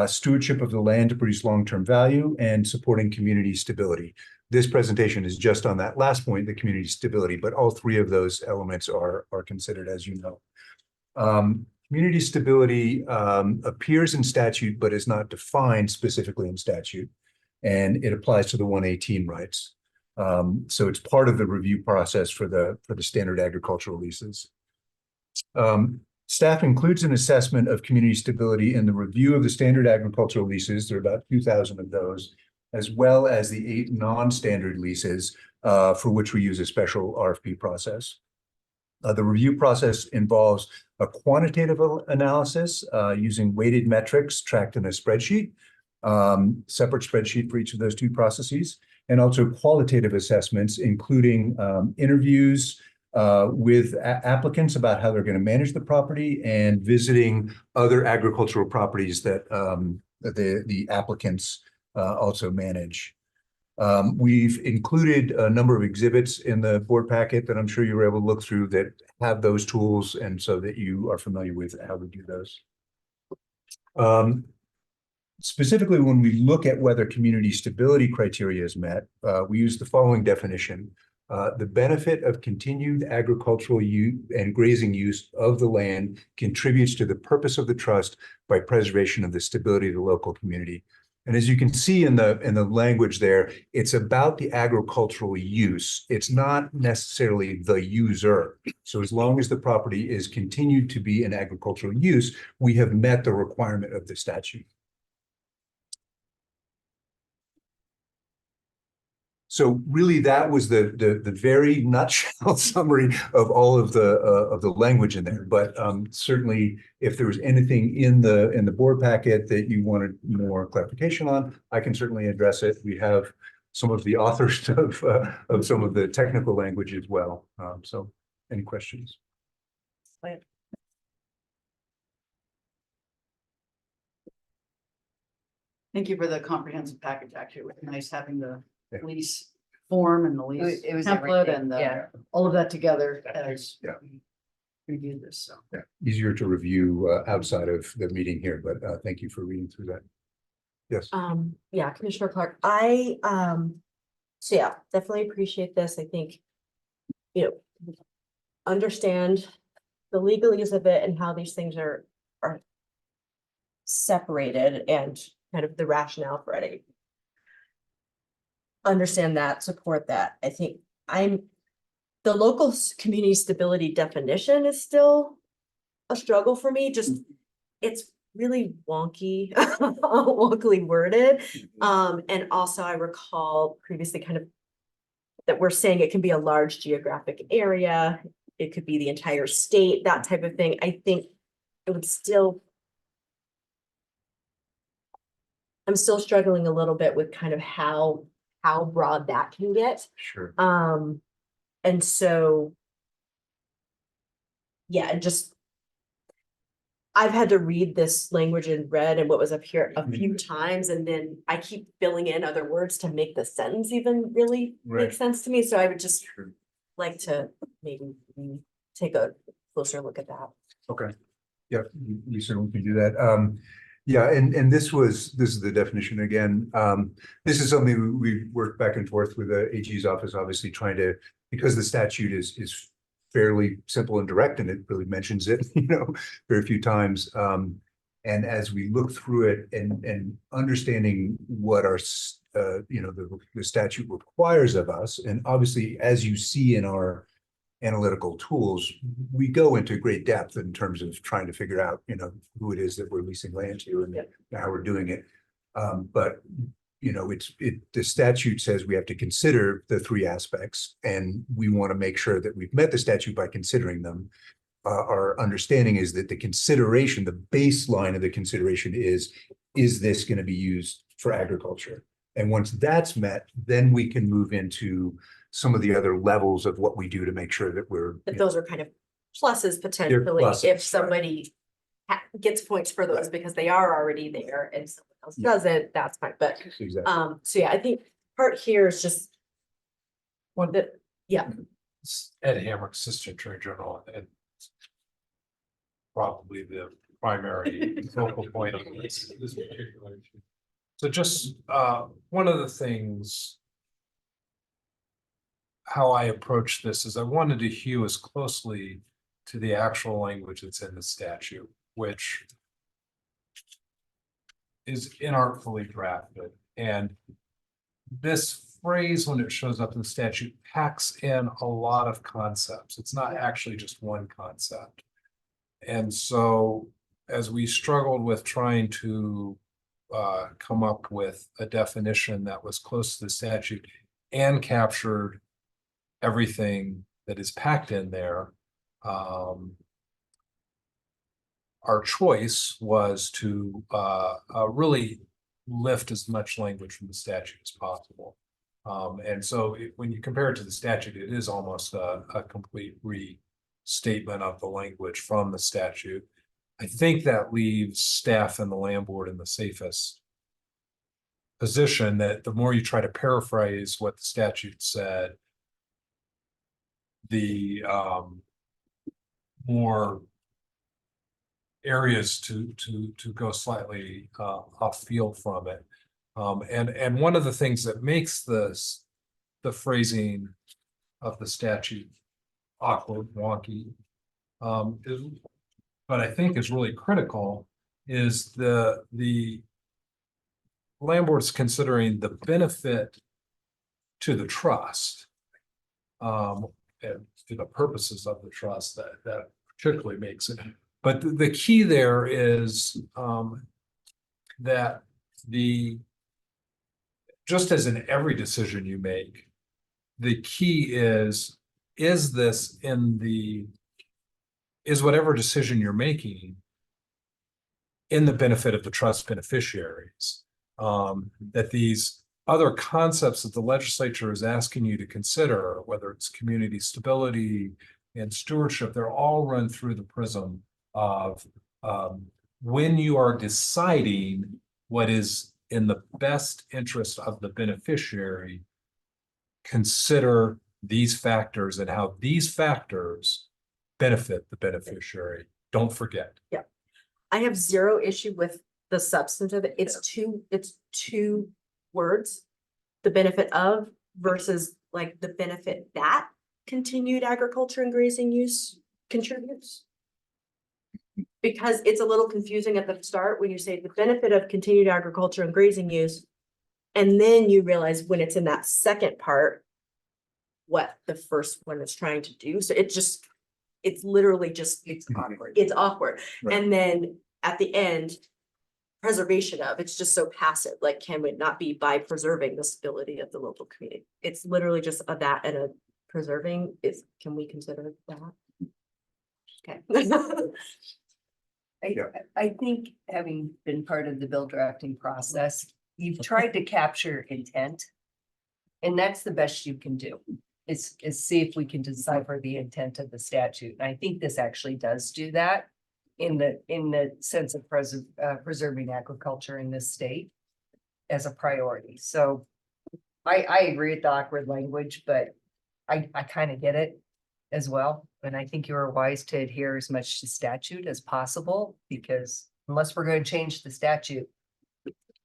stewardship of the land to produce long-term value, and supporting community stability. This presentation is just on that last point, the community stability, but all 3 of those elements are considered, as you know. Community stability appears in statute, but is not defined specifically in statute, and it applies to the 1A team rights. So it's part of the review process for the standard agricultural leases. Staff includes an assessment of community stability in the review of the standard agricultural leases. There are about 2,000 of those, as well as the 8 non-standard leases for which we use a special RFP process. The review process involves a quantitative analysis using weighted metrics tracked in a spreadsheet, separate spreadsheet for each of those 2 processes, and also qualitative assessments, including interviews with applicants about how they're going to manage the property and visiting other agricultural properties that the applicants also manage. We've included a number of exhibits in the board packet that I'm sure you were able to look through that have those tools, and so that you are familiar with how we do those. Specifically, when we look at whether community stability criteria is met, we use the following definition. The benefit of continued agricultural use and grazing use of the land contributes to the purpose of the trust by preservation of the stability of the local community. And as you can see in the language there, it's about the agricultural use. It's not necessarily the user. So as long as the property is continued to be an agricultural use, we have met the requirement of the statute. So really, that was the very nutshell summary of all of the language in there. But certainly, if there was anything in the board packet that you wanted more clarification on, I can certainly address it. We have some of the authors of some of the technical language as well. So, any questions? Thank you for the comprehensive package. Actually, it was nice having the lease form and the lease It was template everything, and yeah. all of that together as Yeah. we reviewed this, so. Yeah, easier to review outside of the meeting here, but thank you for reading through that. Yes. Yeah, Commissioner Clark, so yeah, definitely appreciate this. I think, understand the legalese of it and how these things are separated and kind of the rationale for it. Understand that, support that. I think the local community stability definition is still a struggle for me, just, it's really wonky, wonkily worded. And also I recall previously kind of that we're saying it can be a large geographic area, it could be the entire state, that type of thing. I think it would still. I'm still struggling a little bit with kind of how broad that can get. Sure. And so. Yeah, and just. I've had to read this language in red and what was up here a few times, and then I keep filling in other words to make the sentence even really make Right. sense to me. So I would just Sure. like to maybe take a closer look at that. Okay. Yeah, we certainly can do that. Yeah, and this is the definition again. This is something we worked back and forth with the AG's office, obviously trying to, because the statute is fairly simple and direct, and it really mentions it, very few times. And as we look through it and understanding what our, the statute requires of us, and obviously, as you see in our analytical tools, we go into great depth in terms of trying to figure out, who it is that we're leasing land to and how we're doing it. But the statute says we have to consider the three aspects, and we want to make sure that we've met the statute by considering them. Our understanding is that the consideration, the baseline of the consideration is this going to be used for agriculture? And once that's met, then we can move into some of the other levels of what we do to make sure that we're. But those are kind of pluses potentially, pluses, if right. somebody gets points for those because they are already there and someone else doesn't, that's fine, but, Exactly. so yeah, I think part here is just. One that, yeah, Ed Hamrick, Assistant Attorney General, and probably the primary focal point of this particular issue. So just one of the things, how I approach this is I wanted to hew as closely to the actual language that's in the statute, which is inartfully drafted. And this phrase, when it shows up in the statute, packs in a lot of concepts. It's not actually just one concept. And so as we struggled with trying to come up with a definition that was close to the statute and captured everything that is packed in there, our choice was to really lift as much language from the statute as possible. And so when you compare it to the statute, it is almost a complete restatement of the language from the statute. I think that leaves staff and the land board in the safest position that the more you try to paraphrase what the statute said, the more areas to go slightly off field from it. And one of the things that makes the phrasing of the statute awkward, wonky, is, but I think is really critical, is the land board's considering the benefit to the trust, and to the purposes of the trust that particularly makes it. But the key there is that just as in every decision you make, the key is whatever decision you're making in the benefit of the trust beneficiaries, that these other concepts that the legislature is asking you to consider, whether it's community stability and stewardship, they're all run through the prism of when you are deciding what is in the best interest of the beneficiary, consider these factors and how these factors benefit the beneficiary. Don't forget. yeah. I have zero issue with the substance of it. It's two words, the benefit of versus like the benefit that continued agriculture and grazing use contributes. Because it's a little confusing at the start when you say the benefit of continued agriculture and grazing use. And then you realize when it's in that second part, what the first one is trying to do. So it just, it's literally just, It's awkward. it's awkward. Right. And then at the end, preservation of, it's just so passive, like, can it not be by preserving the stability of the local community? It's literally just a that and a preserving is, can we consider that? Okay. I think having been part of the bill drafting process, you've tried to capture intent. And that's the best you can do, is see if we can decipher the intent of the statute. And I think this actually does do that in the sense of preserving agriculture in this state as a priority. So I agree with the awkward language, but I kind of get it as well. And I think you are wise to adhere as much to statute as possible, because unless we're going to change the statute,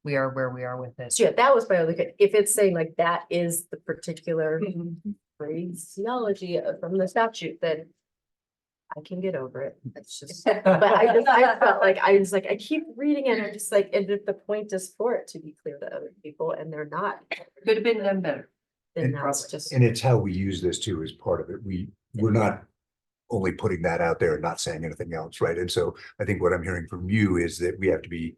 we are where we are with this. So yeah, that was my only, if it's saying like that is the particular phraseology from the statute, then I can get over it. It's just, but I felt like, I keep reading it, I'm just like, and if the point is for it to be clear to other people and they're not, Could have been done better. then And- that's just. And it's how we use this too as part of it. We're not only putting that out there and not saying anything else, right? And so I think what I'm hearing from you is that we have to be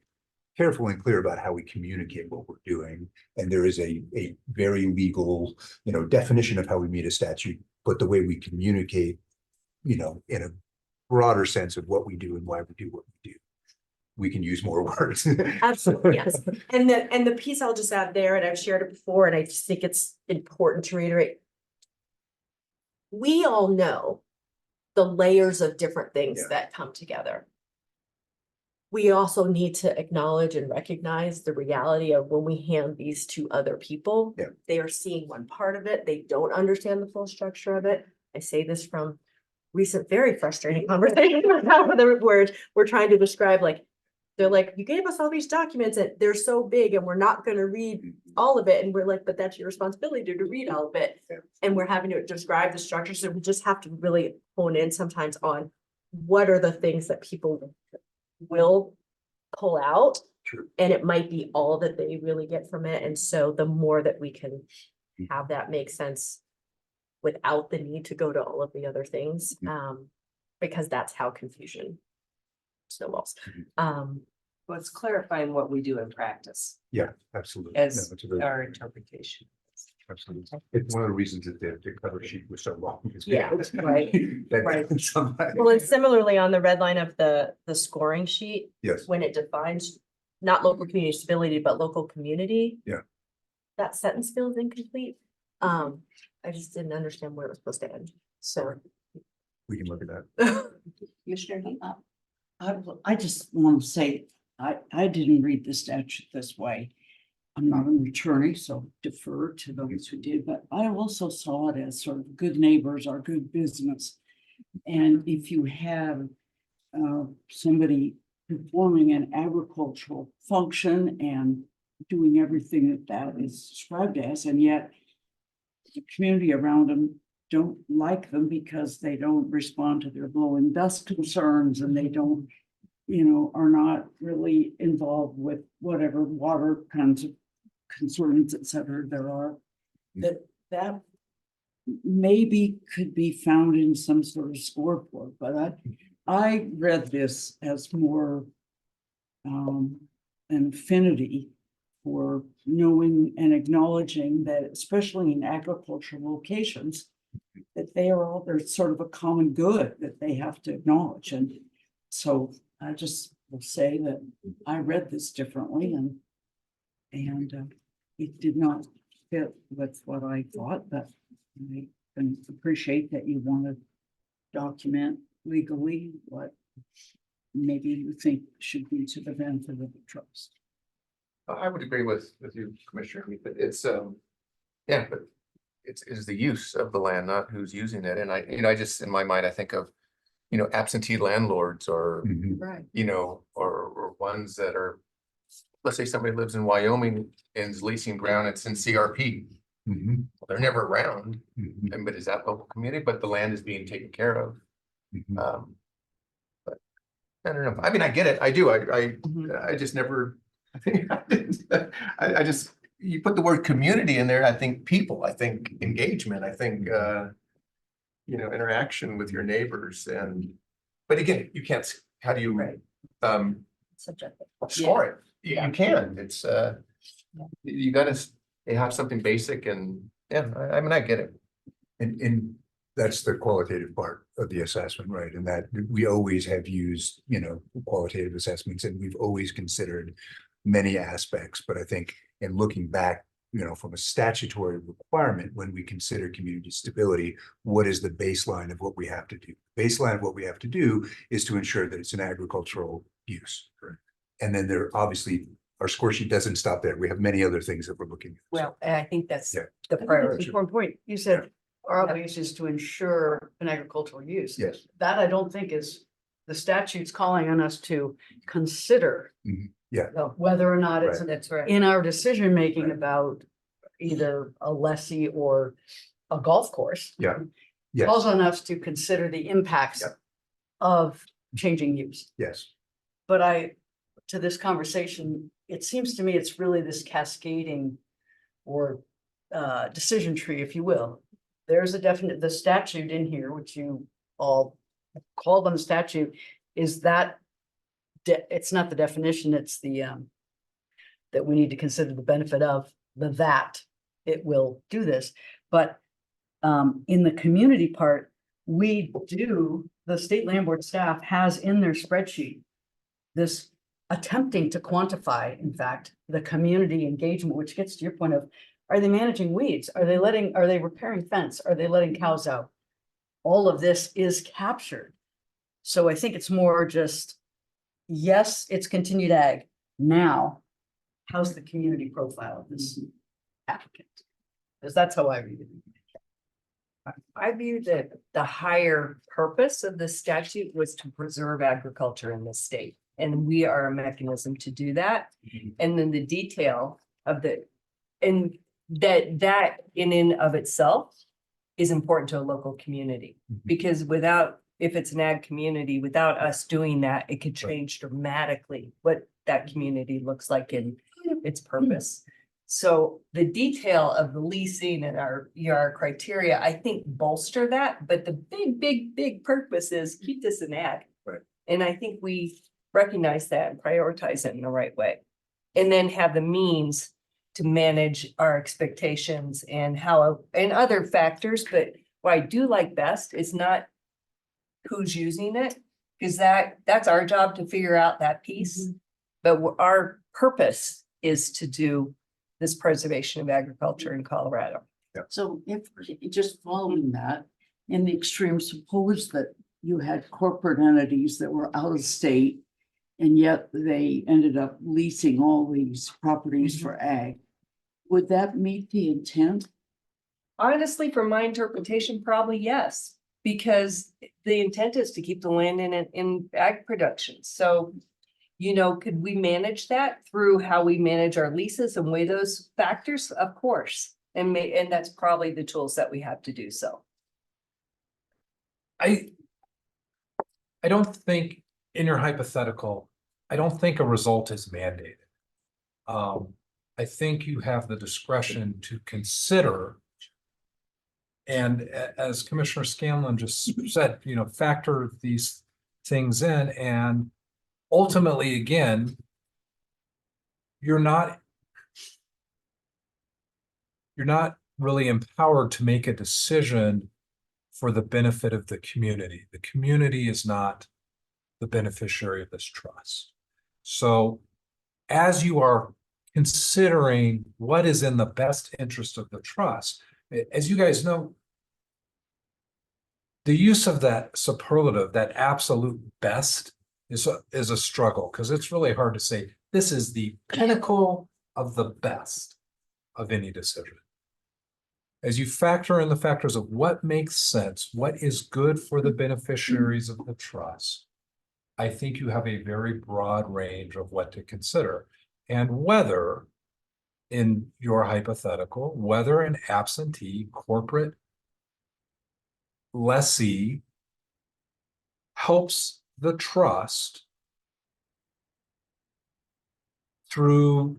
careful and clear about how we communicate what we're doing. And there is a very legal, definition of how we meet a statute, but the way we communicate, in a broader sense of what we do and why we do what we do. We can use more words. Absolutely, yes. And the piece I'll just add there, and I've shared it before, and I just think it's important to reiterate. We all know the layers of different things Yeah. that come together. We also need to acknowledge and recognize the reality of when we hand these to other people. Yeah. They are seeing one part of it. They don't understand the full structure of it. I say this from recent, very frustrating conversation where we're trying to describe, like, they're like, you gave us all these documents and they're so big and we're not gonna read all of it. And we're like, but that's your responsibility to read all of it. Yeah. And we're having to describe the structure. So we just have to really hone in sometimes on what are the things that people will pull out. True. And it might be all that they really get from it. And so the more that we can have that make sense without the need to go to all of the other things, because that's how confusion snowballs. Well, it's clarifying what we do in practice Yeah, absolutely. as No, it's a very- our interpretation. Absolutely. It's one of the reasons that the cover sheet was so long. is Yeah, because right, that- right. somebody- Well, and similarly on the red line of the scoring sheet, Yes, when it defines not local community stability, but local community. Yeah. That sentence feels incomplete. I just didn't understand where it was supposed to end, so. we can look at that. Commissioner, I just want to say, I didn't read the statute this way. I'm not an attorney, so defer to those who did, but I also saw it as sort of good neighbors are good business. And if you have somebody performing an agricultural function and doing everything that is described as, and yet the community around them don't like them because they don't respond to their blowing dust concerns and they don't, are not really involved with whatever water kinds of concerns, et cetera, there are. That maybe could be found in some sort of scoreboard, but I read this as more an affinity for knowing and acknowledging that, especially in agricultural locations, that there's sort of a common good that they have to acknowledge. And so I just will say that I read this differently and it did not fit with what I thought, but I can appreciate that you want to document legally what maybe you think should be to the benefit of the trust. I would agree with you, Commissioner, but it's, yeah, but it's the use of the land, not who's using it. And I just, in my mind, I think of, absentee landlords or, Mhm. Right. or ones that are, let's say somebody lives in Wyoming and is leasing ground, it's in CRP. Mhm. They're never around, Mhm. but is that local community? But the land is being taken care of. Mhm. But I don't know. I mean, I get it. I do. Mm-hmm. I just never, I think, I just, you put the word community in there, I think people, I think engagement, I think, interaction with your neighbors but again, you can't, how do you, Right. Subjective. score it? Yeah. You can, it's, you gotta have something basic and, yeah, I mean, I get it. And that's the qualitative part of the assessment, right? And that we always have used, qualitative assessments, and we've always considered many aspects. But I think in looking back, from a statutory requirement, when we consider community stability, what is the baseline of what we have to do? Baseline of what we have to do is to ensure that it's an agricultural use. Correct. And then obviously, our score sheet doesn't stop there. We have many other things that we're looking at. Well, and I think that's Yeah. the I think that's an priority. important point. You said our obligation is to ensure an agricultural use. Yes. That I don't think is the statute's calling on us to consider. Yeah. Whether or not it's That's right. in our decision making about either a lessee or a golf course. Yeah. Yes. Calls on us to consider the impacts Yeah. of changing use. Yes. But to this conversation, it seems to me it's really this cascading or decision tree, if you will. There's the statute in here, which you all called on the statute, is that it's not the definition, it's the that we need to consider the benefit of that it will do this. But in the community part, the state land board staff has in their spreadsheet this attempting to quantify, in fact, the community engagement, which gets to your point of, are they managing weeds? Are they repairing fence? Are they letting cows out? All of this is captured. So I think it's more just, yes, it's continued ag. Now, how's the community profile of this applicant? Because that's how I read it. I view that the higher purpose of the statute was to preserve agriculture in the state. And we are a mechanism to do that. And then the detail of and that in and of itself is important to a local community. Because if it's an ag community, without us doing that, it could change dramatically what that community looks like in its purpose. So the detail of the leasing and our criteria, I think bolster that, but the big purpose is keep this in ag. Right. And I think we recognize that and prioritize it in the right way. And then have the means to manage our expectations and other factors, but what I do like best is not who's using it, because that's our job to figure out that piece. But our purpose is to do this preservation of agriculture in Colorado. So if, just following that, in the extreme, suppose that you had corporate entities that were out of state, and yet they ended up leasing all these properties for ag. Would that meet the intent? Honestly, from my interpretation, probably yes, because the intent is to keep the land in ag production. So, could we manage that through how we manage our leases and weigh those factors? Of course. And that's probably the tools that we have to do so. I don't think in your hypothetical, I don't think a result is mandated. I think you have the discretion to consider. And as Commissioner Scanlon just said, factor these things in, and ultimately, again, you're not really empowered to make a decision for the benefit of the community. The community is not the beneficiary of this trust. So as you are considering what is in the best interest of the trust, as you guys know, the use of that superlative, that absolute best, is a struggle, because it's really hard to say this is the pinnacle of the best of any decision. As you factor in the factors of what makes sense, what is good for the beneficiaries of the trust, I think you have a very broad range of what to consider. And whether, in your hypothetical, whether an absentee corporate lessee helps the trust through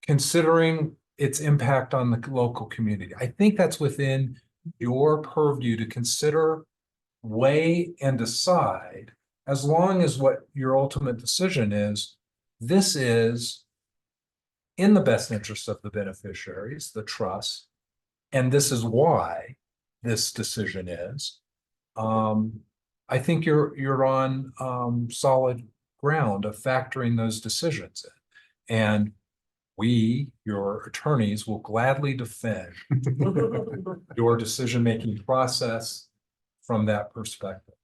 considering its impact on the local community. I think that's within your purview to consider, weigh, and decide, as long as what your ultimate decision is, this is in the best interest of the beneficiaries, the trust, and this is why this decision is. I think you're on solid ground of factoring those decisions in. And we, your attorneys, will gladly defend your decision-making process from that perspective.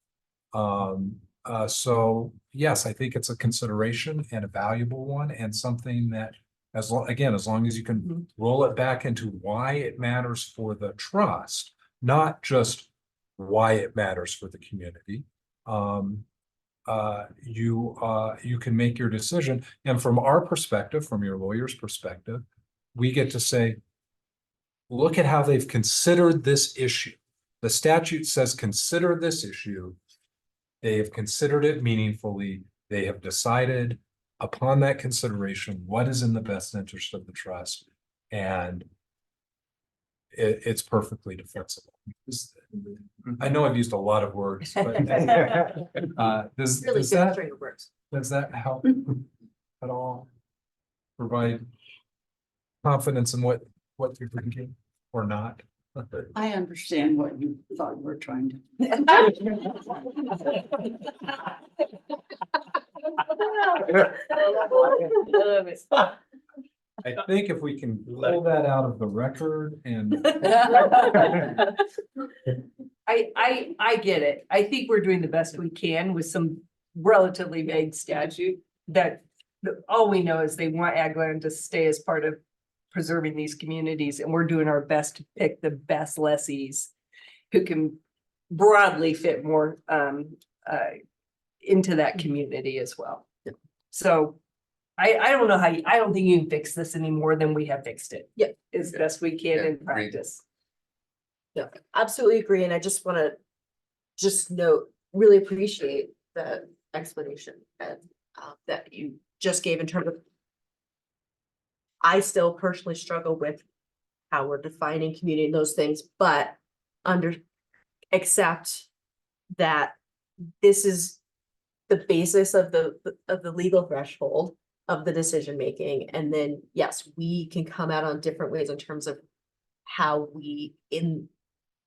So yes, I think it's a consideration and a valuable one, and something that, as long as you can roll it back into why it matters for the trust, not just why it matters for the community. You can make your decision. And from our perspective, from your lawyer's perspective, we get to say, look at how they've considered this issue. The statute says, consider this issue. They have considered it meaningfully. They have decided upon that consideration what is in the best interest of the trust. And it's perfectly defensible. I know I've used a lot of words, but does that help at all? Provide confidence in what you're thinking or not? I understand what you thought you were trying to. I think if we can pull that out of the record and I get it. I think we're doing the best we can with some relatively vague statute that all we know is they want ag land to stay as part of preserving these communities, and we're doing our best to pick the best lessees who can broadly fit more into that community as well. So I don't know how I don't think you can fix this any more than we have fixed it. Yeah. As best we can in agreed. practice. Yeah, absolutely agree. And I just want to just note, really appreciate the explanation and that you just gave in terms of. I still personally struggle with how we're defining community and those things, but accept that this is the basis of the legal threshold of the decision making. And then, yes, we can come out on different ways in terms of how we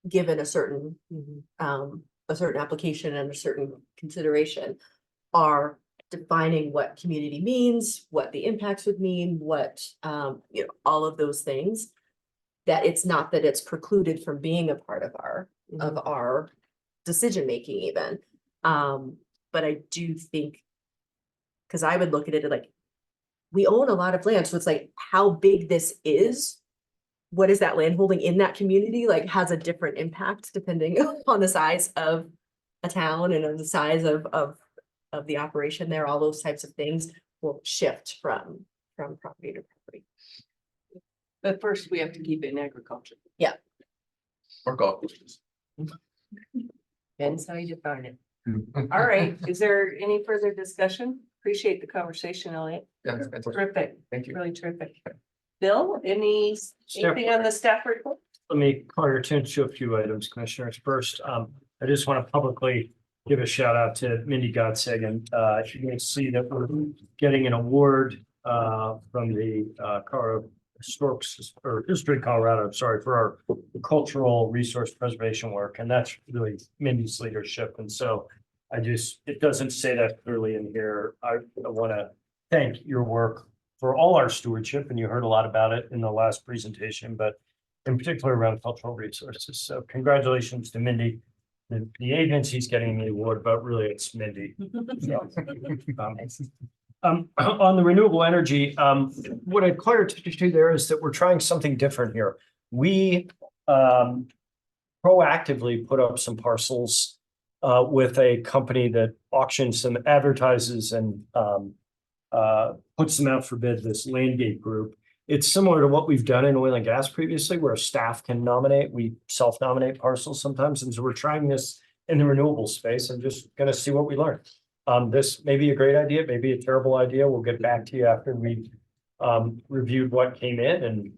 given a certain application and a certain consideration are defining what community means, what the impacts would mean, what all of those things. That it's not that it's precluded from being a part of our decision making even. But I do think, because I would look at it like, we own a lot of land, so it's like how big this is. What is that land holding in that community? Like has a different impact depending on the size of a town and on the size of the operation there. All those types of things will shift from property to property. But first we have to keep it in agriculture. Yeah. Or golf courses. Depends how you define it. All right, is there any further discussion? Appreciate the conversation, Elliot. Yeah, that's fantastic. Terrific, Thank you. really terrific. Bill, anything on the staff report? Let me call your attention to a few items, Commissioners. First, I just want to publicly give a shout out to Mindy Godsagan. You can see that we're getting an award from the History Colorado, I'm sorry, for our cultural resource preservation work. And that's really Mindy's leadership. And so it doesn't say that clearly in here. I want to thank your work for all our stewardship, and you heard a lot about it in the last presentation, but in particular around cultural resources. So congratulations to Mindy. The agency's getting the award, but really it's Mindy. On the renewable energy, what I'd call your attention to there is that we're trying something different here. We proactively put up some parcels with a company that auctions and advertises and puts them out for bid, this Landgate Group. It's similar to what we've done in oil and gas previously, where staff can nominate. We self-nominate parcels sometimes. And so we're trying this in the renewable space and just going to see what we learn. This may be a great idea, maybe a terrible idea. We'll get back to you after we've reviewed what came in and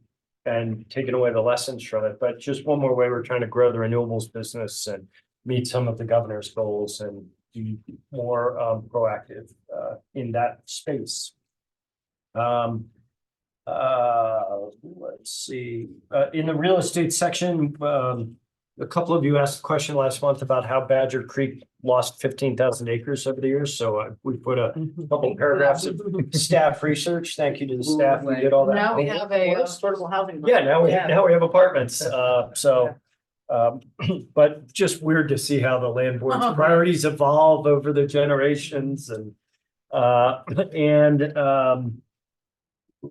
and taken away the lessons from it, but just one more way we're trying to grow the renewables business and meet some of the governor's goals and be more proactive in that space. Let's see, in the real estate section, a couple of you asked a question last month about how Badger Creek lost 15,000 acres over the years, so we put a couple paragraphs of staff research. Thank you to the staff who did all that. Now we have a affordable housing. Yeah, now we have apartments, but just weird to see how the land board's priorities evolve over the generations and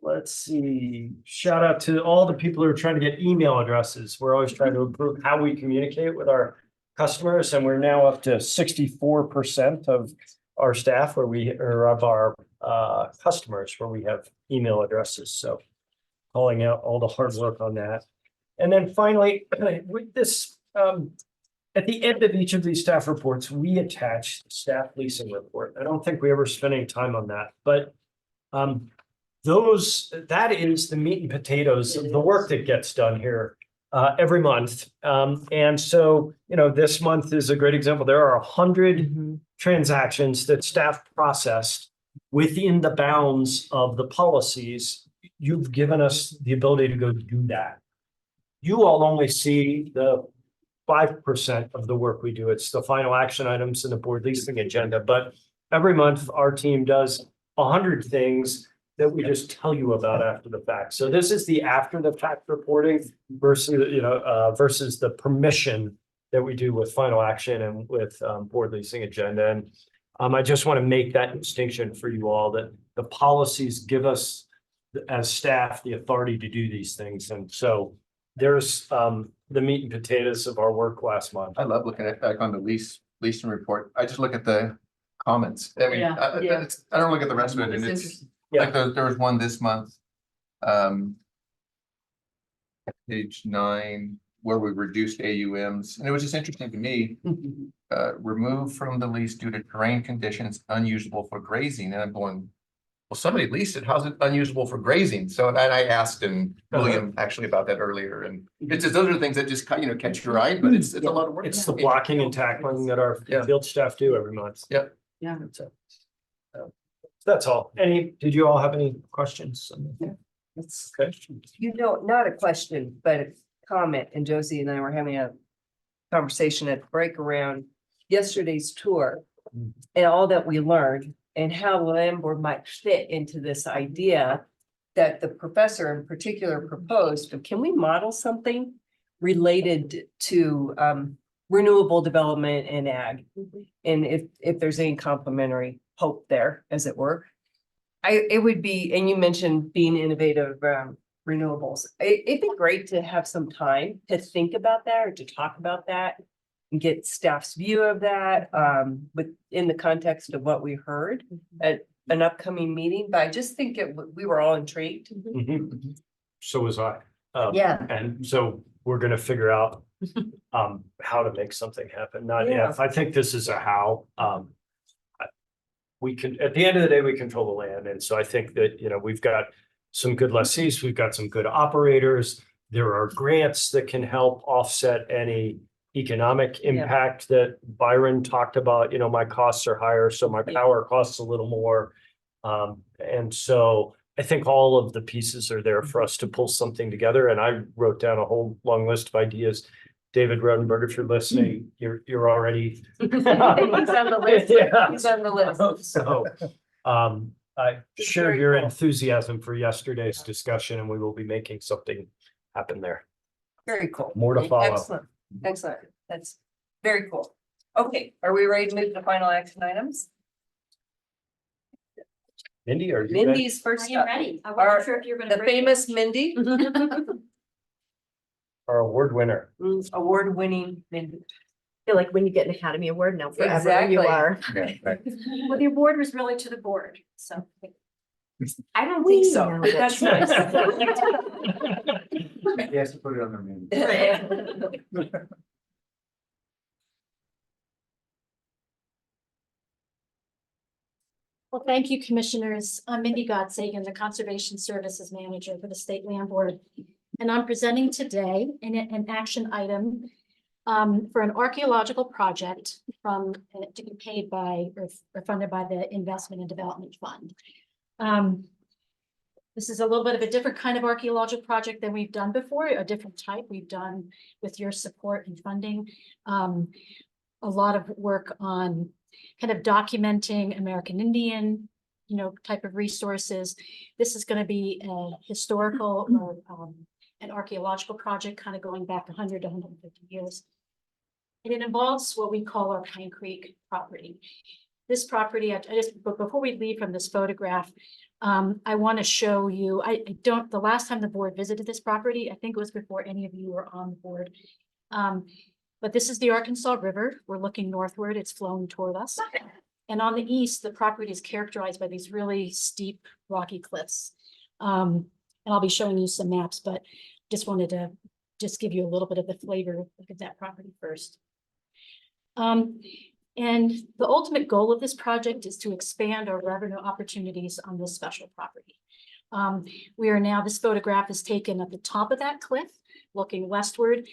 let's see, shout out to all the people who are trying to get email addresses. We're always trying to improve how we communicate with our customers, and we're now up to 64% of our staff of our customers where we have email addresses. So calling out all the hard work on that. And then finally, with this, at the end of each of these staff reports, we attach the staff leasing report. I don't think we ever spent any time on that, but that is the meat and potatoes of the work that gets done here every month. And so, this month is a great example. There are 100 transactions that staff processed within the bounds of the policies. You've given us the ability to go do that. You all only see the 5% of the work we do. It's the final action items in the board leasing agenda, but every month our team does 100 things that we just tell you about after the fact. So this is the after the fact reporting versus the permission that we do with final action and with board leasing agenda. And I just want to make that distinction for you all, that the policies give us as staff the authority to do these things. And so there's the meat and potatoes of our work last month. I love looking at back on the leasing report. I just look at the comments. I mean, I don't look at the rest of it, and it's like there was one this month. Page 9, where we reduced AUMs, and it was just interesting to me. Removed from the lease due to terrain conditions unusable for grazing, and I'm going, well, somebody leased it. How's it unusable for grazing? So, and I asked William actually about that earlier, and it's just, those are the things that just catch your eye, but it's a lot of work. It's the blocking and tackling that our field staff do every month. Yep. Yeah. That's all. Did you all have any questions? It's, Okay. not a question, but a comment, and Josie and I were having a conversation at break around yesterday's tour and all that we learned and how the land board might fit into this idea that the professor in particular proposed. But can we model something related to renewable development and ag? And if there's any complementary hope there, as it were. It would be, and you mentioned being innovative renewables. It'd be great to have some time to think about that or to talk about that and get staff's view of that in the context of what we heard at an upcoming meeting. But I just think we were all intrigued. So was I. Yeah. And so we're gonna figure out how to make something happen, not if. I think this is a how. We can, at the end of the day, we control the land. And so I think that, we've got some good lessees, we've got some good operators. There are grants that can help offset any economic impact that Byron talked about. My costs are higher, so my power costs a little more. And so I think all of the pieces are there for us to pull something together. And I wrote down a whole long list of ideas. David Rodenberg, if you're listening, you're already. He's on the list. Yeah. He's on the list. So, I share your enthusiasm for yesterday's discussion, and we will be making something happen there. Very cool. More to follow. Excellent. Excellent. That's very cool. Okay, are we ready to move to final action items? Mindy, are you ready? Mindy's first up. ready. I Our- wasn't sure if you're gonna. The famous Mindy, Our award winner. award-winning Mindy. Feel like when you get an Academy Award now forever, Exactly. you are. Yeah, right. Well, the award was really to the board, so. I don't think so. nailed it. That's nice. He has to put it on their menu. Well, thank you, Commissioners. I'm Mindy Godsagan, the Conservation Services Manager for the State Land Board. and I'm presenting today an action item for an archaeological project to be paid by or funded by the Investment and Development Fund. This is a little bit of a different kind of archaeological project than we've done before, a different type we've done with your support and funding. A lot of work on kind of documenting American Indian, type of resources. This is going to be a historical or an archaeological project kind of going back 100 to 150 years. And it involves what we call our Pine Creek property. This property, but before we leave from this photograph, I want to show you, the last time the board visited this property, I think it was before any of you were on the board. But this is the Arkansas River. We're looking northward, it's flowing toward us. And on the east, the property is characterized by these really steep rocky cliffs. And I'll be showing you some maps, but just wanted to give you a little bit of the flavor. Look at that property first. And the ultimate goal of this project is to expand our revenue opportunities on this special property. This photograph is taken at the top of that cliff, looking westward.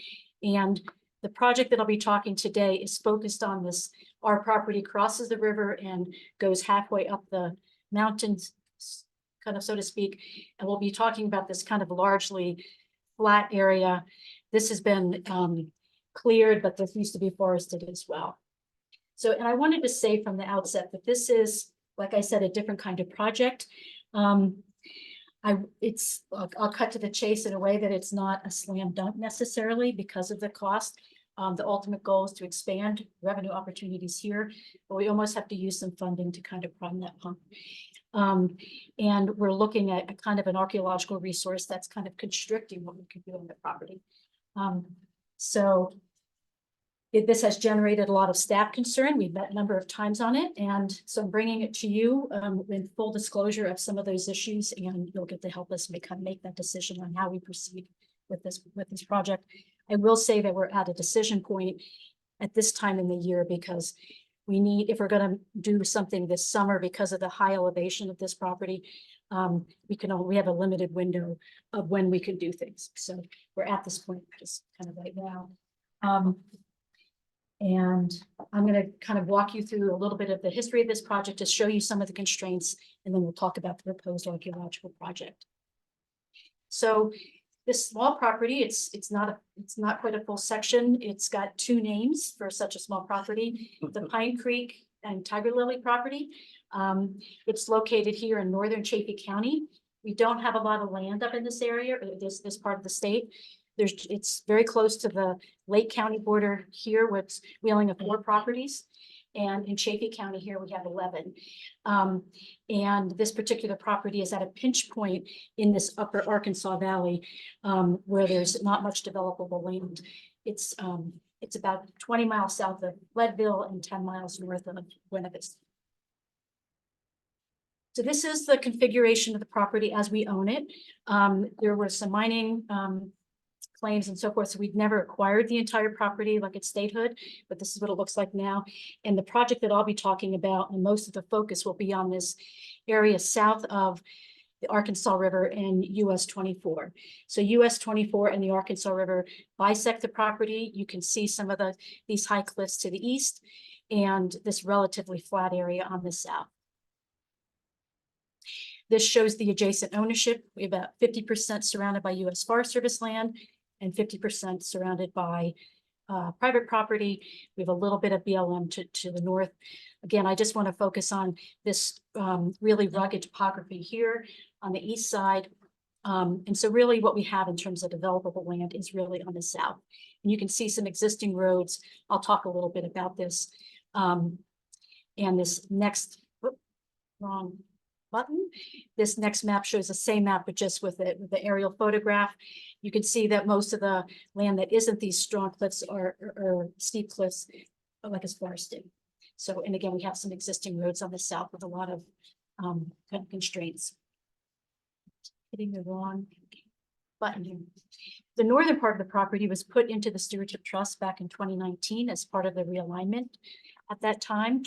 And the project that I'll be talking today is focused on this. Our property crosses the river and goes halfway up the mountains, kind of, so to speak. And we'll be talking about this kind of largely flat area. This has been cleared, but this used to be forested as well. So, and I wanted to say from the outset that this is, like I said, a different kind of project. I'll cut to the chase in a way that it's not a slam dunk necessarily because of the cost. The ultimate goal is to expand revenue opportunities here, but we almost have to use some funding to kind of prime that pump. And we're looking at a kind of an archaeological resource that's kind of constricting what we could do on the property. This has generated a lot of staff concern. We've met a number of times on it. And so I'm bringing it to you in full disclosure of some of those issues, and you'll get to help us make that decision on how we proceed with this project. I will say that we're at a decision point at this time in the year because we need, if we're going to do something this summer because of the high elevation of this property, we have a limited window of when we can do things. So we're at this point just kind of right now. And I'm going to kind of walk you through a little bit of the history of this project to show you some of the constraints, and then we'll talk about the proposed archaeological project. So this small property, it's not quite a full section. It's got two names for such a small property: the Pine Creek and Tiger Lily property. It's located here in northern Chaffee County. We don't have a lot of land up in this area, or this part of the state. It's very close to the Lake County border here, which we only have 4 properties. And in Chaffee County here, we have 11. And this particular property is at a pinch point in this upper Arkansas Valley where there's not much developable land. It's about 20 miles south of Leadville and 10 miles north of Winnipeg. So this is the configuration of the property as we own it. There were some mining claims and so forth. So we've never acquired the entire property like its statehood, but this is what it looks like now. And the project that I'll be talking about, and most of the focus will be on this area south of the Arkansas River and US 24. So US 24 and the Arkansas River bisect the property. You can see some of these high cliffs to the east and this relatively flat area on the south. This shows the adjacent ownership. We have about 50% surrounded by US Forest Service land and 50% surrounded by private property. We have a little bit of BLM to the north. Again, I just want to focus on this really rugged topography here on the east side. And so really what we have in terms of developable land is really on the south. And you can see some existing roads. I'll talk a little bit about this. And this next, wrong button. This next map shows the same map, but just with the aerial photograph. You can see that most of the land that isn't these strong cliffs or steep cliffs, like is forested. So, and again, we have some existing roads on the south with a lot of kind of constraints. Hitting the wrong button here. The northern part of the property was put into the Stewardship Trust back in 2019 as part of the realignment at that time.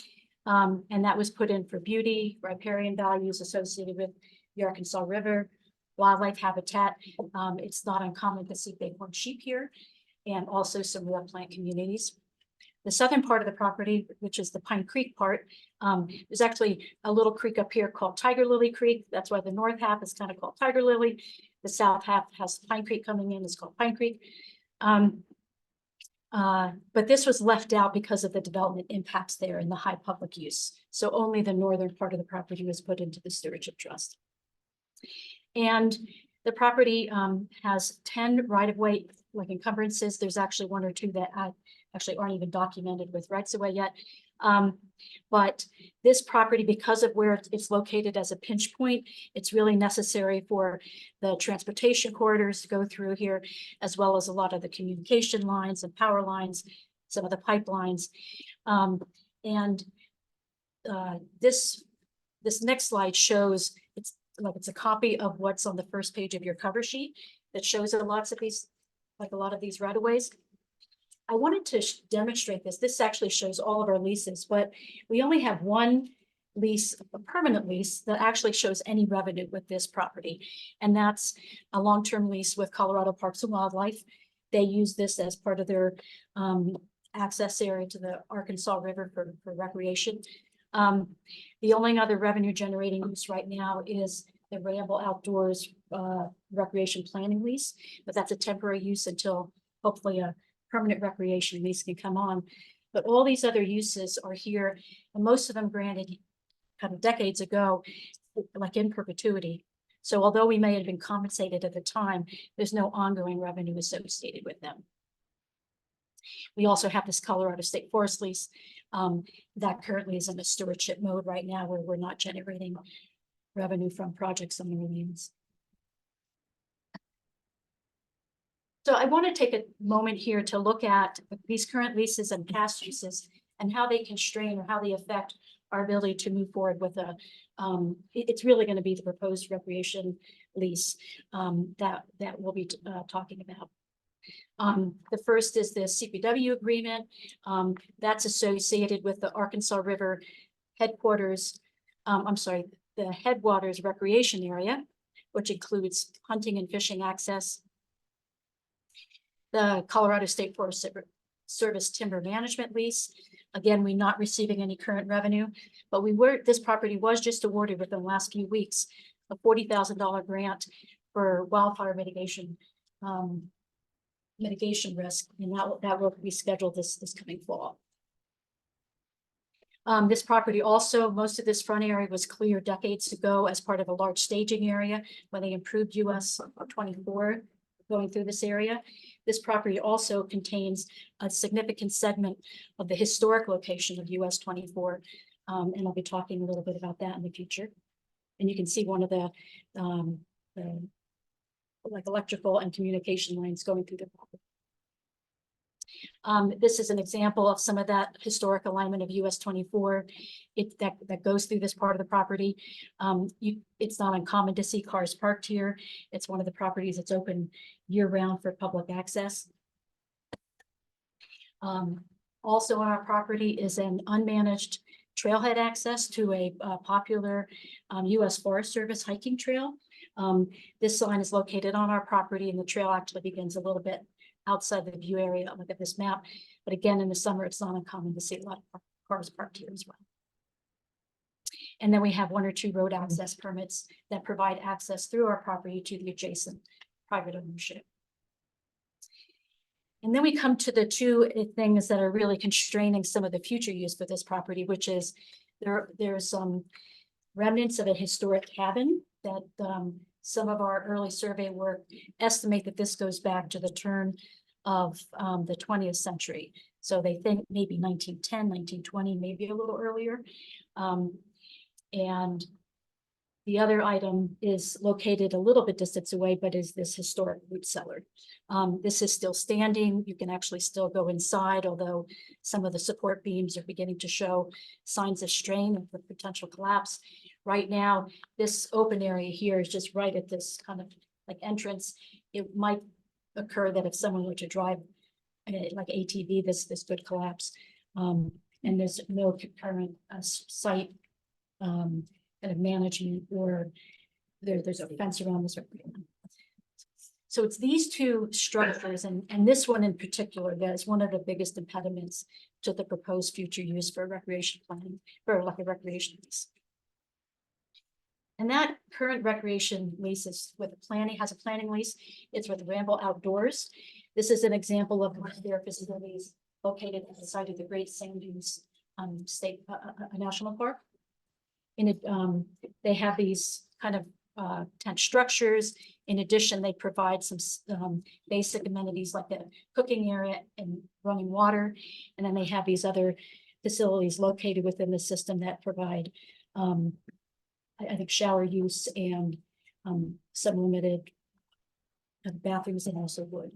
And that was put in for beauty, riparian values associated with the Arkansas River, wildlife habitat. It's not uncommon to see bighorn sheep here and also some real plant communities. The southern part of the property, which is the Pine Creek part, there's actually a little creek up here called Tiger Lily Creek. That's why the north half is kind of called Tiger Lily. The south half has Pine Creek coming in, it's called Pine Creek. But this was left out because of the development impacts there and the high public use. So only the northern part of the property was put into the stewardship trust. And the property has 10 right-of-way like encumbrances. There's actually 1 or 2 that actually aren't even documented with rights-of-way yet. But this property, because of where it's located as a pinch point, it's really necessary for the transportation corridors to go through here, as well as a lot of the communication lines and power lines, some of the pipelines. This next slide shows it's a copy of what's on the first page of your cover sheet that shows lots of these, like a lot of these right-of-ways. I wanted to demonstrate this. This actually shows all of our leases, but we only have one lease, a permanent lease, that actually shows any revenue with this property. And that's a long-term lease with Colorado Parks and Wildlife. They use this as part of their access area to the Arkansas River for recreation. The only other revenue generating use right now is the Ramble Outdoors recreation planning lease, but that's a temporary use until hopefully a permanent recreation lease can come on. But all these other uses are here, and most of them granted kind of decades ago, like in perpetuity. So although we may have been compensated at the time, there's no ongoing revenue associated with them. We also have this Colorado State Forest lease that currently is in a stewardship mode right now, where we're not generating revenue from projects on the lands. So I want to take a moment here to look at these current leases and past uses and how they constrain or how they affect our ability to move forward with a, it's really going to be the proposed recreation lease that we'll be talking about. The first is the CPW agreement that's associated with the Arkansas River headquarters, the Headwaters Recreation Area, which includes hunting and fishing access. The Colorado State Forest Service timber management lease. Again, we're not receiving any current revenue, but this property was just awarded within the last few weeks a $40,000 grant for wildfire mitigation risk, and that will be scheduled this coming fall. This property also, most of this front area was cleared decades ago as part of a large staging area when they improved US 24 going through this area. This property also contains a significant segment of the historic location of US 24. And I'll be talking a little bit about that in the future. And you can see one of the like electrical and communication lines going through the property. This is an example of some of that historic alignment of US 24 that goes through this part of the property. It's not uncommon to see cars parked here. It's one of the properties that's open year-round for public access. Also on our property is an unmanaged trailhead access to a popular US Forest Service hiking trail. This line is located on our property, and the trail actually begins a little bit outside the view area. Look at this map. But again, in the summer, it's not uncommon to see a lot of cars parked here as well. And then we have 1 or 2 road access permits that provide access through our property to the adjacent private ownership. And then we come to the 2 things that are really constraining some of the future use for this property, which is there's some remnants of a historic cabin that some of our early survey work estimate that this goes back to the turn of the 20th century. So they think maybe 1910, 1920, maybe a little earlier. And the other item is located a little bit distance away, but is this historic root cellar. This is still standing. You can actually still go inside, although some of the support beams are beginning to show signs of strain and the potential collapse. Right now, this open area here is just right at this kind of like entrance. It might occur that if someone were to drive like ATV, this could collapse. And there's no current site kind of management or there's a fence around this. So it's these two structures and this one in particular, that is one of the biggest impediments to the proposed future use for recreation planning, for like a recreation lease. And that current recreation lease is with has a planning lease. It's with Ramble Outdoors. This is an example of one of their facilities located at the site of the Great Sand Dunes State National Park. In it, they have these kind of tent structures. In addition, they provide some basic amenities like the cooking area and running water. And then they have these other facilities located within the system that provide, I think, shower use and some limited bathrooms and also wood.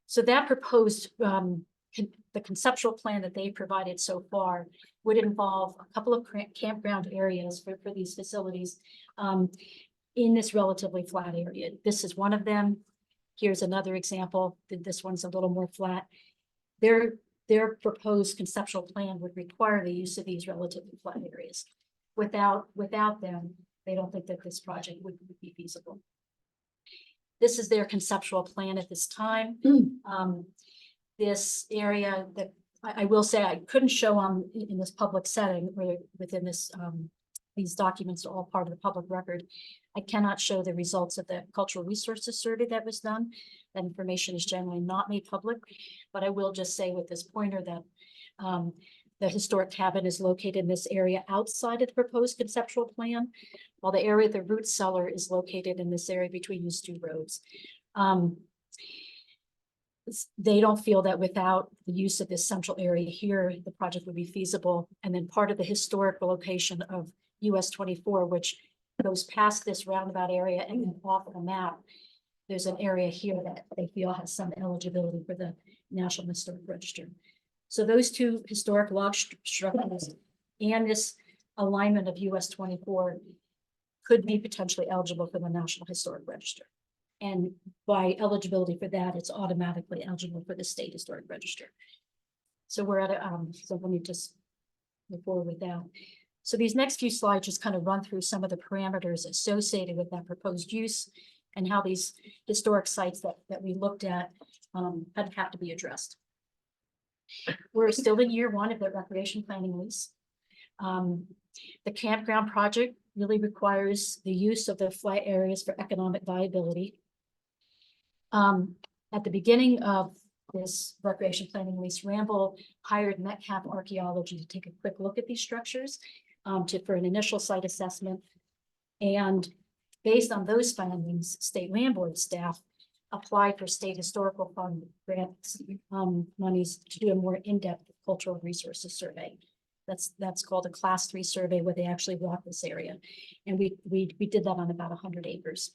So that proposed, the conceptual plan that they provided so far would involve a couple of campground areas for these facilities in this relatively flat area. This is one of them. Here's another example. This one's a little more flat. Their proposed conceptual plan would require the use of these relatively flat areas. Without them, they don't think that this project would be feasible. This is their conceptual plan at this time. This area that I will say I couldn't show in this public setting or within this these documents are all part of the public record. I cannot show the results of the cultural resources survey that was done. That information is generally not made public, but I will just say with this pointer that the historic cabin is located in this area outside of the proposed conceptual plan, while the area of the root cellar is located in this area between these two roads. They don't feel that without the use of this central area here, the project would be feasible. And then part of the historical location of US 24, which goes past this roundabout area and then off of the map, there's an area here that they feel has some eligibility for the National Historic Register. So those two historic log structures and this alignment of US 24 could be potentially eligible for the National Historic Register. And by eligibility for that, it's automatically eligible for the State Historic Register. So we're at so let me just move forward with that. So these next few slides just kind of run through some of the parameters associated with that proposed use and how these historic sites that we looked at have to be addressed. We're still in year one of the recreation planning lease. The campground project really requires the use of the flat areas for economic viability. At the beginning of this recreation planning lease, Ramble hired Metcalf Archaeology to take a quick look at these structures for an initial site assessment. And based on those findings, State Land Board staff applied for State Historical Fund grants monies to do a more in-depth cultural resources survey. That's called a Class 3 survey where they actually walk this area. And we did that on about 100 acres.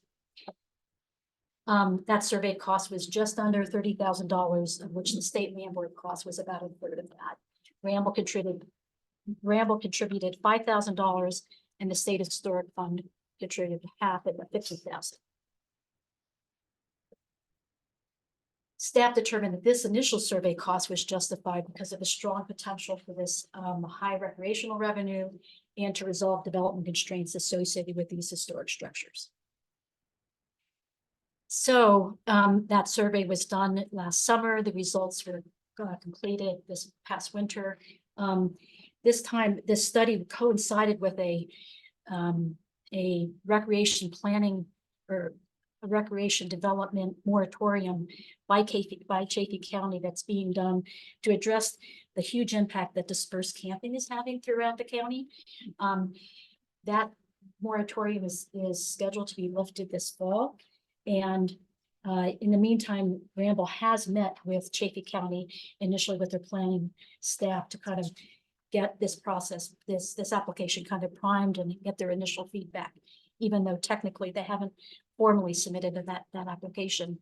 That survey cost was just under $30,000, of which the State Land Board cost was about a third of that. Ramble contributed $5,000 and the State Historic Fund contributed half at $50,000. Staff determined that this initial survey cost was justified because of the strong potential for this high recreational revenue and to resolve development constraints associated with these historic structures. So that survey was done last summer. The results were completed this past winter. This time, this study coincided with a recreation planning or a recreation development moratorium by Chaffey County that's being done to address the huge impact that dispersed camping is having throughout the county. That moratorium is scheduled to be lifted this fall. And in the meantime, Ramble has met with Chaffey County initially with their planning staff to kind of get this process, this application kind of primed and get their initial feedback, even though technically they haven't formally submitted that application.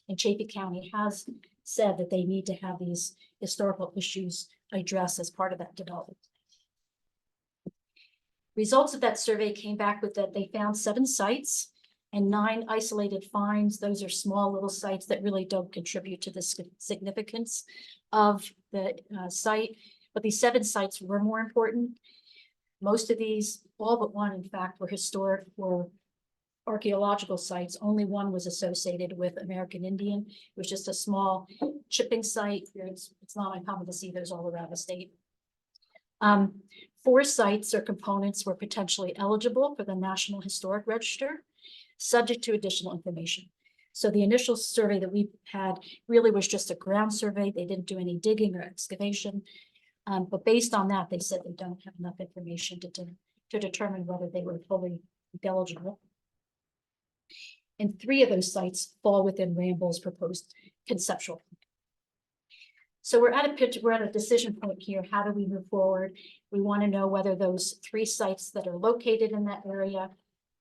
And Chaffey County has said that they need to have these historical issues addressed as part of that development. Results of that survey came back with that they found 7 sites and 9 isolated finds. Those are small little sites that really don't contribute to the significance of the site. But these 7 sites were more important. Most of these all but one, in fact, were historic or archaeological sites. Only one was associated with American Indian. It was just a small chipping site. It's not uncommon to see those all around the state. 4 sites or components were potentially eligible for the National Historic Register, subject to additional information. So the initial survey that we had really was just a ground survey. They didn't do any digging or excavation. But based on that, they said they don't have enough information to determine whether they were fully eligible. And 3 of those sites fall within Ramble's proposed conceptual plan. So we're at a decision point here. How do we move forward? We want to know whether those 3 sites that are located in that area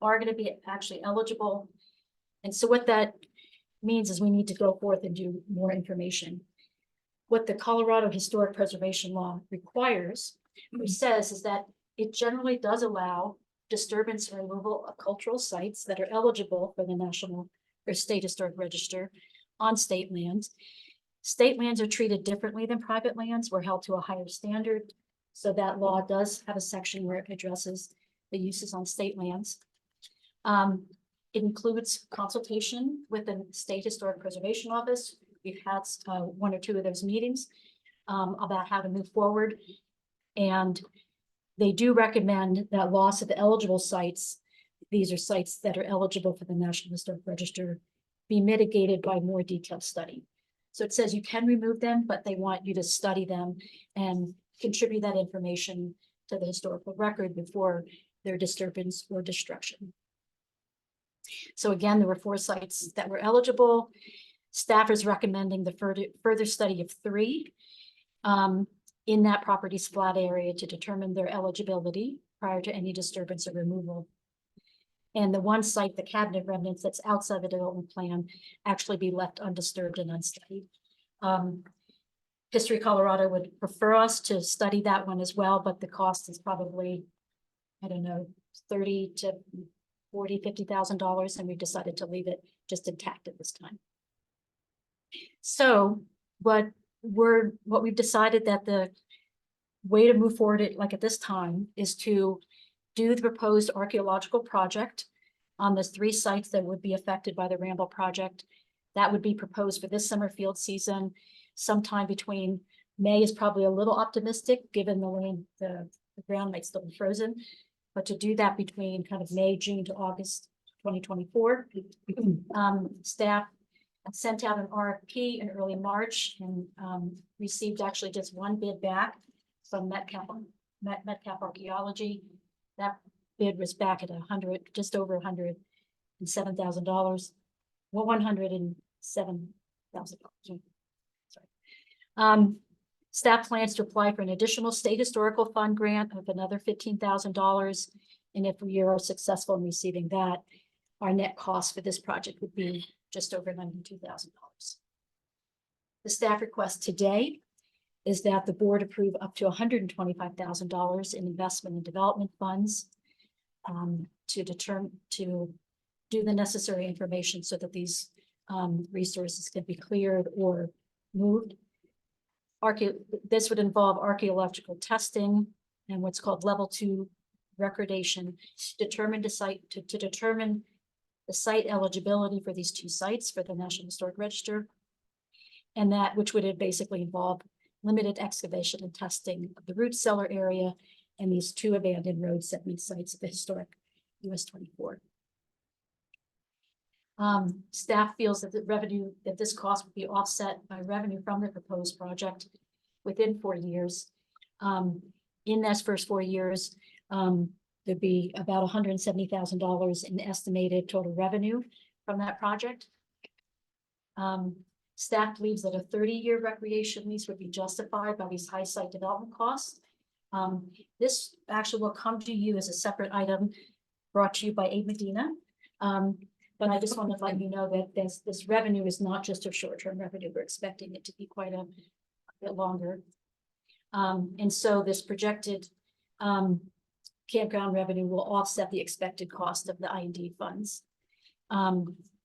are going to be actually eligible. And so what that means is we need to go forth and do more information. What the Colorado Historic Preservation Law requires, which says, is that it generally does allow disturbance and removal of cultural sites that are eligible for the National or State Historic Register on state lands. State lands are treated differently than private lands. We're held to a higher standard. So that law does have a section where it addresses the uses on state lands. It includes consultation with the State Historic Preservation Office. We've had 1 or 2 of those meetings about how to move forward. And they do recommend that loss of eligible sites, these are sites that are eligible for the National Historic Register, be mitigated by more detailed study. So it says you can remove them, but they want you to study them and contribute that information to the historical record before their disturbance or destruction. So again, there were 4 sites that were eligible. Staff is recommending the further study of 3 in that property's flat area to determine their eligibility prior to any disturbance or removal. And the 1 site, the cabinet remnants that's outside the development plan, actually be left undisturbed and unstudied. History Colorado would prefer us to study that one as well, but the cost is probably, I don't know, $30,000 to $40,000, $50,000, and we decided to leave it just intact at this time. So what we've decided that the way to move forward at this time is to do the proposed archaeological project on the 3 sites that would be affected by the Ramble project. That would be proposed for this summer field season, sometime between May is probably a little optimistic given the ground might still be frozen. But to do that between kind of May, June to August 2024, staff sent out an RFP in early March and received actually just 1 bid back from Metcalf Archaeology. That bid was back at just over $107,000. Well, $107,000. Sorry. Staff plans to apply for an additional state historical fund grant of another $15,000. And if we are successful in receiving that, our net cost for this project would be just over $92,000. The staff request today is that the board approve up to $125,000 in investment and development funds to do the necessary information so that these resources can be cleared or moved. This would involve archaeological testing and what's called level 2 recordation to determine the site eligibility for these 2 sites for the National Historic Register, and that which would basically involve limited excavation and testing of the root cellar area and these 2 abandoned road segment sites of the historic US 24. Staff feels that this cost would be offset by revenue from the proposed project within 4 years. In those first 4 years, there'd be about $170,000 in estimated total revenue from that project. Staff believes that a 30-year recreation lease would be justified by these high site development costs. This actually will come to you as a separate item brought to you by Abe Medina. But I just want to let you know that this revenue is not just a short-term revenue. We're expecting it to be quite a bit longer. And so this projected campground revenue will offset the expected cost of the I&D funds.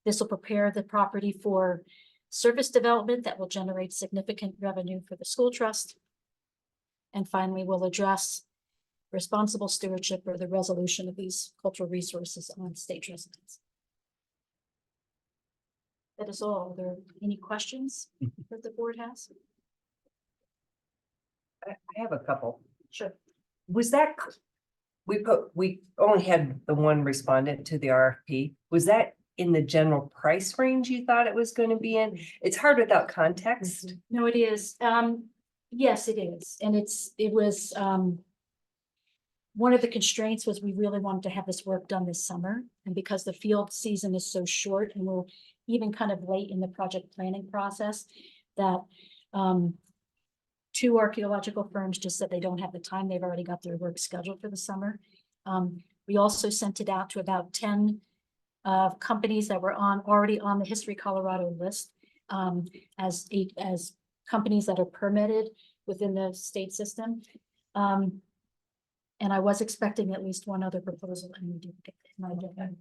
This will prepare the property for service development that will generate significant revenue for the school trust. And finally, we'll address responsible stewardship or the resolution of these cultural resources on state residents. That is all. Are there any questions that the board has? I have a couple. Sure. Was that, we only had the one respondent to the RFP. Was that in the general price range you thought it was going to be in? It's hard without context. No, it is. Yes, it is. And it was, one of the constraints was we really wanted to have this work done this summer. And because the field season is so short and we're even kind of late in the project planning process, that, two archaeological firms just said they don't have the time. They've already got their work scheduled for the summer. We also sent it out to about 10 companies that were already on the History Colorado list, as companies that are permitted within the state system. And I was expecting at least one other proposal, and we didn't get it.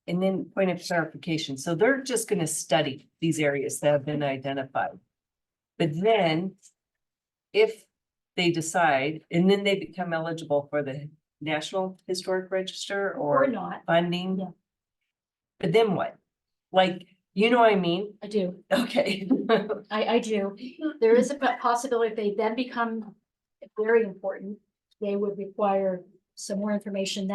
And then point of clarification. So they're just going to study these areas that have been identified. But then if they decide, and then they become eligible for the National Historic Register Or or not. funding. Yeah. But then what? Like, you know what I mean? I do. Okay. I do. There is a possibility if they then become very important, they would require some more information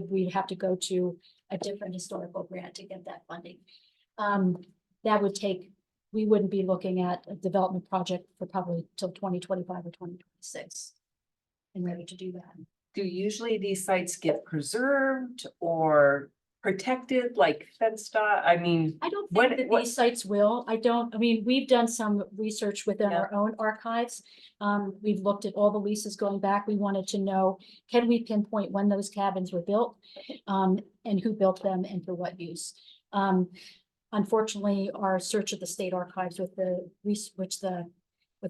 we'd have to go to a different historical grant to get that funding. That would take, we wouldn't be looking at a development project for probably till 2025 or 2026 and ready to do that. Do usually these sites get preserved or protected, like fenced off? I mean, I don't What- think that what- these sites will. I mean, we've done some research within our own archives. We've looked at all the leases going back. We wanted to know, can we pinpoint when those cabins were built? And who built them and for what use? Unfortunately, our search of the state archives with the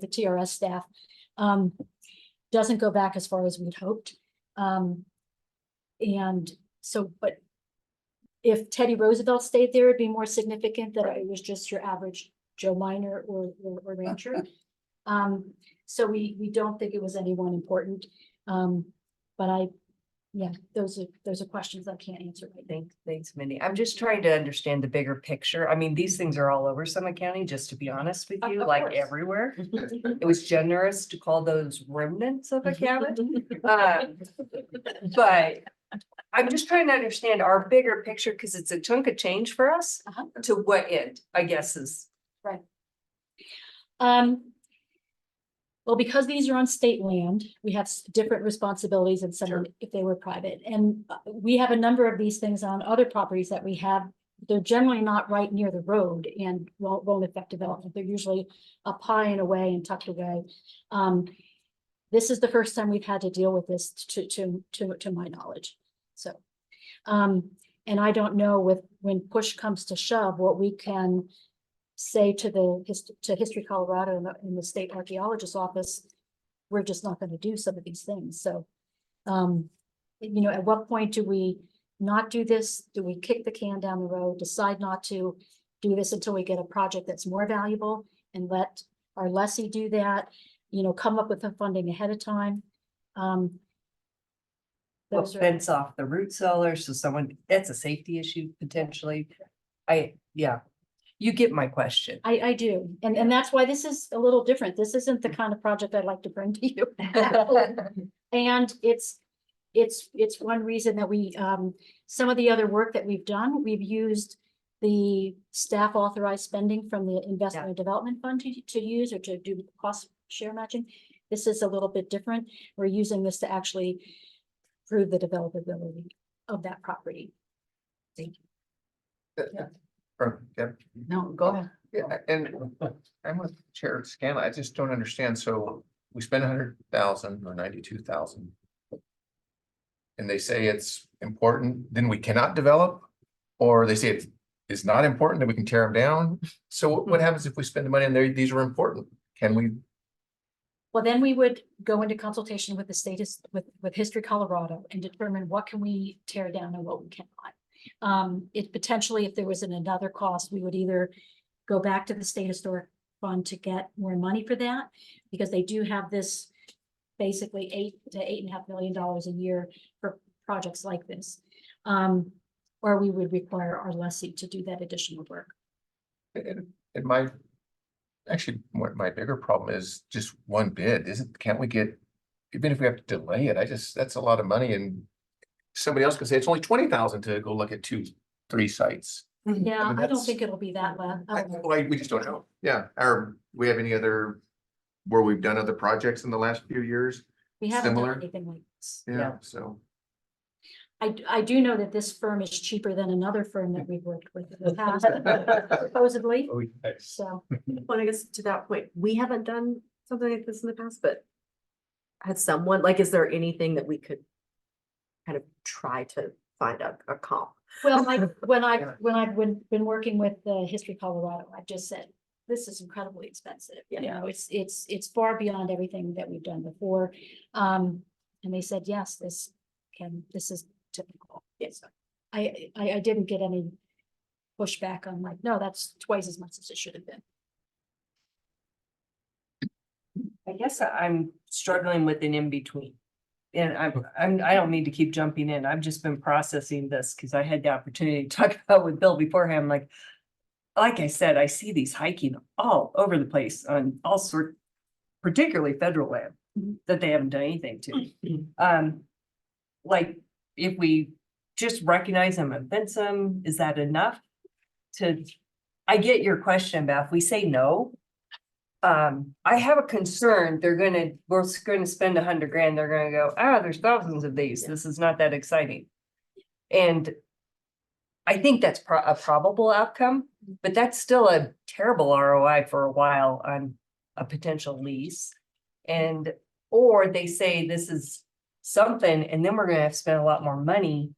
TRS staff doesn't go back as far as we'd hoped. And so, but if Teddy Roosevelt stayed there, it'd be more significant that it was just your average Joe miner or rancher. So we don't think it was anyone important. But those are questions I can't answer right now. Thanks, Mindy. I'm just trying to understand the bigger picture. I mean, these things are all over Summit County, just to be honest with you, Of like course. everywhere. It was generous to call those remnants of a cabin. But I'm just trying to understand our bigger picture because it's a chunk of change for us. Uh-huh. To what end, I guess is. Right. Well, because these are on state land, we have different responsibilities than someone if they were private. And we have a number of these things on other properties that we have. They're generally not right near the road and won't affect development. They're usually up high and away and tucked away. This is the first time we've had to deal with this to my knowledge. So, and I don't know when push comes to shove, what we can say to History Colorado and the state archaeologist's office, we're just not going to do some of these things. So, at what point do we not do this? Do we kick the can down the road, decide not to do this until we get a project that's more valuable and let our lessee do that, come up with the funding ahead of time? Well, Those are- fence off the root cellar, so that's a safety issue potentially. You get my question. I do. And that's why this is a little different. This isn't the kind of project I'd like to bring to you. And it's one reason that we, some of the other work that we've done, we've used the staff authorized spending from the Investment and Development Fund to use or to do cost share matching. This is a little bit different. We're using this to actually prove the developability of that property. Thank you. No, go ahead. Yeah, and I'm with Chair Scanlon. I just don't understand. So we spend 100,000 or 92,000. And they say it's important, then we cannot develop, or they say it's not important, then we can tear them down. So what happens if we spend the money and these are important? Can we? Well, then we would go into consultation with the state, with History Colorado and determine what can we tear down and what we cannot. It potentially, if there was another cost, we would either go back to the State Historic Fund to get more money for that, because they do have this basically $8 to $8.5 million a year for projects like this. Or we would require our lessee to do that additional work. And actually, what my bigger problem is just one bid, can't we get, even if we have to delay it, that's a lot of money, and somebody else can say it's only 20,000 to go look at 2-3 sites. Yeah, I don't that's- think it'll be that low. We just don't know. Yeah, we have any other, where we've done other projects in the last few years? We haven't done Similar? anything like this. Yeah, so. I do know that this firm is cheaper than another firm that we've worked with in the past, supposedly, Oh, yes. so. Well, I guess to that point, we haven't done something like this in the past, but had someone, like, is there anything that we could kind of try to find a comp? Well, when I've been working with the History Colorado, I've just said, this is incredibly expensive. You know, it's far beyond everything that we've done before. And they said, yes, this is typical. Yes. I didn't get any pushback on like, no, that's twice as much as it should have been. I guess I'm struggling with an in-between. And I don't mean to keep jumping in. I've just been processing this because I had the opportunity to talk about with Bill beforehand. Like I said, I see these hiking all over the place on all sorts, particularly federal land that they haven't done anything to. Like, if we just recognize them and fence them, is that enough I get your question, Beth. We say no. I have a concern. We're gonna spend $100,000. They're gonna go, there's thousands of these. This is not that exciting. And I think that's a probable outcome, but that's still a terrible ROI for a while on a potential lease. Or they say this is something, and then we're gonna have to spend a lot more money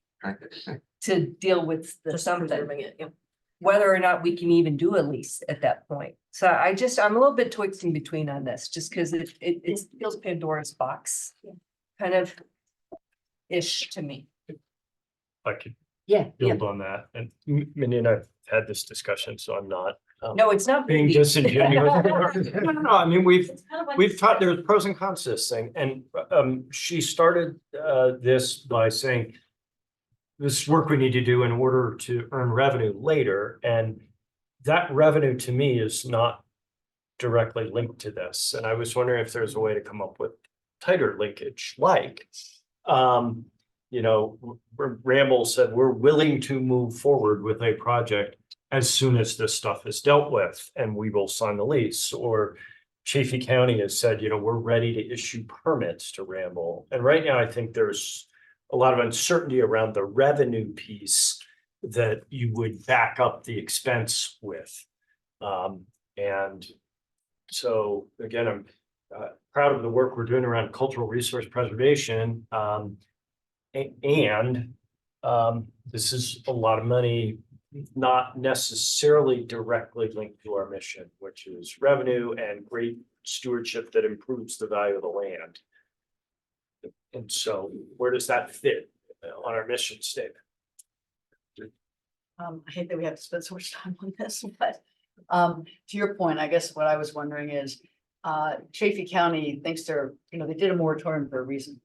to deal with the something. Whether or not we can even do a lease at that point. So I'm a little bit twixt in between on this, just because it feels Pandora's box. Kind of ish to me. I could Yeah. build on that, and Minnie and I've had this discussion, so I'm not. No, it's not Being Mindy. disingenuous. No, I mean, we've taught, there's pros and cons to this thing, and she started this by saying, this work we need to do in order to earn revenue later, and that revenue to me is not directly linked to this. And I was wondering if there's a way to come up with tighter linkage, like, Ramble said, we're willing to move forward with a project as soon as this stuff is dealt with, and we will sign the lease. Or Chaffey County has said, we're ready to issue permits to Ramble. And right now, I think there's a lot of uncertainty around the revenue piece that you would back up the expense with. And so again, I'm proud of the work we're doing around cultural resource preservation. And this is a lot of money, not necessarily directly linked to our mission, which is revenue and great stewardship that improves the value of the land. And so where does that fit on our mission statement? I hate that we have to spend so much time on this, but to your point, I guess what I was wondering is Chaffey County thinks they did a moratorium for a reason.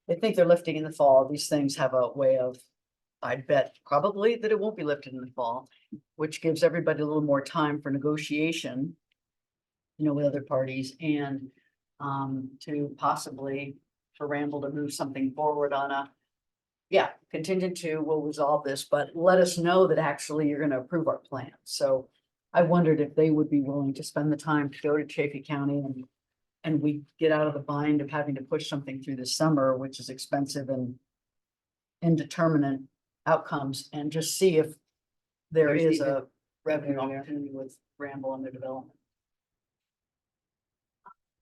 They think they're lifting in the fall. These things have a way of, I'd bet probably that it won't be lifted in the fall, which gives everybody a little more time for negotiation, with other parties, and to possibly for Ramble to move something forward on contingent to, we'll resolve this, but let us know that actually you're gonna approve our plan. So I wondered if they would be willing to spend the time to go to Chaffey County and we get out of the bind of having to push something through the summer, which is expensive and indeterminate outcomes, and just see if there is a revenue opportunity with Ramble and their development.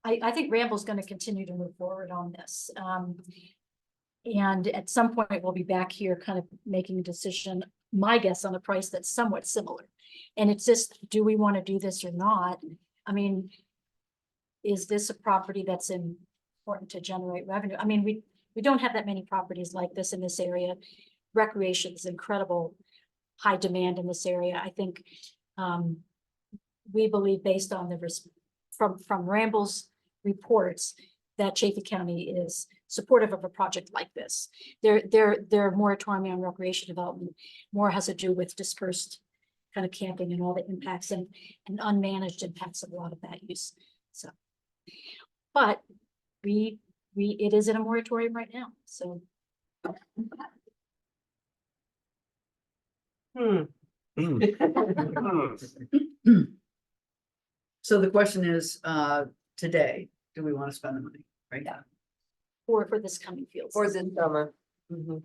I think Ramble's gonna continue to move forward on this. And at some point, we'll be back here kind of making a decision, my guess, on a price that's somewhat similar. And it's just, do we want to do this or not? I mean, is this a property that's important to generate revenue? I mean, we don't have that many properties like this in this area. Recreation is incredible, high demand in this area. I think we believe, based on from Ramble's reports, that Chaffey County is supportive of a project like this. Their moratorium on recreation development more has to do with dispersed kind of camping and all the impacts and unmanaged impacts of a lot of that use. So, but it is in a moratorium right now, so. So the question is, today, do we want to spend the money right now? For this coming field. For season. this summer. Mhm.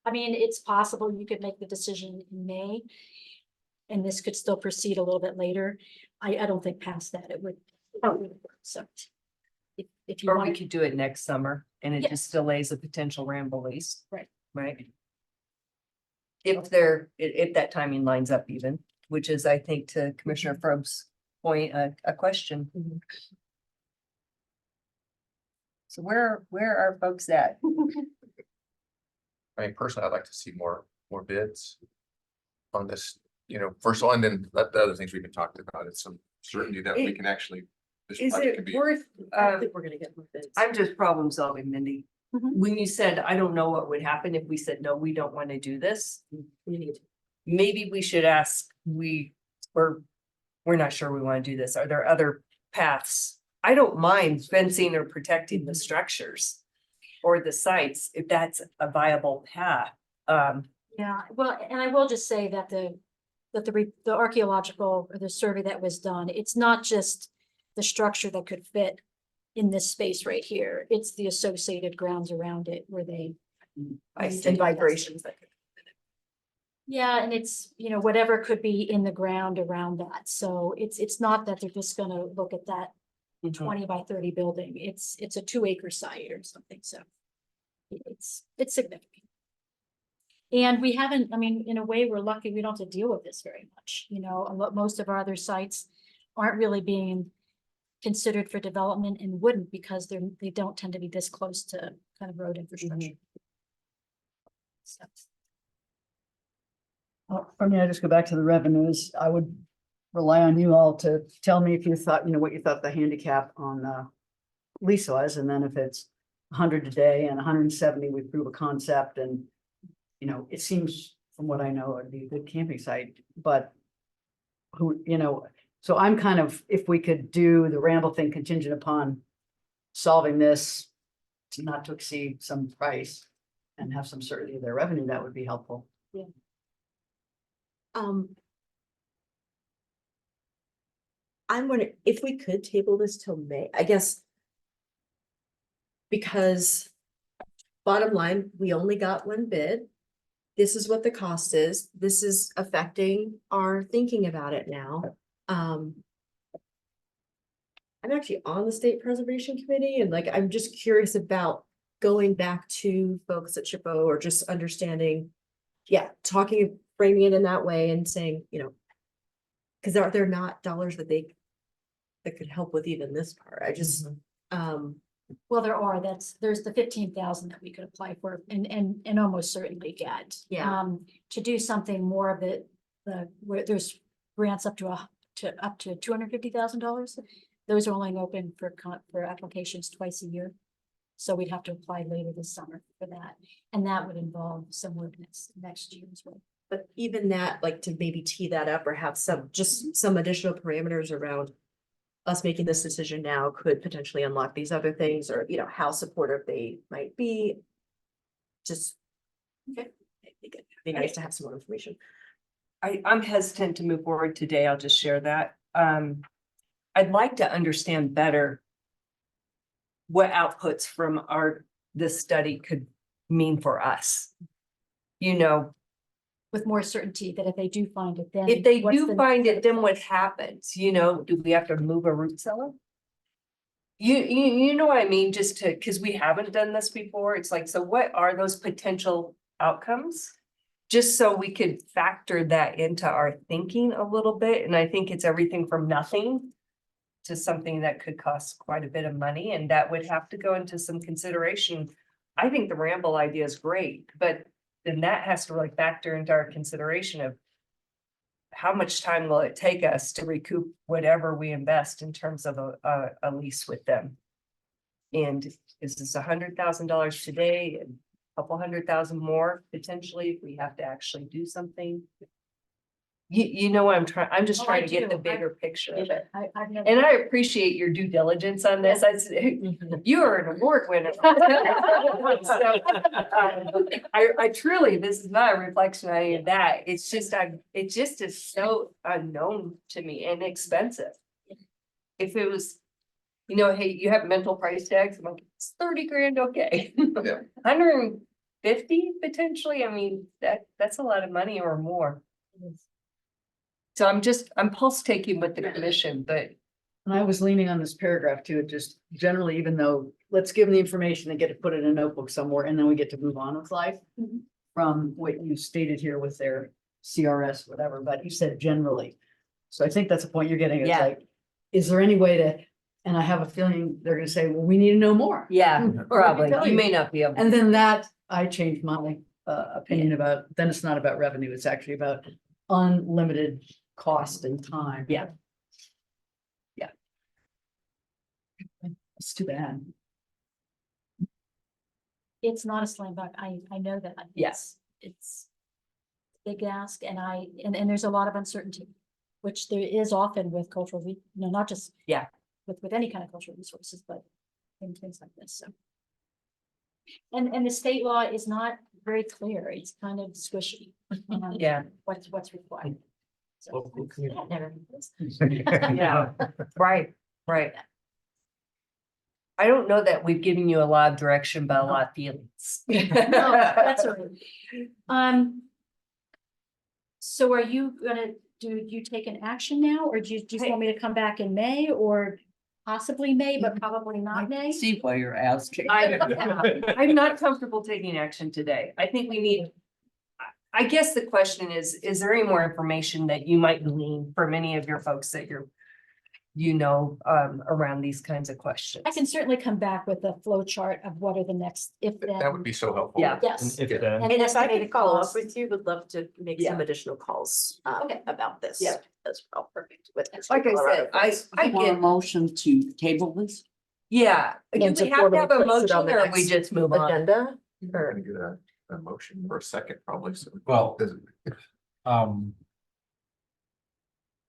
I mean, it's possible you could make the decision in May. And this could still proceed a little bit later. I don't think past that it would. So. If you Or we want, could do it next summer and it Yes. just delays a potential Ramble lease. Right. Right. If that timing lines up even, which is, I think, to Commissioner Frob's point, a question. So where are folks at? I mean, personally, I'd like to see more bids on this, first of all, and then the other things we've been talking about, it's some certainty that we can actually. This Is project it can be. worth, I don't think we're gonna get more bids. I'm just problem solving, Mindy. Mhm. When you said, I don't know what would happen if we said, no, we don't want to do this. We need to. Maybe we should ask, we're not sure we want to do this. Are there other paths? I don't mind fencing or protecting the structures or the sites if that's a viable path. yeah, well, and I will just say that the archaeological or the survey that was done, it's not just the structure that could fit in this space right here. It's the associated grounds around it where they. And vibrations that could. Yeah, and it's, whatever could be in the ground around that. So it's not that they're just gonna look at that 20 by 30 building. It's a 2-acre site or something, so. It's significant. And we haven't, I mean, in a way, we're lucky we don't have to deal with this very much, most of our other sites aren't really being considered for development and wouldn't because they don't tend to be this close to kind of road infrastructure. So. For me, I just go back to the revenues. I would rely on you all to tell me if you thought, what you thought the handicap on the lease was, and then if it's 100 a day and 170, we prove a concept and, it seems from what I know, it'd be a good camping site, but so I'm kind of, if we could do the Ramble thing contingent upon solving this to not to exceed some price and have some certainty of their revenue, that would be helpful. Yeah. I'm wondering if we could table this till May, I guess. Because bottom line, we only got one bid. This is what the cost is. This is affecting our thinking about it now. I'm actually on the State Preservation Committee and I'm just curious about going back to folks at SHPO or just understanding. Yeah, framing it in that way and saying, because they're not dollars that could help with even this part. I just, Well, there's the 15,000 that we could apply for and almost certainly get. Yeah. To do something more of where there's grants up to $250,000. Those are only open for applications twice a year. So we'd have to apply later this summer for that. And that would involve some work next year as well. but even that, to maybe tee that up or have some additional parameters around us making this decision now could potentially unlock these other things or, how supportive they might be. Just, okay, it'd be nice to have some more information. I'm hesitant to move forward today. I'll just share that. I'd like to understand better what outputs from this study could mean for us. With more certainty that if they do find it, then. If they what's do the- find it, then what happens? Do we have to move a root cellar? You know what I mean? Just because we haven't done this before, it's so what are those potential outcomes? Just so we could factor that into our thinking a little bit, and I think it's everything from nothing to something that could cost quite a bit of money, and that would have to go into some consideration. I think the Ramble idea is great, but then that has to factor into our consideration of how much time will it take us to recoup whatever we invest in terms of a lease with them. And is this $100,000 today and a couple $100,000 more potentially if we have to actually do something? You know what I'm just Oh, trying I to get the do. bigger picture of it. I've never. And I appreciate your due diligence on this. You are an award winner. So, I truly, this is not a reflection of any of that. It's just, it just is so unknown to me and expensive. If it was, you know, hey, you have mental price tags, I'm like, it's 30 grand, okay. Yeah. 150 potentially, I mean, that's a lot of money or more. So I'm pulse taking with the commission, but And I was leaning on this paragraph too, it just generally, even though, let's give them the information and get it, put it in a notebook somewhere, and then we get to move on with life. From what you stated here with their CRS, whatever, but you said generally. So I think that's the point you're getting, it's Yeah. like, is there any way to, and I have a feeling they're gonna say, well, we need to know more. yeah, Or I can probably, tell you may not be able. And then that, I changed my opinion about, then it's not about revenue, it's actually about unlimited cost and time. Yeah. Yeah. It's too bad. It's not a slam dunk. I know that. Yes. It's a big ask and and there's a lot of uncertainty, which there is often with cultural, not just. Yeah. With any kind of cultural resources, but in things like this, so. And the state law is not very clear. It's kind of squishy. on Yeah. What's required. So, Local community. that never happens. Yeah, right. I don't know that we've given you a lot of direction, but a lot of feelings. No, that's all right. So are you gonna, do you take an action now, or do you just want me to come back in May, or possibly May, but probably not May? See why you're asking. I'm not comfortable taking action today. I think we need. I guess the question is there any more information that you might glean from any of your folks that around these kinds of questions? I can certainly come back with a flow chart of what are the next, if then. That would be so helpful. Yeah. Yes. And if then, And if I estimated could follow up cost. with you, would love to make some additional calls Okay. about this. Yeah. As well, perfect. With Like I said, I Want a get, motion to table this? yeah, do And we to have to have a formally place it on motion the or we next just move on? Agenda. We're gonna get a motion or a second probably, so. Well,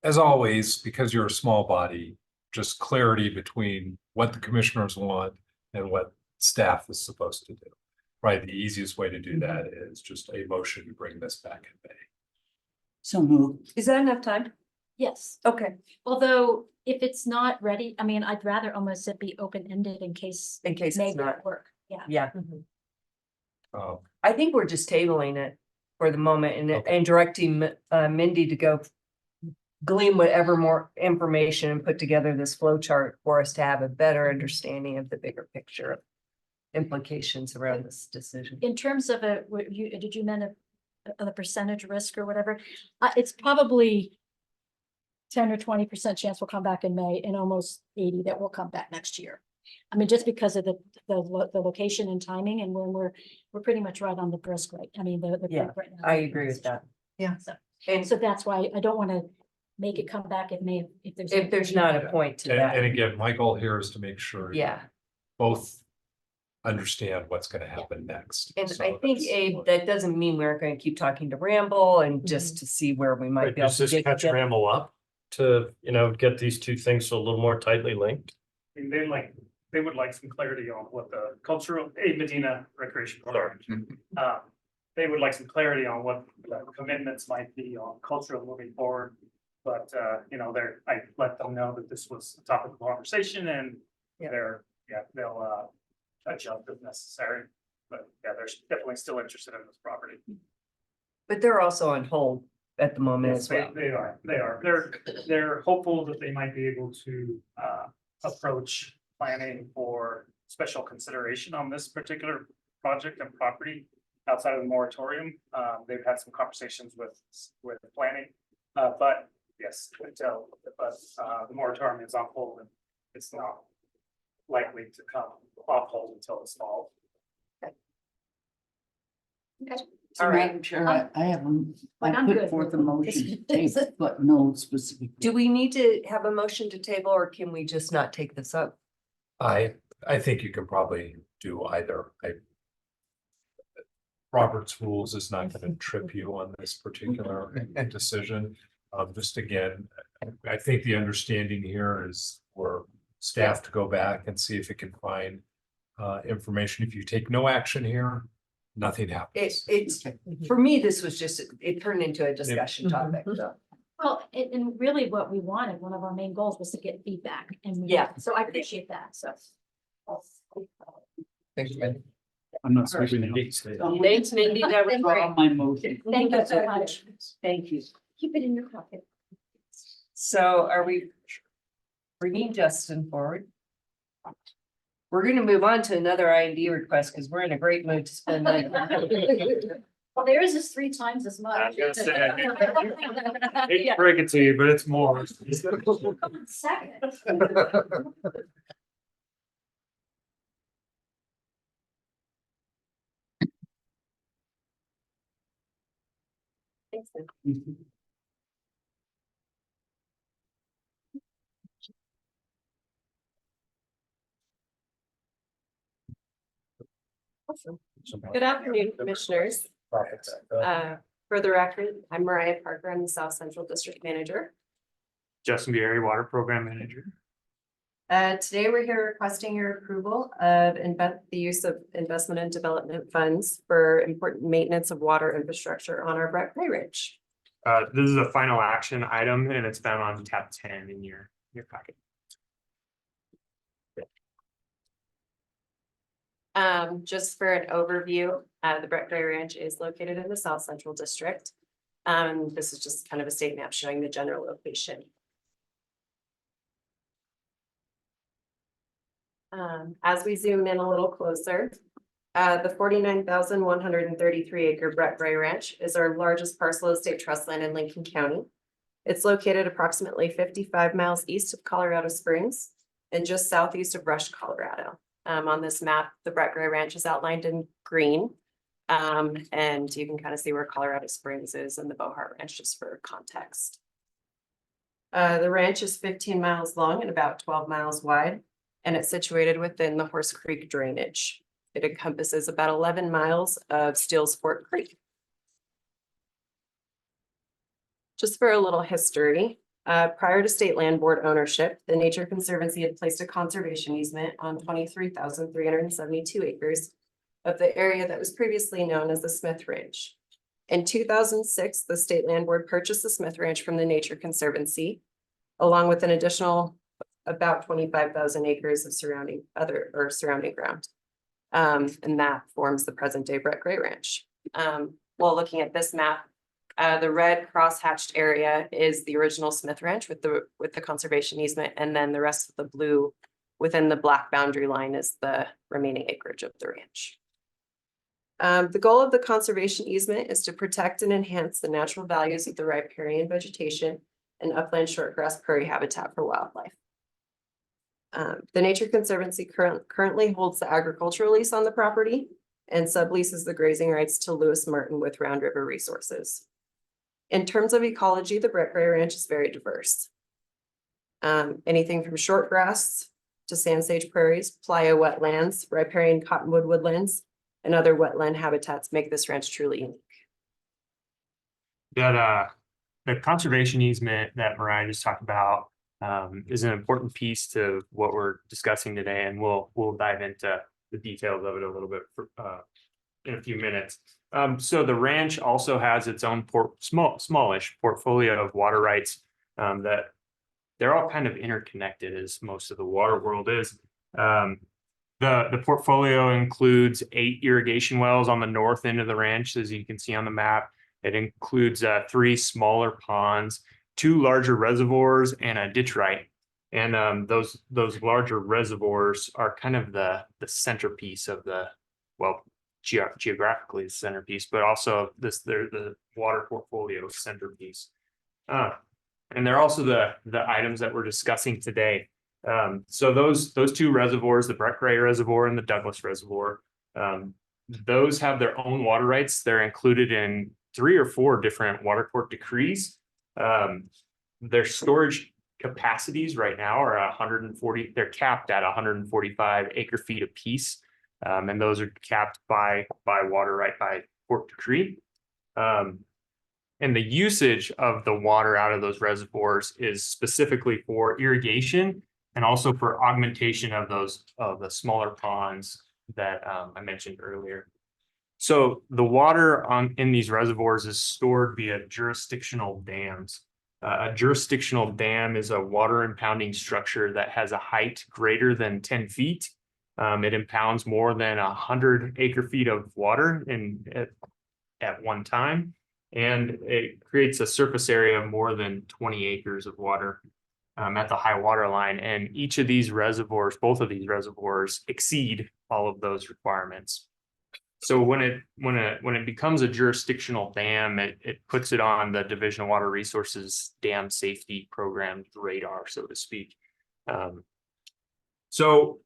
as always, because you're a small body, just clarity between what the commissioners want and what staff is supposed to do. Right, the easiest way to do that is just a motion to bring this back in May. So move. Is that enough time? Yes, Okay, although if it's not ready, I mean, I'd rather almost it be open-ended in case. in case May it's not, not work, yeah. yeah. Um, I think we're just tabling it for the moment and Okay. and directing Mindy to go glean whatever more information and put together this flow chart for us to have a better understanding of the bigger picture of implications around this decision. In terms of did you mean the percentage risk or whatever? It's probably 10 or 20% chance we'll come back in May and almost 80 that will come back next year. I mean, just because of the location and timing and when we're pretty much right on the brisk rate. I mean, the. Yeah, right now. I agree with that. Yeah. So, And so that's why I don't want to make it come back in May if there's. if there's not a point to And that, again, my goal here is to make sure. yeah. Both understand what's gonna happen next. And So I think, that's Abe, what- that doesn't mean we're gonna keep talking to Ramble and just to see where we might be able does to this get. catch together. Ramble up to, get these two things a little more tightly linked? And they would like some clarity on what the cultural, Medina Recreation Program. They would like some clarity on what the commitments might be on cultural moving forward. But, I let them know that this was a topic of conversation and Yeah. they'll adjust if necessary. But yeah, they're definitely still interested in this property. But they're also on hold at the moment Yes, as well. they are. They're hopeful that they might be able to approach planning for special consideration on this particular project and property outside of the moratorium. They've had some conversations with planning, but yes, the moratorium is on hold and it's not likely to come off hold until this fall. So All right. Madam Chair, I have, But I I'm put good forth a with motion to this. table, but no specific. Do we need to have a motion to table or can we just not take this up? I I think you can probably do either. Robert's rules is not going to trip you on this particular decision. Just again, I think the understanding here is for staff to go back and see if it can find information. If you take no action here, nothing happens. It's, for me, this was just, it turned into a discussion topic, so. Well, and really what we wanted, one of our main goals was to get feedback and. Yeah. So I appreciate that, so. Thanks, Mandy. I'm not speaking. Thanks, Mindy, that was great. My motion. Thank you so much. Thank you. Keep it in your pocket. So are we bringing Justin forward? We're gonna move on to another IND request because we're in a great mood to spend the. Well, there is this 3 times as much. I was gonna say, I hate to break it to you, but it's more. Second. Good afternoon, commissioners. For the record, I'm Mariah Parker. I'm the South Central District Manager. Justin Bieri, Water Program Manager. Today we're here requesting your approval of the use of investment and development funds for important maintenance of water infrastructure on our Brett Gray Ridge. This is a final action item and it's found on tab 10 in your packet. Just for an overview, the Brett Gray Ranch is located in the South Central District. This is just kind of a state map showing the general location. As we zoom in a little closer, the 49,133 acre Brett Gray Ranch is our largest parcel of state trust land in Lincoln County. It's located approximately 55 miles east of Colorado Springs and just southeast of Rush, Colorado. On this map, the Brett Gray Ranch is outlined in green. And you can kind of see where Colorado Springs is and the Bohart Ranch, just for context. The ranch is 15 miles long and about 12 miles wide, and it's situated within the Horse Creek drainage. It encompasses about 11 miles of Steels Fork Creek. Just for a little history, prior to State Land Board ownership, the Nature Conservancy had placed a conservation easement on 23,372 acres of the area that was previously known as the Smith Ranch. In 2006, the State Land Board purchased the Smith Ranch from the Nature Conservancy, along with an additional about 25,000 acres of surrounding ground. And that forms the present day Brett Gray Ranch. While looking at this map, the red cross-hatched area is the original Smith Ranch with the conservation easement, and then the rest of the blue within the black boundary line is the remaining acreage of the ranch. The goal of the conservation easement is to protect and enhance the natural values of the riparian vegetation and upland shortgrass prairie habitat for wildlife. The Nature Conservancy currently holds the agricultural lease on the property and subleases the grazing rights to Lewis Martin with Round River Resources. In terms of ecology, the Brett Gray Ranch is very diverse. Anything from short grass to sand sage prairies, playa wetlands, riparian cottonwood woodlands, and other wetland habitats make this ranch truly unique. That the conservation easement that Mariah just talked about is an important piece to what we're discussing today, and we'll dive into the details of it a little bit in a few minutes. So the ranch also has its own smallish portfolio of water rights that they're all kind of interconnected, as most of the water world is. The portfolio includes 8 irrigation wells on the north end of the ranch, as you can see on the map. It includes 3 smaller ponds, 2 larger reservoirs, and a ditch right. And those larger reservoirs are kind of the centerpiece of the, well, geographically the centerpiece, but also they're the water portfolio centerpiece. And they're also the items that we're discussing today. So those 2 reservoirs, the Brett Gray Reservoir and the Douglas Reservoir, those have their own water rights. They're included in 3 or 4 different water court decrees. Their storage capacities right now are 140, they're capped at 145 acre feet apiece. And those are capped by water right by Port Decree. And the usage of the water out of those reservoirs is specifically for irrigation and also for augmentation of the smaller ponds that I mentioned earlier. So the water in these reservoirs is stored via jurisdictional dams. A jurisdictional dam is a water impounding structure that has a height greater than 10 feet. It impounds more than 100 acre feet of water at one time. And it creates a surface area of more than 20 acres of water at the high water line. And each of these reservoirs, both of these reservoirs, exceed all of those requirements. So when it becomes a jurisdictional dam, it puts it on the Division of Water Resources dam safety program radar, so to speak. So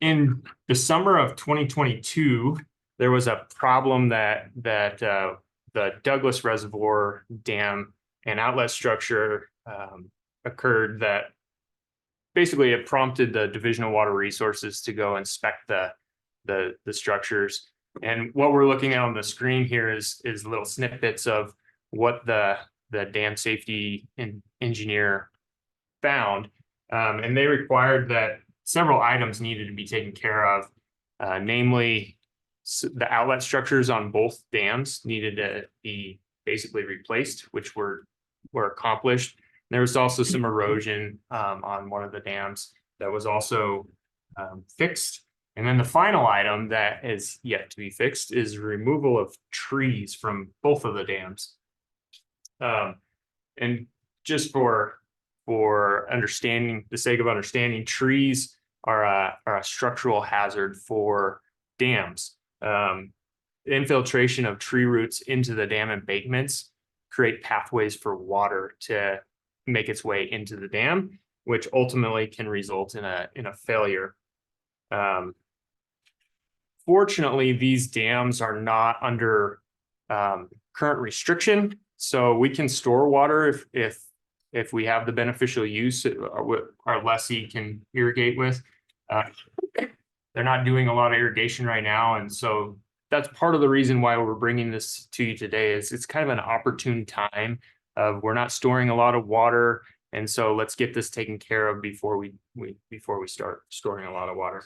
in the summer of 2022, there was a problem that the Douglas Reservoir Dam and outlet structure occurred that basically it prompted the Division of Water Resources to go inspect the structures. And what we're looking at on the screen here is little snippets of what the dam safety engineer found. And they required that several items needed to be taken care of, namely the outlet structures on both dams needed to be basically replaced, which were accomplished. There was also some erosion on one of the dams that was also fixed. And then the final item that is yet to be fixed is removal of trees from both of the dams. And just for understanding, the sake of understanding, trees are a structural hazard for dams. Infiltration of tree roots into the dam embankments create pathways for water to make its way into the dam, which ultimately can result in a failure. Fortunately, these dams are not under current restriction, so we can store water if we have the beneficial use our lessee can irrigate with. They're not doing a lot of irrigation right now, and so that's part of the reason why we're bringing this to you today. Is it's kind of an opportune time of we're not storing a lot of water, and so let's get this taken care of before we start storing a lot of water.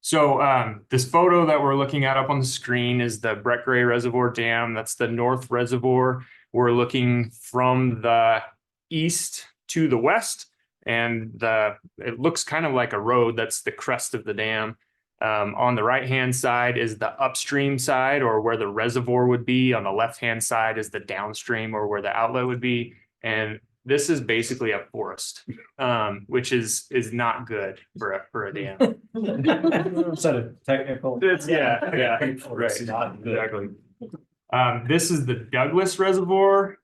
So this photo that we're looking at up on the screen is the Brett Gray Reservoir Dam. That's the North Reservoir. We're looking from the east to the west, and it looks kind of like a road. That's the crest of the dam. On the right-hand side is the upstream side, or where the reservoir would be. On the left-hand side is the downstream, or where the outlet would be. And this is basically a forest, which is not good for a dam. Instead of technical. Yeah, right, exactly. This is the Douglas Reservoir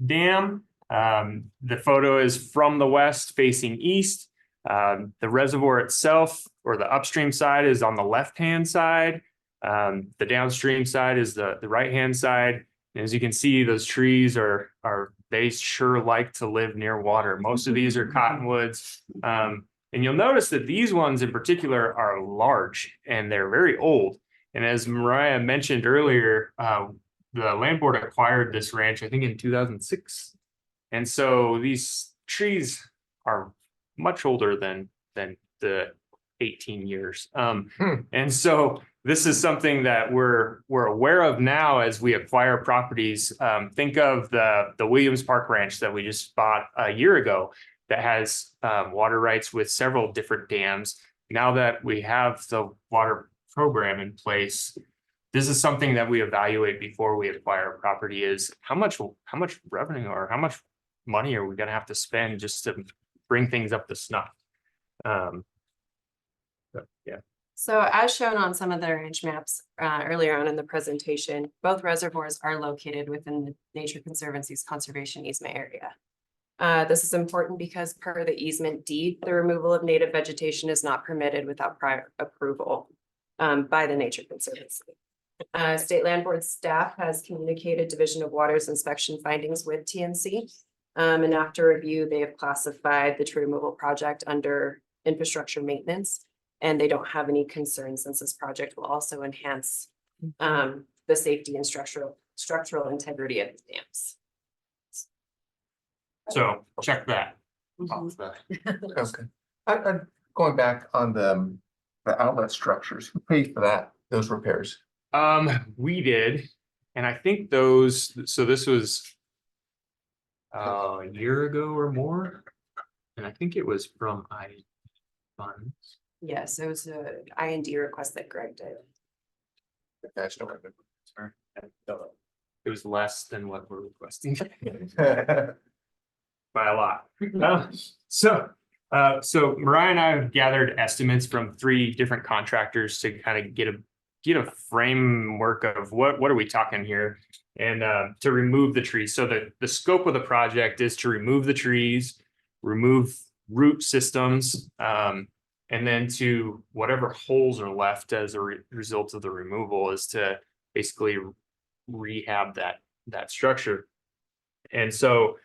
Dam. The photo is from the west facing east. The reservoir itself, or the upstream side, is on the left-hand side. The downstream side is the right-hand side. And as you can see, those trees they sure like to live near water. Most of these are cottonwoods. And you'll notice that these ones in particular are large and they're very old. And as Mariah mentioned earlier, the land board acquired this ranch, I think in 2006. And so these trees are much older than the 18 years. And so this is something that we're aware of now as we acquire properties. Think of the Williams Park Ranch that we just bought a year ago that has water rights with several different dams. Now that we have the water program in place, this is something that we evaluate before we acquire a property: is how much revenue or how much money are we going to have to spend just to bring things up to snuff. Yeah. So as shown on some of the range maps earlier on in the presentation, both reservoirs are located within the Nature Conservancy's conservation easement area. This is important because per the easement deed, the removal of native vegetation is not permitted without prior approval by the Nature Conservancy. State Land Board staff has communicated Division of Water's inspection findings with TNC. And after review, they have classified the tree removal project under infrastructure maintenance. And they don't have any concerns since this project will also enhance the safety and structural integrity of the dams. So check that. Okay. I'm going back on the outlet structures. Who paid for that, those repairs? We did, and I think those, so this was a year ago or more, and I think it was from funds. Yes, it was a IND request that Greg did. I just don't remember. Sorry. It was less than what we're requesting. By a lot. So Mariah and I have gathered estimates from 3 different contractors to kind of get a framework of what are we talking here, and to remove the trees. So the scope of the project is to remove the trees, remove root systems, and then to whatever holes are left as a result of the removal is to basically rehab that structure. And so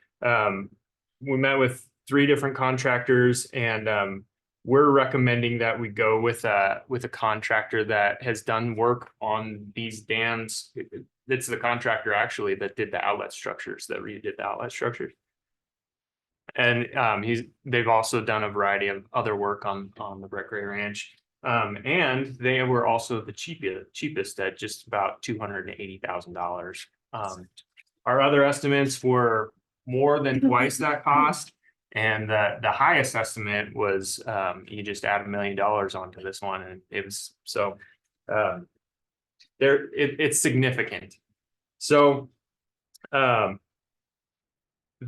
we met with 3 different contractors, and we're recommending that we go with a contractor that has done work on these dams. It's the contractor actually that did the outlet structures, that redid the outlet structures. And they've also done a variety of other work on the Breckway Ranch. And they were also the cheapest at just about $280,000. Our other estimates were more than twice that cost. And the highest estimate was you just add $1 million onto this one, and it was so it's significant. So the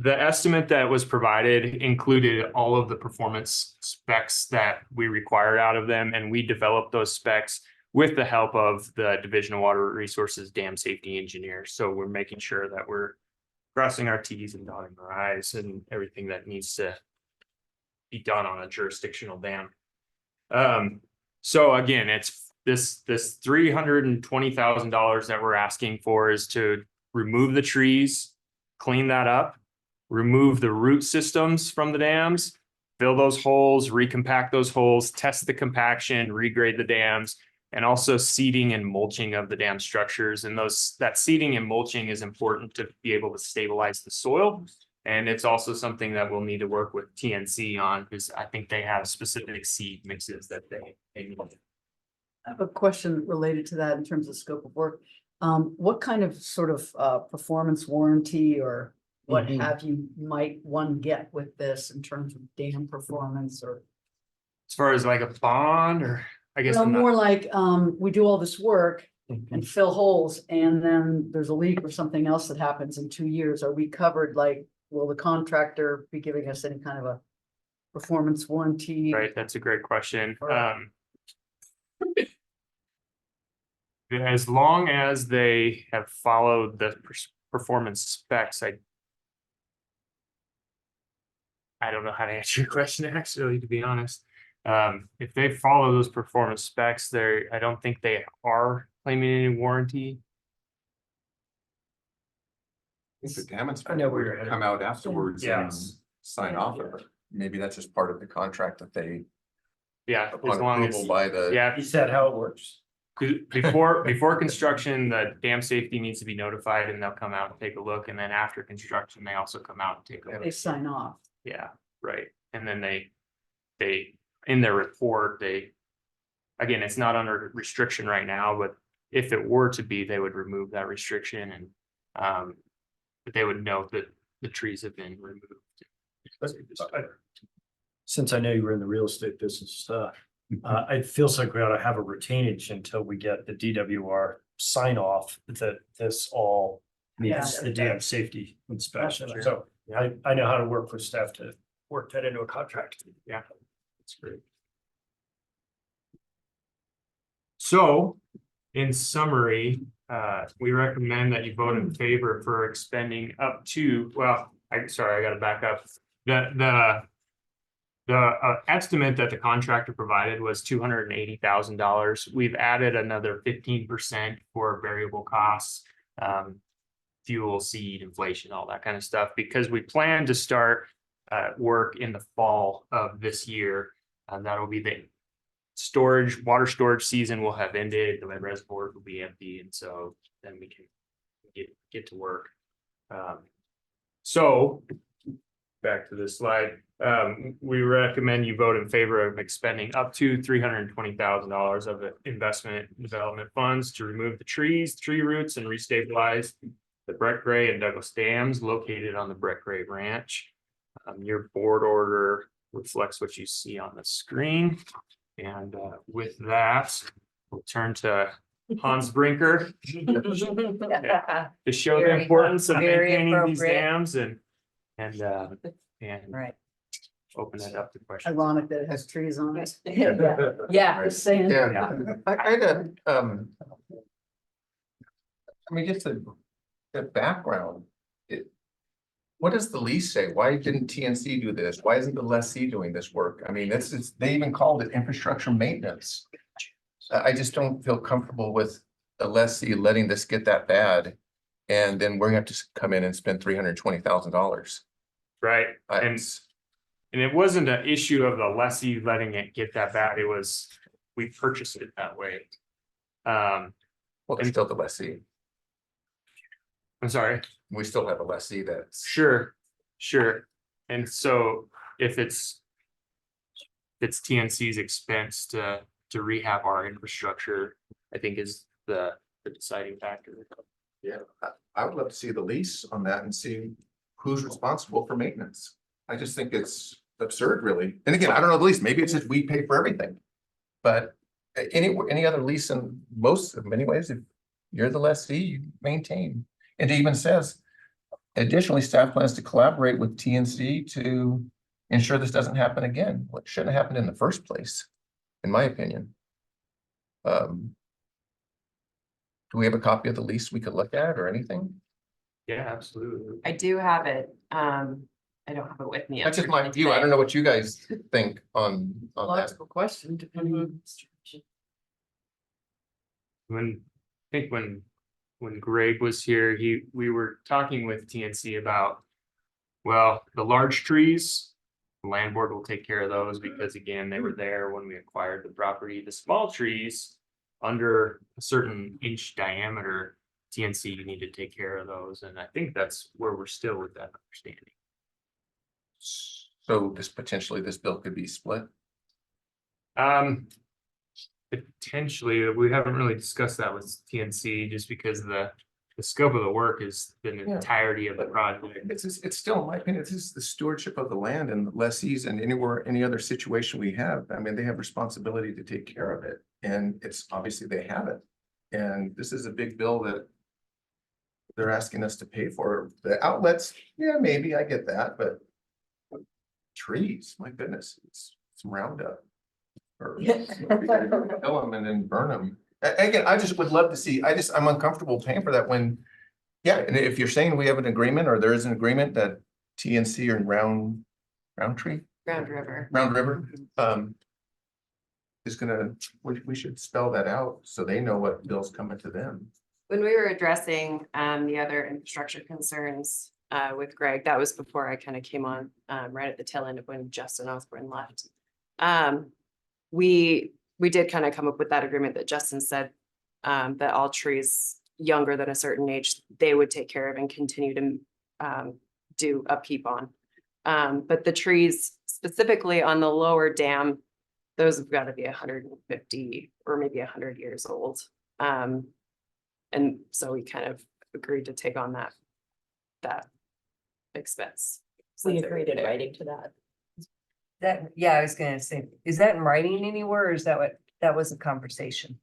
estimate that was provided included all of the performance specs that we required out of them, and we developed those specs with the help of the Division of Water Resources dam safety engineers. So we're making sure that we're crossing our T's and dotting our I's and everything that needs to be done on a jurisdictional dam. So again, it's this $320,000 that we're asking for is to remove the trees, clean that up, remove the root systems from the dams, fill those holes, recompact those holes, test the compaction, regrade the dams, and also seeding and mulching of the dam structures. And that seeding and mulching is important to be able to stabilize the soil. And it's also something that we'll need to work with TNC on, because I think they have specific seed mixes that they need. I have a question related to that in terms of scope of work. What kind of sort of performance warranty or what have you might one get with this in terms of dam performance, or? As far as like a bond, or I guess. Well, more like we do all this work and fill holes, and then there's a leak or something else that happens in 2 years. Are we covered? Like, will the contractor be giving us any kind of a performance warranty? Right, that's a great question. As long as they have followed the performance specs, I don't know how to answer your question, actually, to be honest. If they follow those performance specs, I don't think they are claiming any warranty. I think the dam I inspector know where you're would come out afterwards and Yes. sign off of it. Maybe that's just part of the contract that they, Yeah, as upon long as, approval by the. yeah, He said how it works. before construction, the dam safety needs to be notified, and they'll come out and take a look. And then after construction, they also come out and take a They look. sign off. Yeah, right. And then they in their report, again, it's not under restriction right now, but if it were to be, they would remove that restriction, and but they would note that the trees have been removed. Since I know you were in the real estate business, it feels like we ought to have a retainage until we get the DWR sign off that this all meets the dam safety inspection. That's So I know how to work with staff to work that into a contract. Yeah, that's great. So, in summary, we recommend that you vote in favor for expending up to, well, I gotta back up. The estimate that the contractor provided was $280,000. We've added another 15% for variable costs. fuel, seed, inflation, all that kind of stuff, because we plan to start work in the fall of this year. And that'll be the water storage season will have ended, the reservoir will be empty, and so then we can get to work. So back to this slide, we recommend you vote in favor of expending up to $320,000 of the investment development funds to remove the trees, tree roots, and restabilize the Brett Gray and Douglas dams located on the Brett Gray Ranch. Your board order reflects what you see on the screen. And with that, we'll turn to Hans Brinker to show the Very- importance of very maintaining these appropriate. dams and Right. open it up to questions. Ironic that it has trees on it. Yeah. Just saying. Yeah, I mean, just the background. What does the lease say? Why didn't TNC do this? Why isn't the lessee doing this work? I mean, they even called it infrastructure maintenance. I just don't feel comfortable with the lessee letting this get that bad. And then we're gonna have to come in and spend $320,000. Right, and it wasn't an issue of the lessee letting it get that bad, it was, we purchased it that way. Well, there's still the lessee. I'm sorry. We still have a lessee that's. Sure. And so if it's TNC's expense to rehab our infrastructure, I think is the deciding factor. Yeah, I would love to see the lease on that and see who's responsible for maintenance. I just think it's absurd, really. And again, I don't know the lease, maybe it's just we pay for everything. But any other lease in many ways, if you're the lessee, you maintain. And it even says, additionally, staff plans to collaborate with TNC to ensure this doesn't happen again. What shouldn't have happened in the first place, in my opinion. Do we have a copy of the lease we could look at or anything? Yeah, absolutely. I do have it. I don't have it with me. That's just my view. I don't know what you guys think on that. Logical question, depending on. I think when Greg was here, we were talking with TNC about, well, the large trees, the land board will take care of those because again, they were there when we acquired the property. The small trees under a certain inch diameter, TNC, you need to take care of those. And I think that's where we're still with that understanding. So this bill could be split? Potentially, we haven't really discussed that with TNC just because the scope of the work has been the entirety of the project. It's still, in my opinion, it's just the stewardship of the land and the lessees and any other situation we have. I mean, they have responsibility to take care of it. And it's obviously they have it. And this is a big bill that they're asking us to pay for. The outlets, yeah, maybe I get that, but trees, my goodness, it's some Roundup. Or kill them and then burn them. Again, I just would love to see, I'm uncomfortable paying for that when, yeah, and if you're saying we have an agreement or there is an agreement that TNC and Round River, is gonna, we should spell that out so they know what bill's coming to them. When we were addressing the other infrastructure concerns with Greg, that was before I kind of came on right at the tail end of when Justin Osborne left. We did kind of come up with that agreement that Justin said that all trees younger than a certain age, they would take care of and continue to do upkeep on. But the trees specifically on the lower dam, those have got to be 150 or maybe 100 years old. And so we kind of agreed to take on that expense. We agreed in writing to that. Yeah, I was gonna say, is that in writing anywhere or is that what, that was a conversation?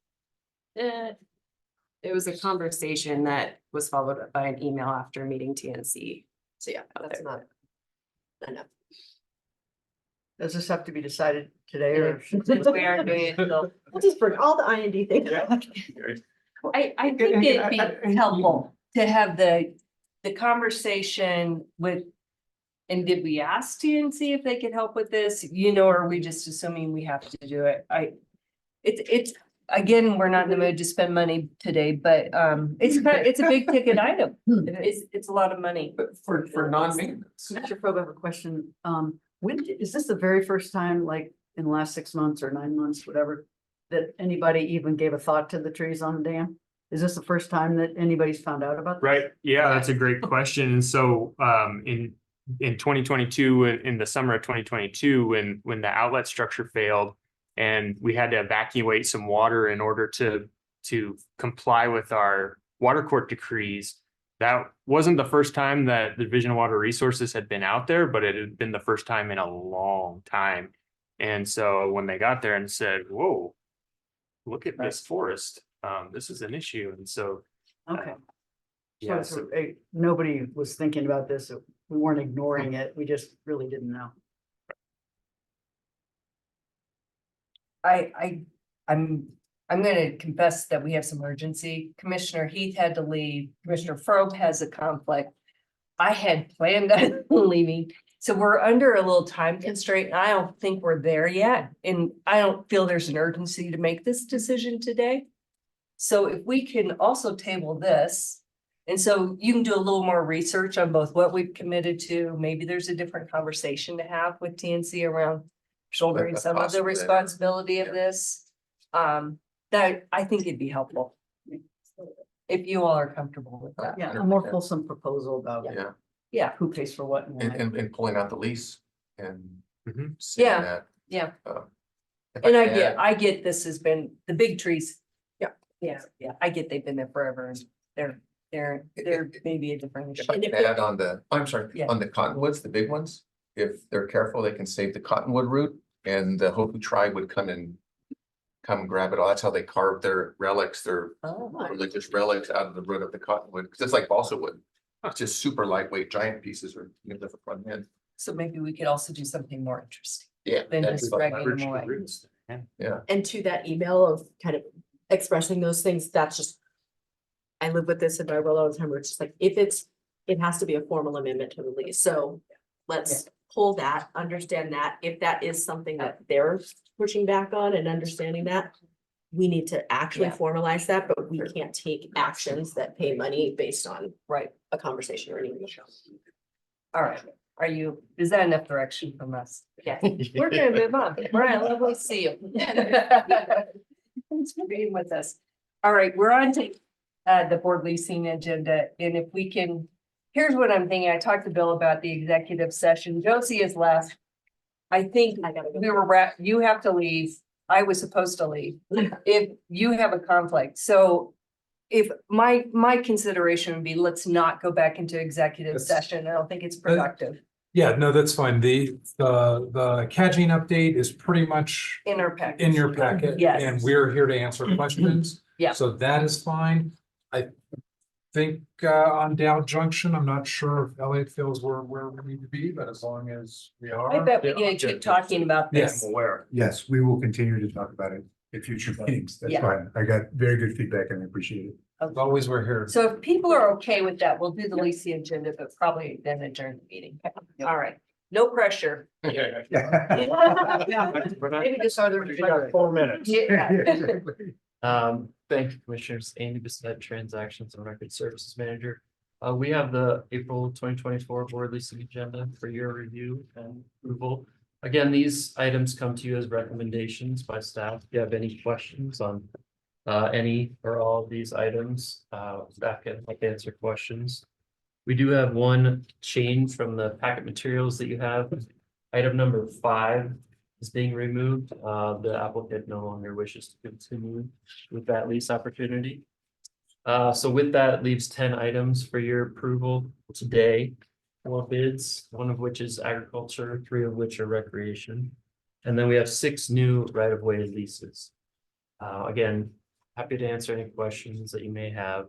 It was a conversation that was followed up by an email after meeting TNC. So yeah, that's not enough. Does this have to be decided today or? We are doing it till. We'll just bring all the IND things. I think it'd be helpful to have the conversation with. And did we ask TNC if they could help with this, or are we just assuming we have to do it? It's again, we're not in the mood to spend money today, but it's a big ticket item. It's a lot of money. But for non-maintenance. Mr. Fogle, I have a question. Is this the very first time, like in the last 6 months or 9 months, whatever, that anybody even gave a thought to the trees on the dam? Is this the first time that anybody's found out about this? Right, yeah, that's a great question. And so in 2022, in the summer of 2022, when the outlet structure failed and we had to evacuate some water in order to comply with our water court decrees, that wasn't the first time that the Division of Water Resources had been out there, but it had been the first time in a long time. And so when they got there and said, whoa, look at this forest, this is an issue. And so Okay. yeah, So nobody was thinking about this. We weren't ignoring it. We just really didn't know. I'm gonna confess that we have some urgency. Commissioner Heath had to leave. Commissioner Frobe has a conflict. I had planned on leaving, so we're under a little time constraint. And I don't think we're there yet, and I don't feel there's an urgency to make this decision today. So if we can also table this, and so you can do a little more research on both what we've committed to, maybe there's a different conversation to have with TNC around shouldering some of the Possibly. responsibility of this. That I think it'd be helpful. If you all are comfortable with that. Yeah, a more fulsome proposal about Yeah, who pays for what. And why. And pulling out the lease and. Mhm. seeing Yeah. that, yeah. if And can add- I get this has been, the big trees. Yeah. Yeah, I get they've been there forever and they're maybe a different If I issue. can add on I'm sorry, Yeah. on the cottonwoods, the big ones, if they're careful, they can save the cottonwood root and the Hopi tribe would come and grab it all. That's how they carve their relics, their Oh, religious relics out of the root of the cottonwood, because it's like balsa wood. It's just super lightweight, giant pieces or you know, the front end. so maybe we could also do something more interesting Yeah. than that'd just be fun. dragging them away. Yeah. And to that email of kind of expressing those things, that's just. I live with this in my role all the time, where it's just like, if it has to be a formal amendment to the lease, so. Let's pull that, understand that, if that is something that they're pushing back on and understanding that. We need to actually Yeah. formalize that, but we can't take actions that pay money based on a conversation or an email. All right, is that enough direction from us? Yeah. We're gonna move on. Brian, lovely to see you. Thanks for being with us. All right, we're on to the board leasing agenda, and if we can, here's what I'm thinking. I talked to Bill about the executive session. Josie is last. I think you have to leave. I was supposed to leave. If you have a conflict, so if my consideration would be, let's not go back into executive That's- session. I don't think it's productive Yeah, no, that's fine. The CAGING update is pretty much in our package. in your packet. Yes. And we're here to answer questions. Yeah. So that is fine. I think on Dow Junction, I'm not sure if Elliott feels we're where we need to be, but as long as we are. I bet we can keep talking about Yes. this. Aware. Yes, we will continue to talk about it at future meetings. That's Yeah. fine. I got very good feedback and I appreciate it. As always, we're here. So if people are okay with that, we'll do the leasing agenda, but probably then adjourn the meeting. All right, no pressure. Yeah. Maybe just other. We got 4 minutes. Yeah. Thank you, Commissioners. Andy Bissett, Transactions and Record Services Manager. We have the April 2024 Board Leasing Agenda for your review and approval. Again, these items come to you as recommendations by staff. If you have any questions on any or all of these items, staff can help answer questions. We do have one change from the packet materials that you have. Item number 5 is being removed. The applicant no longer wishes to continue with that lease opportunity. So with that, it leaves 10 items for your approval today. 4 bids, 1 of which is agriculture, 3 of which are recreation. And then we have 6 new right-of-way leases. Again, happy to answer any questions that you may have.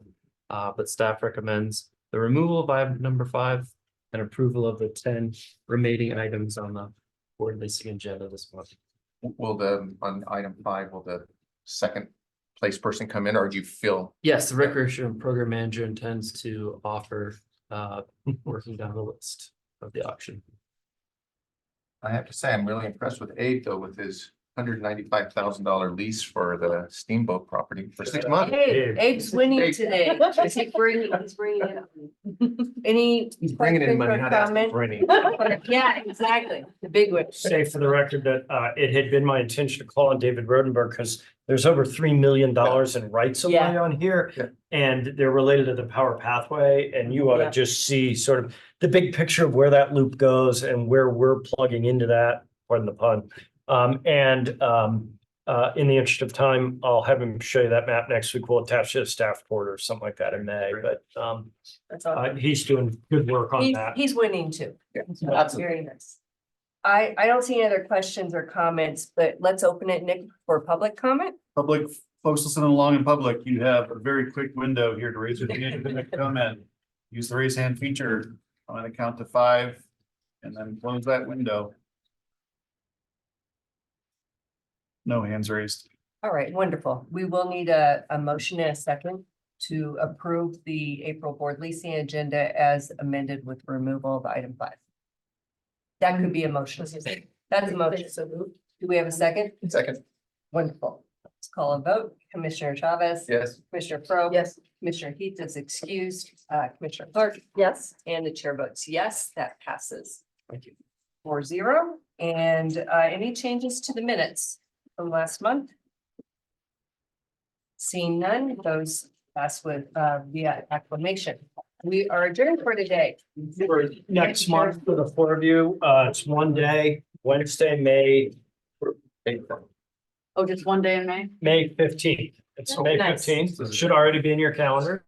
But staff recommends the removal of item number 5 and approval of the 10 remaining items on the board leasing agenda this month. Will on item 5, will the second place person come in or do you feel? Yes, the recreation program manager intends to offer working down the list of the auction. I have to say, I'm really impressed with Abe though, with his $195,000 lease for the steamboat property for 6 months. Hey, Abe's winning Abe. today. He's bringing it up. Any? He's bringing in money, questions or not asking for comments? Yeah, exactly. The big one. Say for the record that it had been my intention to call on David Rodenberg because there's over $3 million in rights of way Yeah. on here. Yeah. And they're related to the power pathway, and you ought to Yeah. just see sort of the big picture of where that loop goes and where we're plugging into that, pardon the pun. In the interest of time, I'll have him show you that map next week. We'll attach to the staff report or something like that in May, but That's awesome. he's doing good work on that. He's winning too. absolutely. Very nice. I don't see any other questions or comments, but let's open it, Nick, for public comment. Public, folks listening along in public, you have a very quick window here to raise your hand and comment. Use the raise hand feature. I'm gonna count to 5 and then close that window. No hands raised. All right, wonderful. We will need a motion and a second to approve the April board leasing agenda as amended with removal of item 5. That could be a motion. That's a motion. Do we have a second? Second, Wonderful. Let's call a vote. Commissioner Chavez. yes. Commissioner Pro. Yes. Commissioner Heath is excused. Commissioner Clark. Yes. And the chair votes yes, that passes. Thank you. 4-0. And any changes to the minutes from last month? Seeing none, those pass with via acclamation. We are adjourned for today. For next month for the 4 of you, it's one day, Wednesday, May Oh, just one day in May? May 15th. It's Oh, May nice. 15th. It should already be in your calendar.